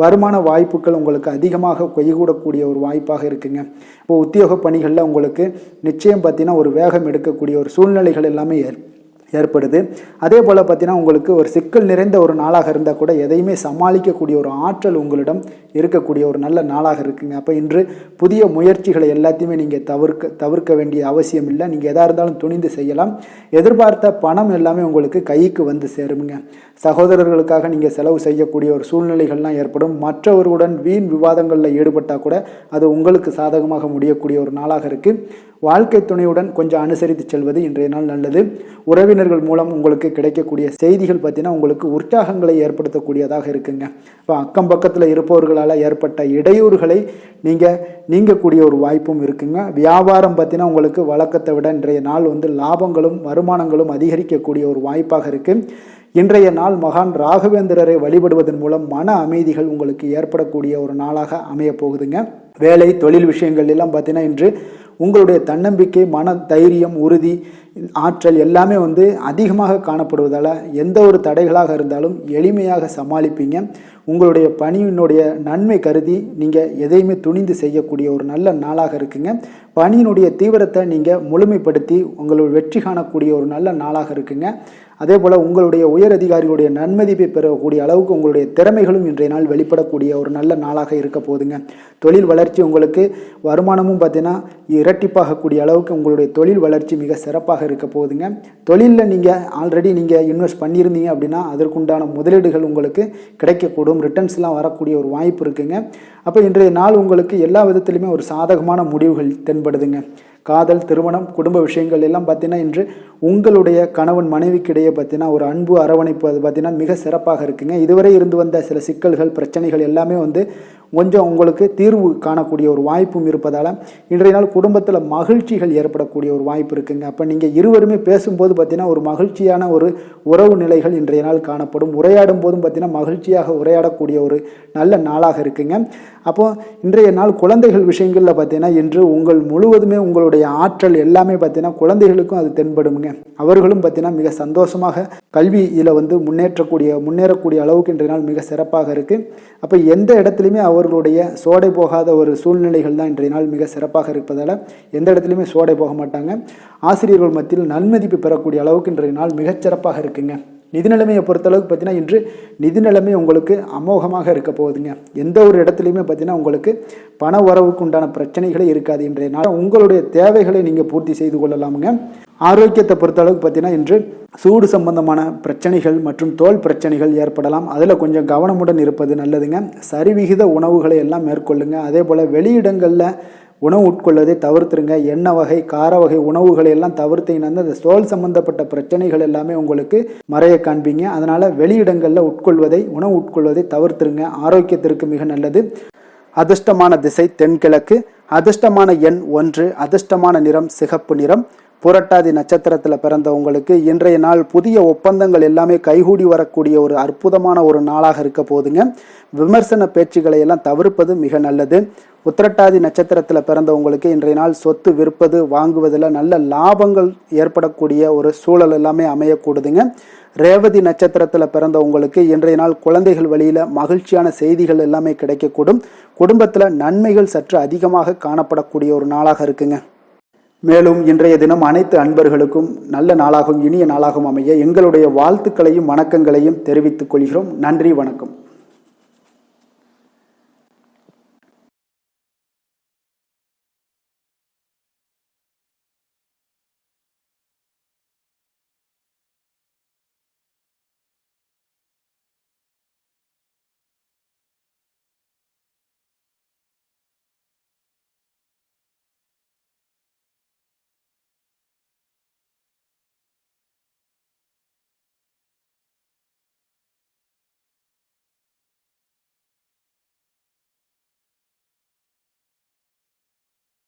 வருமான வாய்ப்புகள் உங்களுக்கு அதிகமாக கைகூடக்கூடிய ஒரு வாய்ப்பாக இருக்குங்க. இப்போ உத்தியோக பணிகளில் உங்களுக்கு நிச்சயம் பார்த்தீங்கன்னா ஒரு வேகம் எடுக்கக்கூடிய ஒரு சூழ்நிலைகள் எல்லாமே ஏற்படுது. அதே போல் பார்த்தீங்கன்னா உங்களுக்கு ஒரு சிக்கல் நிறைந்த ஒரு நாளாக இருந்தால் கூட எதையுமே சமாளிக்கக்கூடிய ஒரு ஆற்றல் உங்களிடம் இருக்கக்கூடிய ஒரு நல்ல நாளாக இருக்குங்க. அப்போ இன்று புதிய முயற்சிகளை எல்லாத்தையுமே நீங்கள் தவிர்க்க வேண்டிய அவசியம் இல்லை. நீங்கள் எதாக இருந்தாலும் துணிந்து செய்யலாம். எதிர்பார்த்த பணம் எல்லாமே உங்களுக்கு கைக்கு வந்து சேருங்க. சகோதரர்களுக்காக நீங்கள் செலவு செய்யக்கூடிய ஒரு சூழ்நிலைகள்லாம் ஏற்படும். மற்றவர்களுடன் வீண் விவாதங்களில் ஈடுபட்டால் கூட அது உங்களுக்கு சாதகமாக முடியக்கூடிய ஒரு நாளாக இருக்குது. வாழ்க்கை துணையுடன் கொஞ்சம் அனுசரித்து செல்வது இன்றைய நாள் நல்லது. உறவினர்கள் மூலம் உங்களுக்கு கிடைக்கக்கூடிய செய்திகள் பார்த்தீங்கன்னா உங்களுக்கு உற்சாகங்களை ஏற்படுத்தக்கூடியதாக இருக்குங்க. இப்போ அக்கம் பக்கத்தில் இருப்பவர்களால் ஏற்பட்ட இடையூறுகளை நீங்கக்கூடிய ஒரு வாய்ப்பும் இருக்குங்க. வியாபாரம் பார்த்தீங்கன்னா உங்களுக்கு வழக்கத்தை விட இன்றைய நாள் லாபங்களும் வருமானங்களும் அதிகரிக்கக்கூடிய ஒரு வாய்ப்பாக இருக்குது. இன்றைய நாள் மகான் ராகவேந்திரரை வழிபடுவதன் மூலம் மன அமைதிகள் உங்களுக்கு ஏற்படக்கூடிய ஒரு நாளாக அமைய போகுதுங்க. வேலை தொழில் விஷயங்கள் எல்லாம் பார்த்தீங்கன்னா இன்று உங்களுடைய தன்னம்பிக்கை, மன தைரியம், உறுதி, ஆற்றல் எல்லாமே அதிகமாக காணப்படுவதால் எந்த ஒரு தடைகளாக இருந்தாலும் எளிமையாக சமாளிப்பீங்க. உங்களுடைய பணியினுடைய நன்மை கருதி நீங்கள் எதையுமே துணிந்து செய்யக்கூடிய ஒரு நல்ல நாளாக இருக்குங்க. பணியினுடைய தீவிரத்தை நீங்கள் முழுமைப்படுத்தி உங்களுடைய வெற்றி காணக்கூடிய ஒரு நல்ல நாளாக இருக்குங்க. அதே போல் உங்களுடைய உயர் அதிகாரிகளுடைய நன்மதிப்பை பெறக்கூடிய அளவுக்கு உங்களுடைய திறமைகளும் இன்றைய நாள் வெளிப்படக்கூடிய ஒரு நல்ல நாளாக இருக்க போகுதுங்க. தொழில் வளர்ச்சி உங்களுக்கு வருமானமும் பார்த்தீங்கன்னா இரட்டிப்பாகக்கூடிய அளவுக்கு உங்களுடைய தொழில் வளர்ச்சி மிக சிறப்பாக இருக்க போகுதுங்க. தொழிலில் நீங்கள் ஆல்ரெடி நீங்கள் இன்வெஸ்ட் பண்ணியிருந்தீங்க அப்படின்னா அதற்குண்டான முதலீடுகள் உங்களுக்கு கிடைக்கக்கூடும், ரிட்டர்ன்ஸ்லாம் வரக்கூடிய ஒரு வாய்ப்பு இருக்குங்க. அப்போ இன்றைய நாள் உங்களுக்கு எல்லா விதத்திலுமே ஒரு சாதகமான முடிவுகள் தென்படுதுங்க. காதல், திருமணம், குடும்ப விஷயங்கள் எல்லாம் பார்த்தீங்கன்னா இன்று உங்களுடைய கணவன் மனைவிக்கிடையே பார்த்தீங்கன்னா ஒரு அன்பு அரவணைப்பு அது பார்த்தீங்கன்னா மிக சிறப்பாக இருக்குங்க. இதுவரை இருந்து வந்த சில சிக்கல்கள் பிரச்சனைகள் எல்லாமே கொஞ்சம் உங்களுக்கு தீர்வு காணக்கூடிய ஒரு வாய்ப்பும் இருப்பதால் இன்றைய நாள் குடும்பத்தில் மகிழ்ச்சிகள் ஏற்படக்கூடிய ஒரு வாய்ப்பு இருக்குங்க. அப்போ நீங்கள் இருவருமே பேசும்போது பார்த்தீங்கன்னா ஒரு மகிழ்ச்சியான ஒரு உறவு நிலைகள் இன்றைய நாள் காணப்படும். உரையாடும் போதும் பார்த்தீங்கன்னா மகிழ்ச்சியாக உரையாடக்கூடிய ஒரு நல்ல நாளாக இருக்குங்க. அப்போது இன்றைய நாள் குழந்தைகள் விஷயங்களில் பார்த்தீங்கன்னா இன்று முழுவதுமே உங்களுடைய ஆற்றல் எல்லாமே பார்த்தீங்கன்னா குழந்தைகளுக்கும் அது தென்படுங்க. அவர்களும் பார்த்தீங்கன்னா மிக சந்தோஷமாக கல்வியில் முன்னேறக்கூடிய அளவுக்கு இன்றைய நாள் மிக சிறப்பாக இருக்குது. அப்போ எந்த இடத்துலையுமே அவர்களுடைய சோடை போகாத ஒரு சூழ்நிலைகள் தான் இன்றைய நாள் மிக சிறப்பாக இருப்பதால் எந்த இடத்துலையுமே சோடை போக மாட்டாங்க. ஆசிரியர்கள் மத்தியில் நன்மதிப்பு பெறக்கூடிய அளவுக்கு இன்றைய நாள் மிகச்சிறப்பாக இருக்குங்க. நிதி நிலைமையை பொறுத்தளவுக்கு பார்த்தீங்கன்னா இன்று நிதி நிலைமை உங்களுக்கு அமோகமாக இருக்க போகுதுங்க. எந்த ஒரு இடத்துலையுமே பார்த்தீங்கன்னா உங்களுக்கு பண வரவுக்கு உண்டான பிரச்சனைகளே இருக்காது. இன்றைய நாள் உங்களுடைய தேவைகளை நீங்கள் பூர்த்தி செய்து கொள்ளலாமுங்க. ஆரோக்கியத்தை பொறுத்தளவுக்கு பார்த்தீங்கன்னா இன்று சூடு சம்பந்தமான பிரச்சனைகள் மற்றும் தோல் பிரச்சனைகள் ஏற்படலாம். அதில் கொஞ்சம் கவனமுடன் இருப்பது நல்லதுங்க. சரிவிகித உணவுகளை எல்லாம் மேற்கொள்ளுங்க. அதே போல் வெளியிடங்களில் உணவு உட்கொள்வதை தவிர்த்துருங்க. எண்ணெய் வகை, கார வகை உணவுகளை எல்லாம் தவிர்த்தீங்கன்னா அந்த தோல் சம்பந்தப்பட்ட பிரச்சனைகள் எல்லாமே உங்களுக்கு மறைய காண்பீங்க. அதனால் வெளியிடங்களில் உணவு உட்கொள்வதை தவிர்த்துருங்க. ஆரோக்கியத்திற்கு மிக நல்லது. அதிர்ஷ்டமான திசை தென்கிழக்கு. அதிர்ஷ்டமான எண் 1. அதிர்ஷ்டமான நிறம் சிகப்பு நிறம். புரட்டாதி நட்சத்திரத்தில் பிறந்த உங்களுக்கு இன்றைய நாள் புதிய ஒப்பந்தங்கள் எல்லாமே கைகூடி வரக்கூடிய ஒரு அற்புதமான ஒரு நாளாக இருக்க போதுங்க. விமர்சன பேச்சுக்களை எல்லாம் தவிர்ப்பது மிக நல்லது. உத்திரட்டாதி நட்சத்திரத்தில் பிறந்த உங்களுக்கு இன்றைய நாள் சொத்து விற்பது வாங்குவதில் நல்ல லாபங்கள் ஏற்படக்கூடிய ஒரு சூழல் எல்லாமே அமையக்கூடுதுங்க. ரேவதி நட்சத்திரத்தில் பிறந்த உங்களுக்கு இன்றைய நாள் குழந்தைகள் வழியில் மகிழ்ச்சியான செய்திகள் எல்லாமே கிடைக்கக்கூடும். குடும்பத்தில் நன்மைகள் சற்று அதிகமாக காணப்படக்கூடிய ஒரு நாளாக இருக்குங்க. மேலும் இன்றைய தினம் அனைத்து அன்பர்களுக்கும் நல்ல நாளாகவும் இனிய நாளாகவும் அமைய எங்களுடைய வாழ்த்துக்களையும் வணக்கங்களையும் தெரிவித்துக் கொள்கிறோம். நன்றி, வணக்கம்.